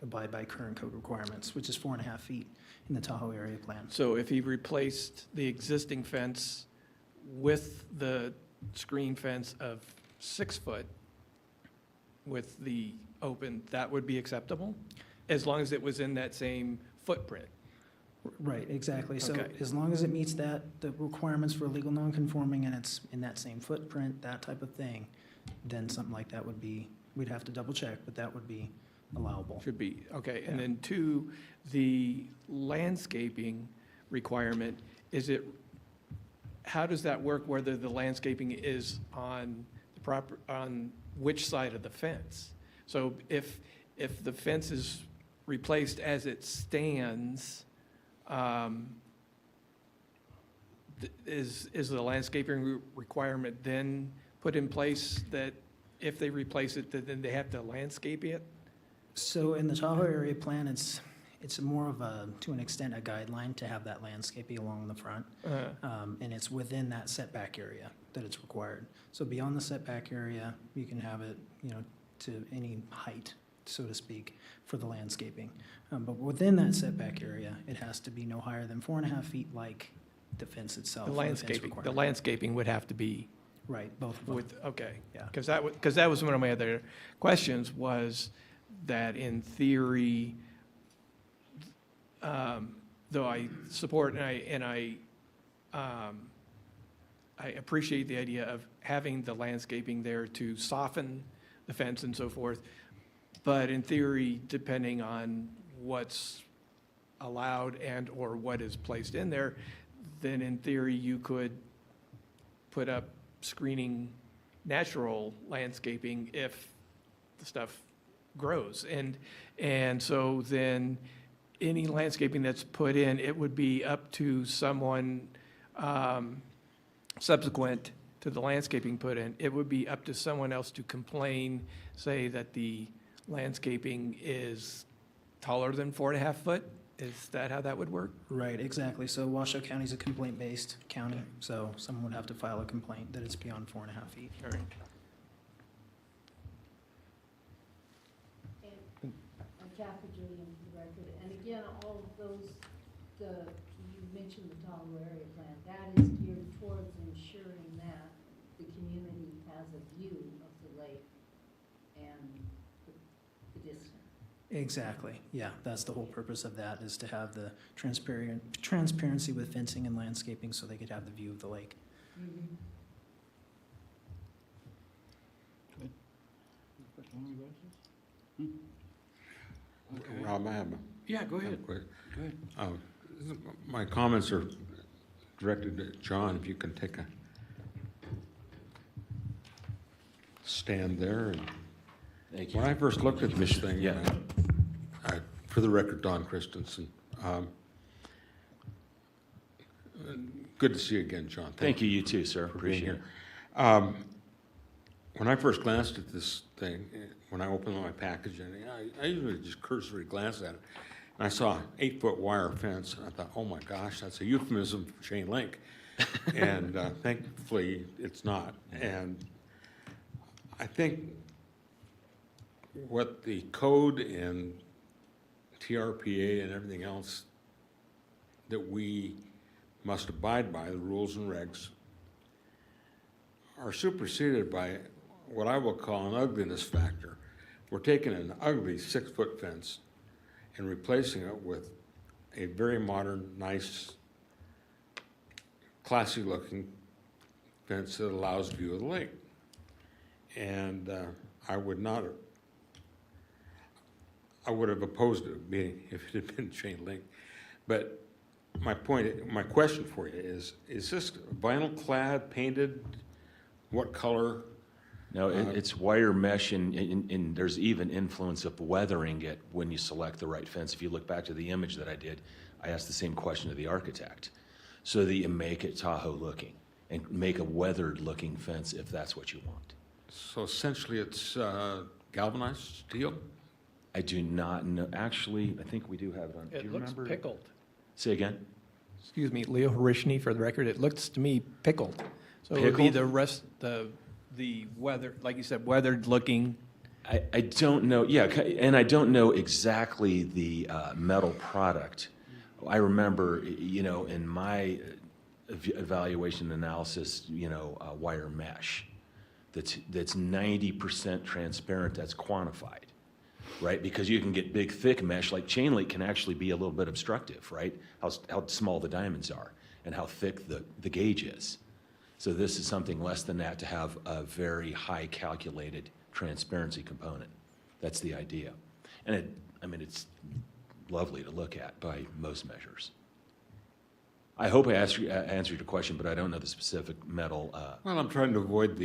abide by current code requirements, which is 4.5 feet in the Tahoe area plan. So if he replaced the existing fence with the screen fence of 6 foot with the open, that would be acceptable? As long as it was in that same footprint? Right, exactly. So Okay. as long as it meets the requirements for legal nonconforming and it's in that same footprint, that type of thing, then something like that would be, we'd have to double check, but that would be allowable. Should be, okay. And Yeah. then 2, the landscaping requirement, how does that work, whether the landscaping is on on which side of the fence? So if the fence is replaced as it stands, is the landscaping requirement then put in place that if they replace it, that then they have to landscape it? So in the Tahoe area plan, it's more of a, to an extent, a guideline to have that landscaping along the front. And it's within that setback area that it's required. So beyond the setback area, you can have it, to any height, so to speak, for the landscaping. But within that setback area, it has to be no higher than 4.5 feet like the fence itself. The or fence landscaping requirement. would have to be Right, both of them. okay. Yeah. Because that was one of my other questions, was that in theory, though I support and I appreciate the idea of having the landscaping there to soften the fence and so forth, but in theory, depending on what's allowed and/or what is placed in there, then in theory, you could put up screening natural landscaping if the stuff grows. And so then any landscaping that's put in, it would be up to someone subsequent to the landscaping put in, it would be up to someone else to complain, say that the landscaping is taller than 4.5 foot? Is that how that would work? Right, exactly. So Washoe County is a complaint-based county, so someone would have to file a complaint that it's beyond 4.5 feet. All right. And Kathy Julian for the record, and again, all of those, you mentioned the Tahoe area plan, that is geared towards ensuring that the community has a view of the lake and the distance. Exactly, yeah, that's the whole purpose of that, is to have the transparency with fencing and landscaping so they could have the view of the lake. Rob, I have Yeah, go ahead. quick. Go ahead. My comments are directed to John, if you can take a stand there. Thank you. When I first looked at this thing, Yeah. for the record, Don Christensen, good to see you again, John. Thank you, you too, sir. For being Appreciate here. When I first glanced at this thing, when I opened my package, and I usually just cursory glance at it, and I saw an 8-foot wire fence, and I thought, oh my gosh, that's a euphemism for chain link. And thankfully, it's not. And I think what the code and TRPA and everything else that we must abide by, the rules and regs, are superseded by what I will call an ugliness factor. We're taking an ugly 6-foot fence and replacing it with a very modern, nice, classy-looking fence that allows view of the lake. And I would have opposed it being if it had been chain link. But my question for you is this vinyl clad, painted, what color? No, it's wire mesh, and there's even influence of weathering it when you select the right fence. If you look back to the image that I did, I asked the same question to the architect, so that you make it Tahoe looking and make a weathered looking fence if that's what you want. So essentially it's galvanized steel? I do not know. Actually, I think we do have it on. Do It you looks remember? pickled. Say again? Excuse me, Leo Harishny, for the record, it looks to me pickled. So it would be Pickled? the rest, the weather, like you said, weathered looking. I don't know, yeah, and I don't know exactly the metal product. I remember, in my evaluation analysis, wire mesh that's 90% transparent, that's quantified, right? Because you can get big, thick mesh, like chain link can actually be a little bit obstructive, right? How small the diamonds are and how thick the gauge is. So this is something less than that to have a very high calculated transparency component. That's the idea. And it's lovely to look at by most measures. I hope I answered your question, but I don't know the specific metal. Well, I'm trying to avoid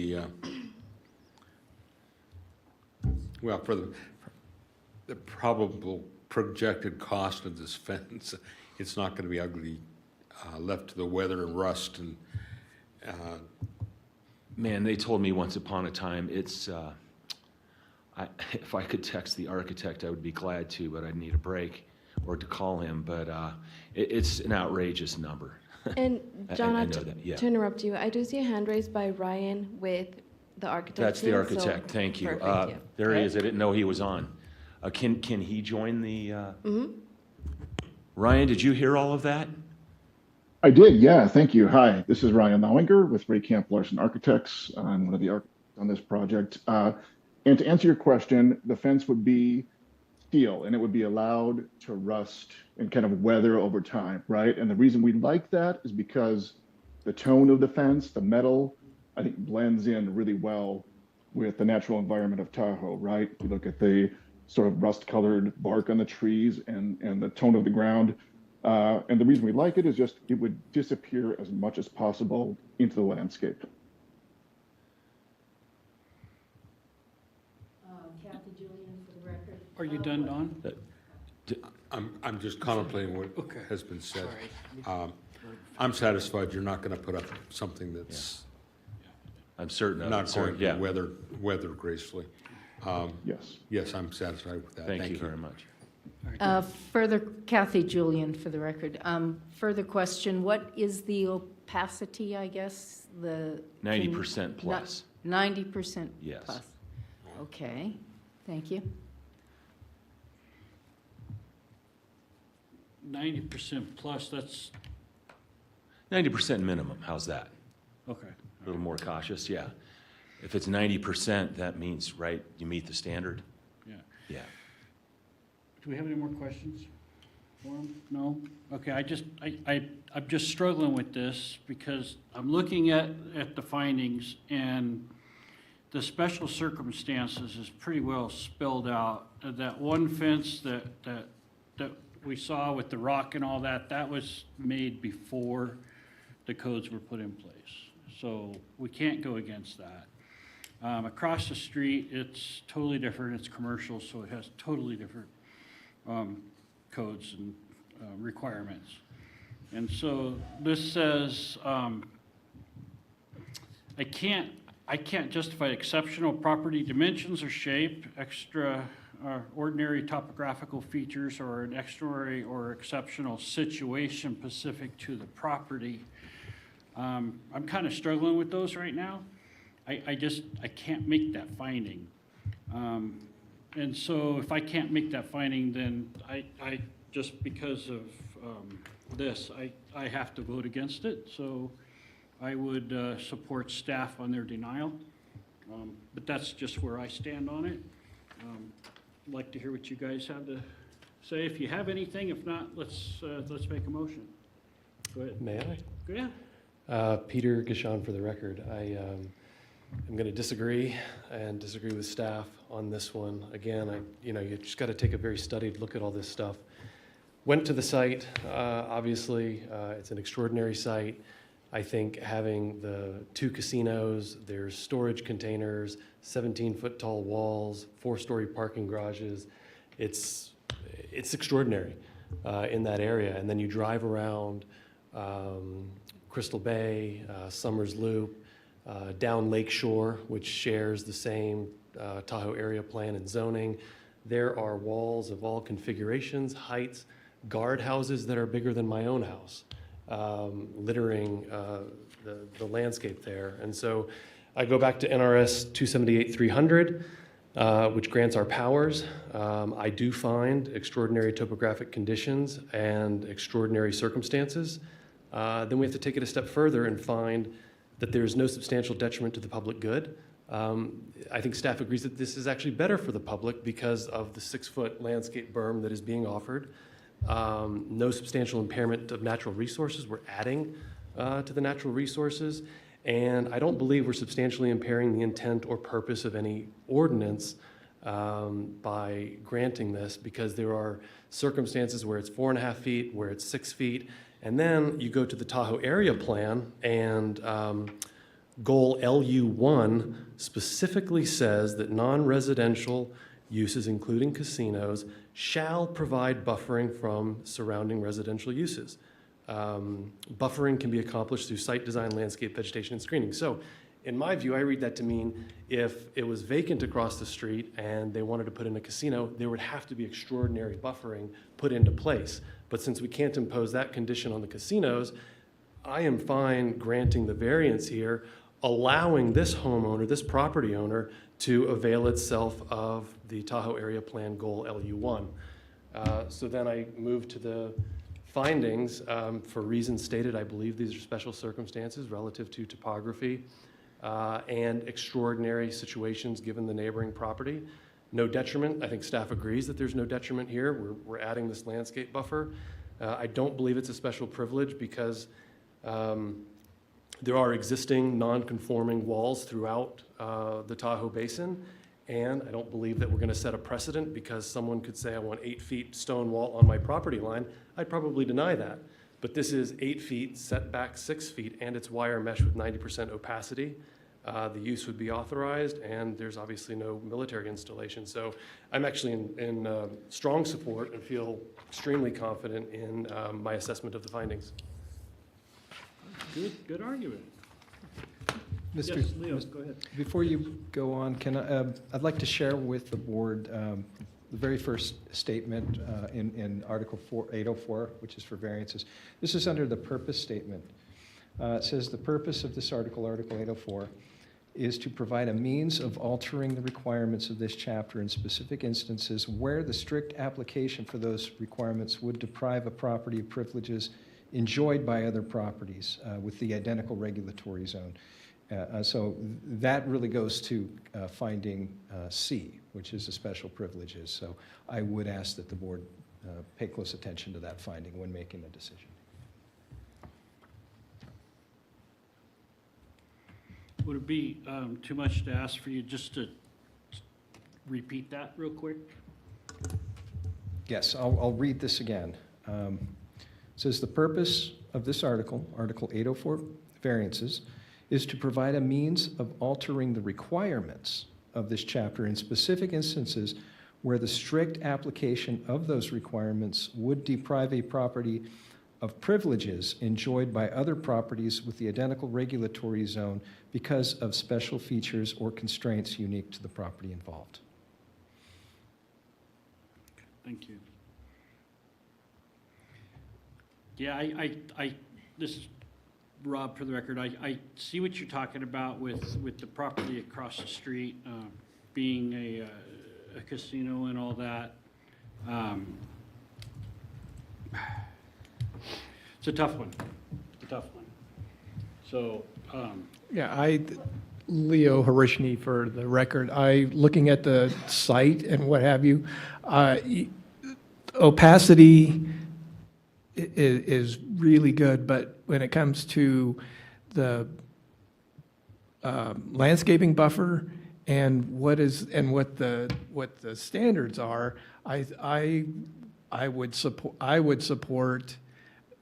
for the probable projected cost of this fence, it's not going to be ugly left to the weather and rust and, Man, they told me once upon a time, it's, if I could text the architect, I would be glad to, but I'd need a break or to call him, but it's an outrageous number. And John, I not know that, yeah. to interrupt you, I do see a hand raised by Ryan with the architect. That's the architect, thank you. Perfect, yeah. There he is, I didn't know he was on. Can he join the, Ryan, did you hear all of that? I did, yeah, thank you. Hi, this is Ryan Lauinger with Ray Camp Larson Architects. I'm one of the architects on this project. And to answer your question, the fence would be steel and it would be allowed to rust and kind of weather over time, right? And the reason we like that is because the tone of the fence, the metal, I think blends in really well with the natural environment of Tahoe, right? You look at the sort of rust-colored bark on the trees and the tone of the ground. And the reason we like it is just it would disappear as much as possible into the landscape. Kathy Julian, for the record. Are you done, Don? I'm just contemplating what Okay. has been said. I'm satisfied you're not going to put up something that's I'm certain of it, not sir. going Yeah. to weather gracefully. Yes. Yes, I'm satisfied with that. Thank you very much. Further, Kathy Julian, for the record. Further question, what is the opacity, I guess, the? 90% plus. 90% Yes. plus. Okay, thank you. 90% plus, that's, 90% minimum, how's that? okay. A little more cautious, yeah. If it's 90%, that means, right, you meet the standard? Yeah. Yeah. Do we have any more questions for him? No? Okay, I'm just struggling with this because I'm looking at the findings and the special circumstances is pretty well spelled out. That one fence that we saw with the rock and all that, that was made before the codes were put in place. So we can't go against that. Across the street, it's totally different. It's commercial, so it has totally different codes and requirements. And so this says, I can't justify exceptional property dimensions or shape, ordinary topographical features, or an extraordinary or exceptional situation specific to the property. I'm kind of struggling with those right now. I can't make that finding. And so if I can't make that finding, then I just because of this, I have to vote against it. So I would support staff on their denial. But that's just where I stand on it. I'd like to hear what you guys have to say. If you have anything, if not, let's make a motion. Go ahead. May I? Go ahead. Peter Gishon for the record. I'm going to disagree with staff on this one. Again, you just got to take a very studied look at all this stuff. Went to the site, obviously, it's an extraordinary site. I think having the 2 casinos, there's storage containers, 17-foot tall walls, 4-story parking garages. It's extraordinary in that area. And then you drive around Crystal Bay, Summers Loop, down Lakeshore, which shares the same Tahoe area plan and zoning. There are walls of all configurations, heights, guardhouses that are bigger than my own house, littering the landscape there. And so I go back to NRS 278-300, which grants our powers. I do find extraordinary topographic conditions and extraordinary circumstances. Then we have to take it a step further and find that there is no substantial detriment to the public good. I think staff agrees that this is actually better for the public because of the 6-foot landscape berm that is being offered. No substantial impairment of natural resources. We're adding to the natural resources. And I don't believe we're substantially impairing the intent or purpose of any ordinance by granting this, because there are circumstances where it's 4.5 feet, where it's 6 feet. And then you go to the Tahoe area plan, and goal LU1 specifically says that non-residential uses, including casinos, shall provide buffering from surrounding residential uses. buffering can be accomplished through site design, landscape, vegetation, and screening. So in my view, I read that to mean if it was vacant across the street and they wanted to put in a casino, there would have to be extraordinary buffering put into place. But since we can't impose that condition on the casinos, I am fine granting the variance here, allowing this homeowner, this property owner, to avail itself of the Tahoe Area Plan Goal LU1. So then I move to the findings. For reasons stated, I believe these are special circumstances relative to topography and extraordinary situations given the neighboring property. No detriment. I think staff agrees that there's no detriment here. We're adding this landscape buffer. I don't believe it's a special privilege because there are existing non-conforming walls throughout the Tahoe Basin, and I don't believe that we're going to set a precedent because someone could say, I want 8 feet stone wall on my property line. I'd probably deny that. But this is 8 feet, set back 6 feet, and it's wire mesh with 90% opacity. The use would be authorized, and there's obviously no military installation. So I'm actually in strong support and feel extremely confident in my assessment of the findings. Good argument. Mr. Yes, Leo, go ahead. Before you go on, I'd like to share with the board the very first statement in Article 804, which is for variances. This is under the purpose statement. It says the purpose of this article, Article 804, is to provide a means of altering the requirements of this chapter in specific instances where the strict application for those requirements would deprive a property of privileges enjoyed by other properties with the identical regulatory zone. So that really goes to finding C, which is the special privileges. So I would ask that the board pay close attention to that finding when making a decision. Would it be too much to ask for you just to repeat that real quick? Yes, I'll read this again. It says the purpose of this article, Article 804 variances, is to provide a means of altering the requirements of this chapter in specific instances where the strict application of those requirements would deprive a property of privileges enjoyed by other properties with the identical regulatory zone because of special features or constraints unique to the property involved. Thank you. Yeah, this is Rob for the record. I see what you're talking about with the property across the street being a casino and all that. It's a tough one. So, Yeah, Leo Harishny for the record, looking at the site and what have you, opacity is really good, but when it comes to the landscaping buffer and what the standards are, I would support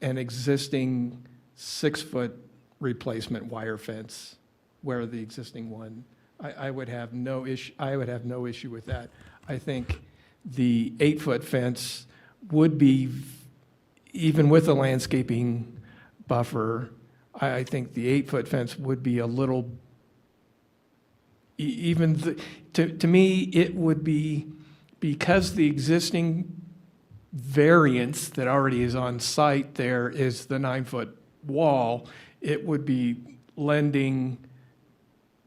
an existing 6-foot replacement wire fence where the existing one. I would have no issue with that. I think the 8-foot fence would be, even with a landscaping buffer, I think the 8-foot fence would be a little, to me, it would be, because the existing variance that already is on site there is the 9-foot wall, it would be lending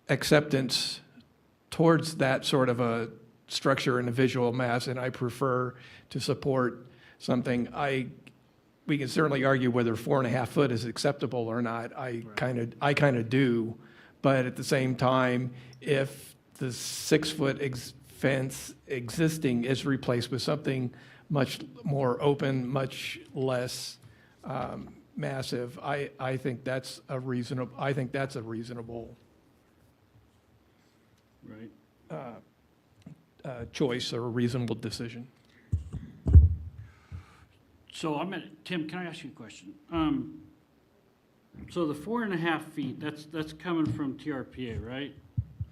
acceptance towards that sort of a structure and a visual mass, and I prefer to support something. We can certainly argue whether 4.5 foot is acceptable or not. I kind of do, but at the same time, if the 6-foot fence existing is replaced with something much more open, much less massive, I think that's a reasonable. Right. Choice or a reasonable decision. So Tim, can I ask you a question? So the 4.5 feet, that's coming from TRPA, right?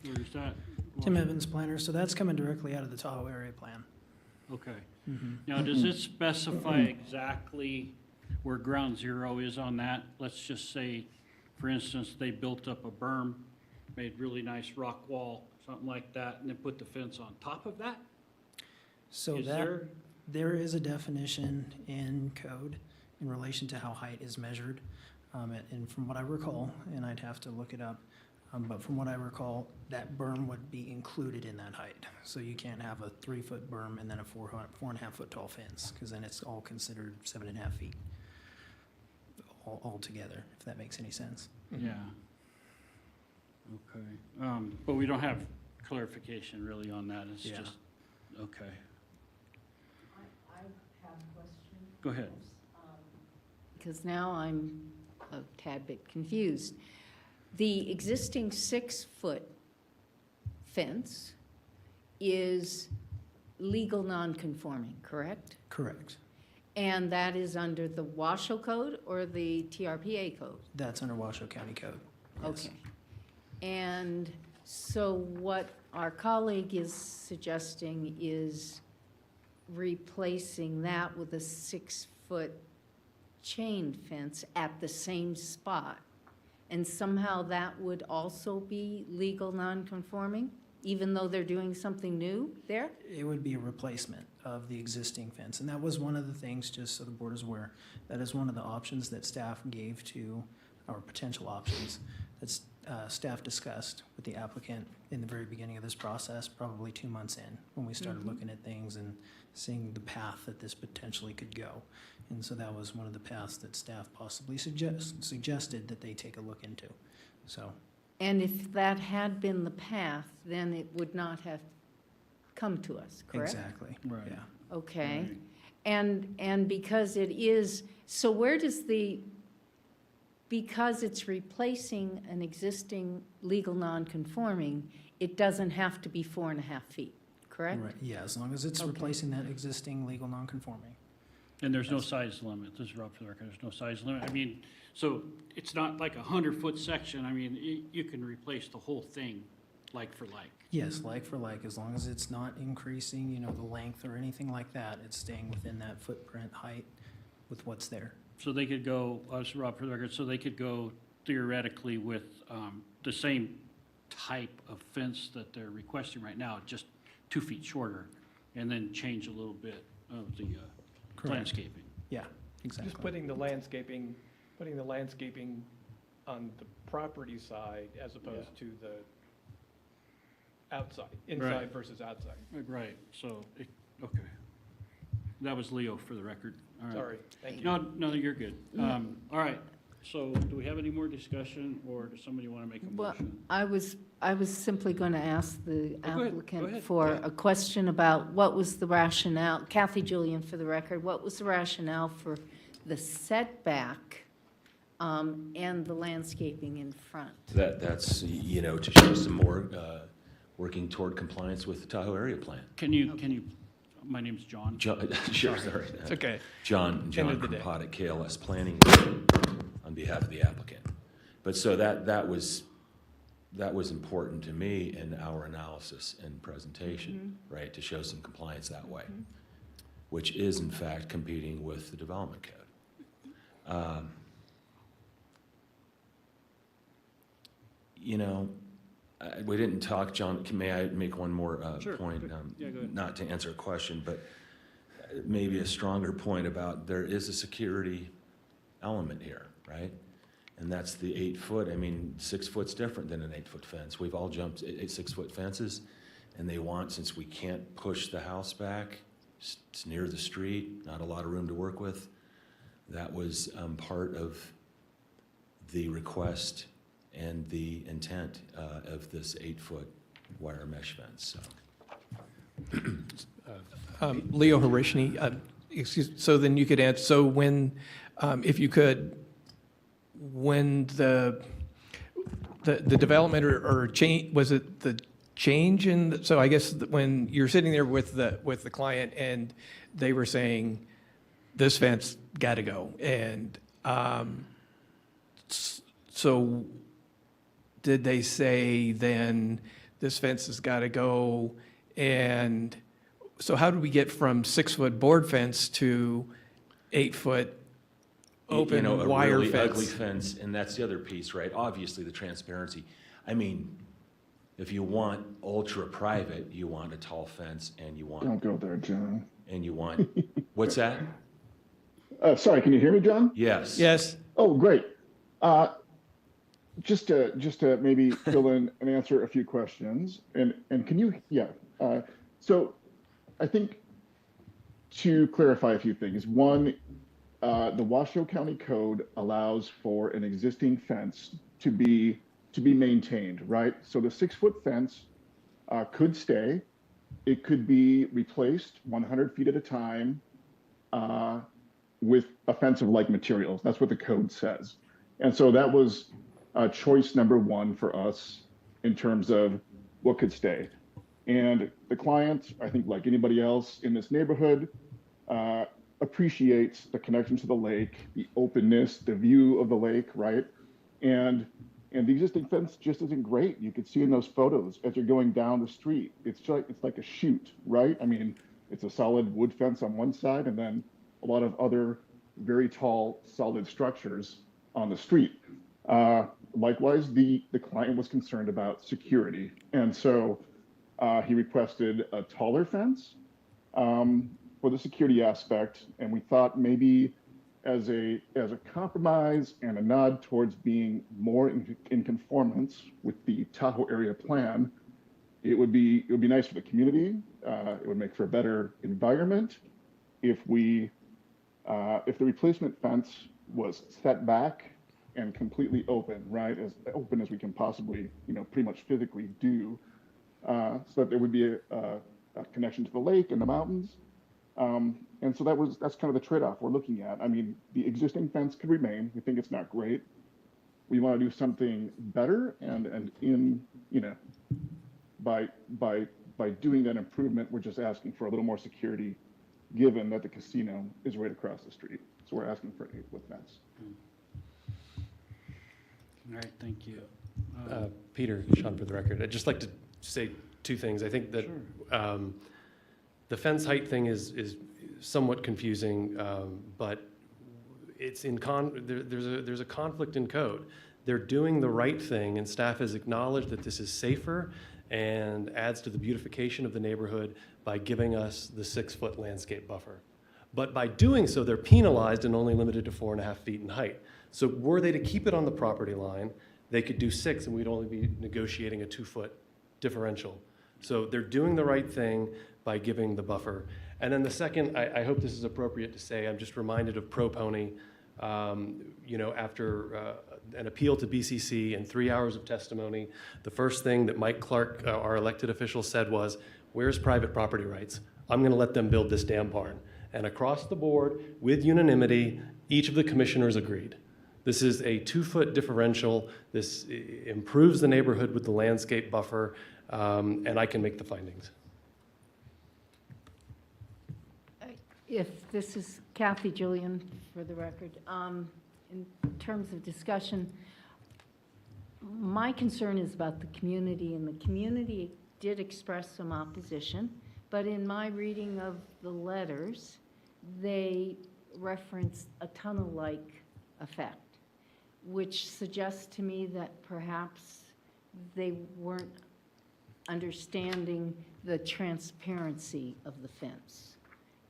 Or is that? Tim Evans, planner, so that's coming directly out of the Tahoe area plan. Okay. Now, does it specify exactly where ground zero is on that. Let's just say, for instance, they built up a berm, made really nice rock wall, something like that, and then put the fence on top of that? So Is that, there is a definition in code in relation to how height is measured. And from what I recall, and I'd have to look it up, but from what I recall, that berm would be included in that height. So you can't have a 3-foot berm and then a 4.5 foot tall fence, because then it's all considered 7.5 feet altogether, if that makes any sense. Yeah. Okay. But we don't have clarification really on that. It's Yeah. just, okay. I have a question. Go ahead. Because now I'm a tad bit confused. The existing 6-foot fence is legal non-conforming, correct? Correct. And that is under the Washoe Code or the TRPA code? That's under Washoe County Code. Yes. Okay. And so what our colleague is suggesting is replacing that with a 6-foot chain fence at the same spot. And somehow that would also be legal non-conforming, even though they're doing something new there? It would be a replacement of the existing fence. And that was one of the things, just so the board is aware, that is one of the options that staff gave to, or potential options, that staff discussed with the applicant in the very beginning of this process, probably 2 months in, when we started looking at things and seeing the path that this potentially could go. And so that was one of the paths that staff possibly suggested that they take a look into. So. And if that had been the path, then it would not have come to us, correct? Exactly. Right. Yeah. Okay. And because it is, so where does because it's replacing an existing legal non-conforming, it doesn't have to be 4.5 feet, correct? Right. Yeah, as long as it's Okay. replacing that existing legal non-conforming. And there's no size limit, this is Rob for the record, there's no size limit. I mean, so it's not like a 100-foot section, I mean, you can replace the whole thing like for like. Yes, like for like, as long as it's not increasing, you know, the length or anything like that, it's staying within that footprint height with what's there. So they could go, this is Rob for the record, so they could go theoretically with the same type of fence that they're requesting right now, just 2 feet shorter, and then change a little bit of the Correct. landscaping. Yeah, exactly. Just putting the landscaping on the property side as opposed to the outside, inside Right. versus outside. Right, so, okay. That was Leo for the record. All right. Sorry, thank you. No, you're good. All right, so do we have any more discussion, or does somebody want to make a Well, motion? I was simply going to ask the Oh, go ahead, applicant for a question about what was the rationale, Kathy Julian for the record, what was the rationale for the setback and the landscaping in front? That's, you know, to show some more, working toward compliance with the Tahoe area plan. Can you, my name's John. Sure, sorry. It's okay. John End of the day. Kropotkin, KLS Planning, on behalf of the applicant. But so that was important to me in our analysis and presentation, right, to show some compliance that way, which is in fact competing with the development code. You know, we didn't talk, John, may I make one more Sure. point? Yeah, go ahead. Not to answer a question, but maybe a stronger point about there is a security element here, right? And that's the 8 foot. I mean, 6 foot's different than an 8-foot fence. We've all jumped 6-foot fences, and they want, since we can't push the house back, it's near the street, not a lot of room to work with. That was part of the request and the intent of this 8-foot wire mesh fence, so. Leo Harishny, so then you could answer, so when, if you could, when the development or change, was it the change in, so I guess when you're sitting there with the client and they were saying, this fence got to go, and so did they say then this fence has got to go, and so how do we get from 6-foot board fence to 8-foot open a wire really fence. ugly fence, and that's the other piece, right? Obviously, the transparency. I mean, if you want ultra private, you want a tall fence, and you want. Don't go there, John. And you want, what's that? Sorry, can you hear me, John? Yes. Yes. Oh, great. Just to maybe fill in and answer a few questions, and can you, yeah. So I think to clarify a few things. One, the Washoe County Code allows for an existing fence to be maintained, right? So the 6-foot fence could stay. It could be replaced 100 feet at a time with a fence of like materials. That's what the code says. And so that was choice number one for us in terms of what could stay. And the client, I think like anybody else in this neighborhood, appreciates the connection to the lake, the openness, the view of the lake, right? And the existing fence just isn't great. You could see in those photos as you're going down the street, it's like a chute, right? I mean, it's a solid wood fence on one side and then a lot of other very tall, solid structures on the street. Likewise, the client was concerned about security. And so he requested a taller fence for the security aspect. And we thought maybe as a compromise and a nod towards being more in conformance with the Tahoe area plan, it would be nice for the community. It would make for a better environment if the replacement fence was set back and completely open, right? As open as we can possibly, pretty much physically do, so that there would be a connection to the lake and the mountains. And so that's kind of the trade-off we're looking at. I mean, the existing fence could remain. We think it's not great. We want to do something better, and by doing that improvement, we're just asking for a little more security, given that the casino is right across the street. So we're asking for an 8-foot fence. All right, thank you. Peter, Sean, for the record, I'd just like to say two things. I think that the fence height thing is somewhat confusing, but it's there's a conflict in code. They're doing the right thing, and staff has acknowledged that this is safer and adds to the beautification of the neighborhood by giving us the 6-foot landscape buffer. But by doing so, they're penalized and only limited to 4.5 feet in height. So were they to keep it on the property line, they could do 6 and we'd only be negotiating a 2-foot differential. So they're doing the right thing by giving the buffer. And then the second, I hope this is appropriate to say, I'm just reminded of Pro Pony, after an appeal to BCC and 3 hours of testimony, the first thing that Mike Clark, our elected official, said was, where's private property rights? I'm going to let them build this damn barn. And across the board, with unanimity, each of the commissioners agreed. This is a 2-foot differential. This improves the neighborhood with the landscape buffer, and I can make the findings. If this is Kathy Julian, for the record, in terms of discussion, my concern is about the community, and the community did express some opposition, but in my reading of the letters, they reference a tunnel-like effect, which suggests to me that perhaps they weren't understanding the transparency of the fence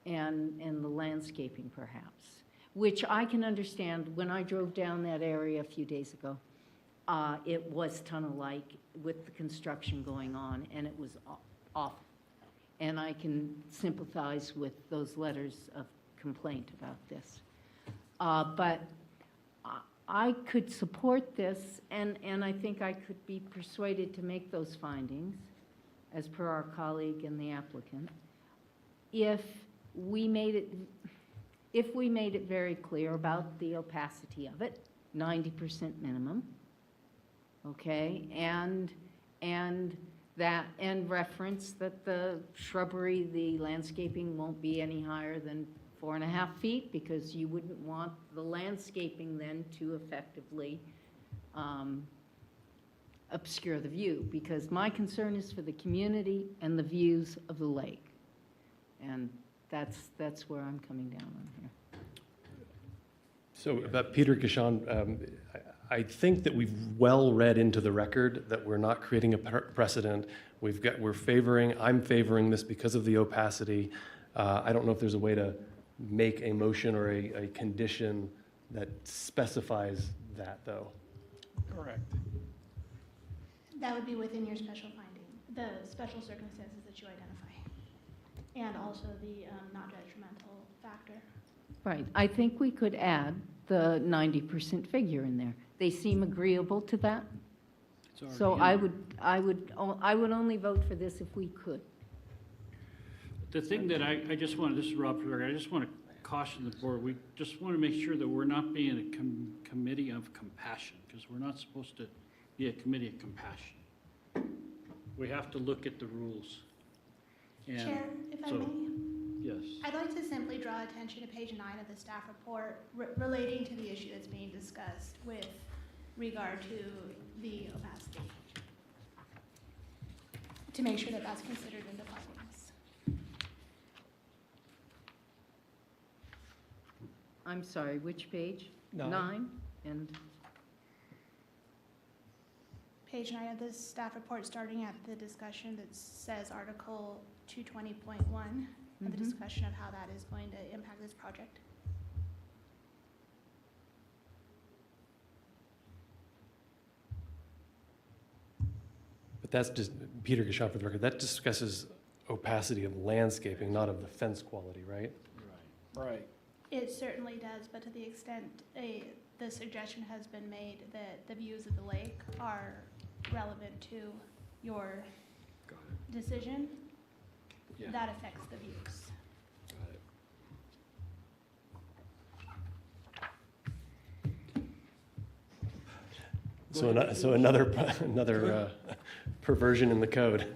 and the landscaping perhaps, which I can understand. When I drove down that area a few days ago, it was tunnel-like with the construction going on, and it was awful. And I can sympathize with those letters of complaint about this. But I could support this, and I think I could be persuaded to make those findings, as per our colleague and the applicant, if we made it very clear about the opacity of it, 90% minimum, okay, and reference that the shrubbery, the landscaping won't be any higher than 4.5 feet, because you wouldn't want the landscaping then to effectively obscure the view, because my concern is for the community and the views of the lake. And that's where I'm coming down on here. So about Peter Gishon, I think that we've well read into the record that we're not creating a precedent. I'm favoring this because of the opacity. I don't know if there's a way to make a motion or a condition that specifies that, though. Correct. That would be within your special finding, the special circumstances that you identify, and also the not detrimental factor. Right. I think we could add the 90% figure in there. They seem agreeable to that. So I would only vote for this if we could. The thing that I just want, this is Rob Ferrer, I just want to caution the board, we just want to make sure that we're not being a committee of compassion, because we're not supposed to be a committee of compassion. We have to look at the rules. And Chair, if I so- may? Yes. I'd like to simply draw attention to page 9 of the staff report relating to the issue that's being discussed with regard to the opacity, to make sure that that's considered in the findings. I'm sorry, which page? 9. 9? And Page 9 of the staff report, starting at the discussion that says Article 220.1, and the discussion of how that is going to impact this project. But that's just, Peter Gishon for the record, that discusses opacity of landscaping, not of the fence quality, right? Right. It certainly does, but to the extent the suggestion has been made that the views of the lake are relevant to your decision, that affects the views. So another perversion in the code.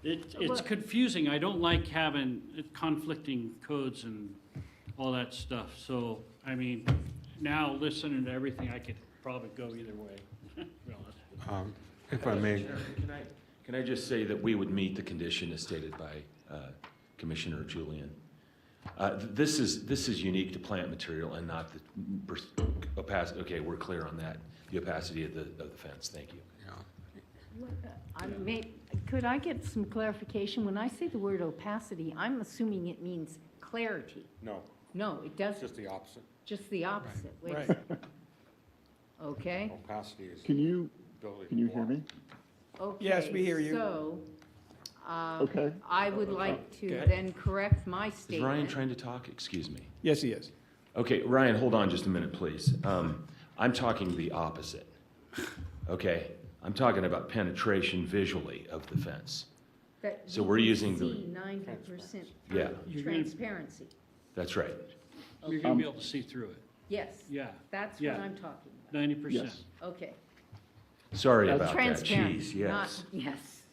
It's confusing. I don't like having conflicting codes and all that stuff. So, I mean, now listening to everything, I could probably go either way. If I may, Can I just say that we would meet the condition as stated by Commissioner Julian? This is unique to plant material and not the opacity. Okay, we're clear on that. The opacity of the fence. Thank you. could I get some clarification? When I say the word opacity, I'm assuming it means clarity. No, No, it doesn't. just the opposite. Just the opposite. Wait a Right. second. Okay, Opacity is Can you ability Can to you hear block. me? okay. Yes, we hear you. So, Okay. I would like to Okay. then correct my Is statement. Ryan trying to talk? Excuse me. Yes, he is. Okay, Ryan, hold on just a minute, please. I'm talking the opposite. Okay? I'm talking about penetration visually of the fence. That So you we're can using the- see 90% Yeah. transparency. That's right. You're going to be able to see through it. Yes, Yeah, that's what Yeah. I'm talking about. 90%. Yes. Okay. Sorry about that. Transparent, Jeez, yes. not, yes.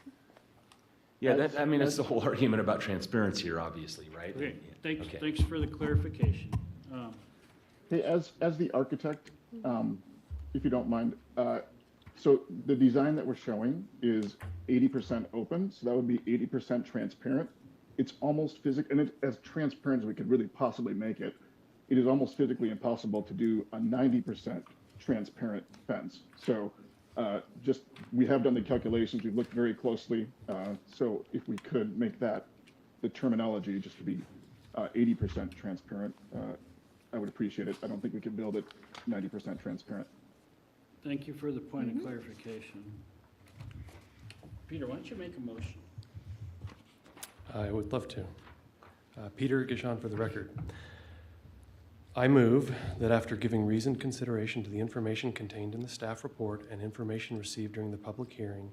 Yeah, that, I mean, that's the whole argument about transparency here, obviously, right? Okay, thanks, Okay. thanks for the clarification. Hey, as the architect, if you don't mind, so the design that we're showing is 80% open, so that would be 80% transparent. It's almost physical, and as transparent as we could really possibly make it, it is almost physically impossible to do a 90% transparent fence. So we have done the calculations, we've looked very closely. So if we could make that, the terminology just to be 80% transparent, I would appreciate it. I don't think we could build it 90% transparent. Thank you for the point of clarification. Peter, why don't you make a motion? I would love to. Peter Gishon for the record. I move that after giving reasoned consideration to the information contained in the staff report and information received during the public hearing,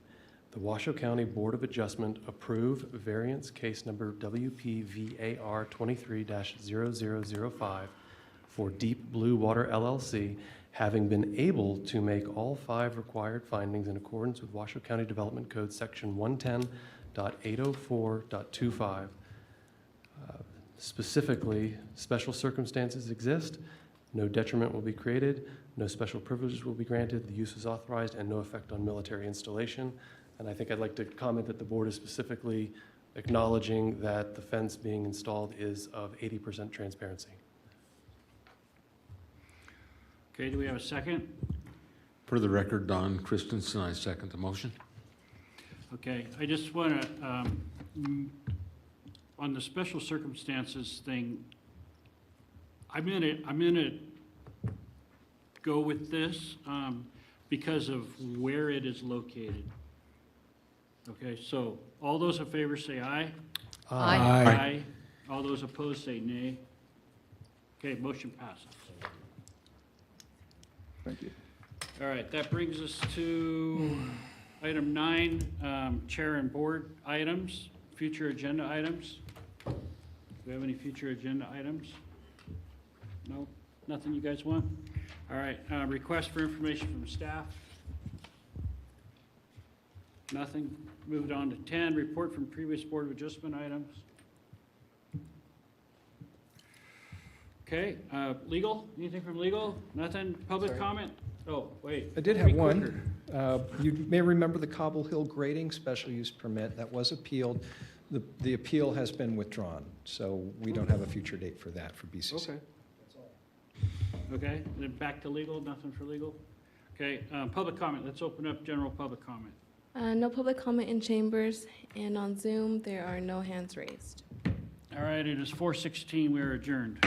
the Washoe County Board of Adjustment approve variance case number WPVAR 23-0005 for Deep Blue Water LLC, having been able to make all 5 required findings in accordance with Washoe County Development Code Section 110.804.25. Specifically, special circumstances exist, no detriment will be created, no special privileges will be granted, the use is authorized, and no effect on military installation. And I think I'd like to comment that the board is specifically acknowledging that the fence being installed is of 80% transparency. Okay, do we have a second? For the record, Don Christensen, I second the motion. Okay, I just want to, on the special circumstances thing, I'm gonna go with this because of where it is located. Okay, so all those in favor say aye. Aye. Aye. All those opposed say nay. Okay, motion passes. Thank you. All right, that brings us to item 9, chair and board items, future agenda items. Do we have any future agenda items? No, nothing you guys want? All right, request for information from staff. Nothing. Moved on to 10, report from previous Board of Adjustment items. Okay, legal, anything from legal? Nothing? Public Sorry. comment? Oh, wait. I did have one. You may remember the Cobble Hill grading special use permit that was appealed. The appeal has been withdrawn, so we don't have a future date for that for BCC. Okay. Okay, then back to legal, nothing for legal? Okay, public comment, let's open up general public comment. No public comment in chambers, and on Zoom, there are no hands raised. All right, it is 4:16, we are adjourned.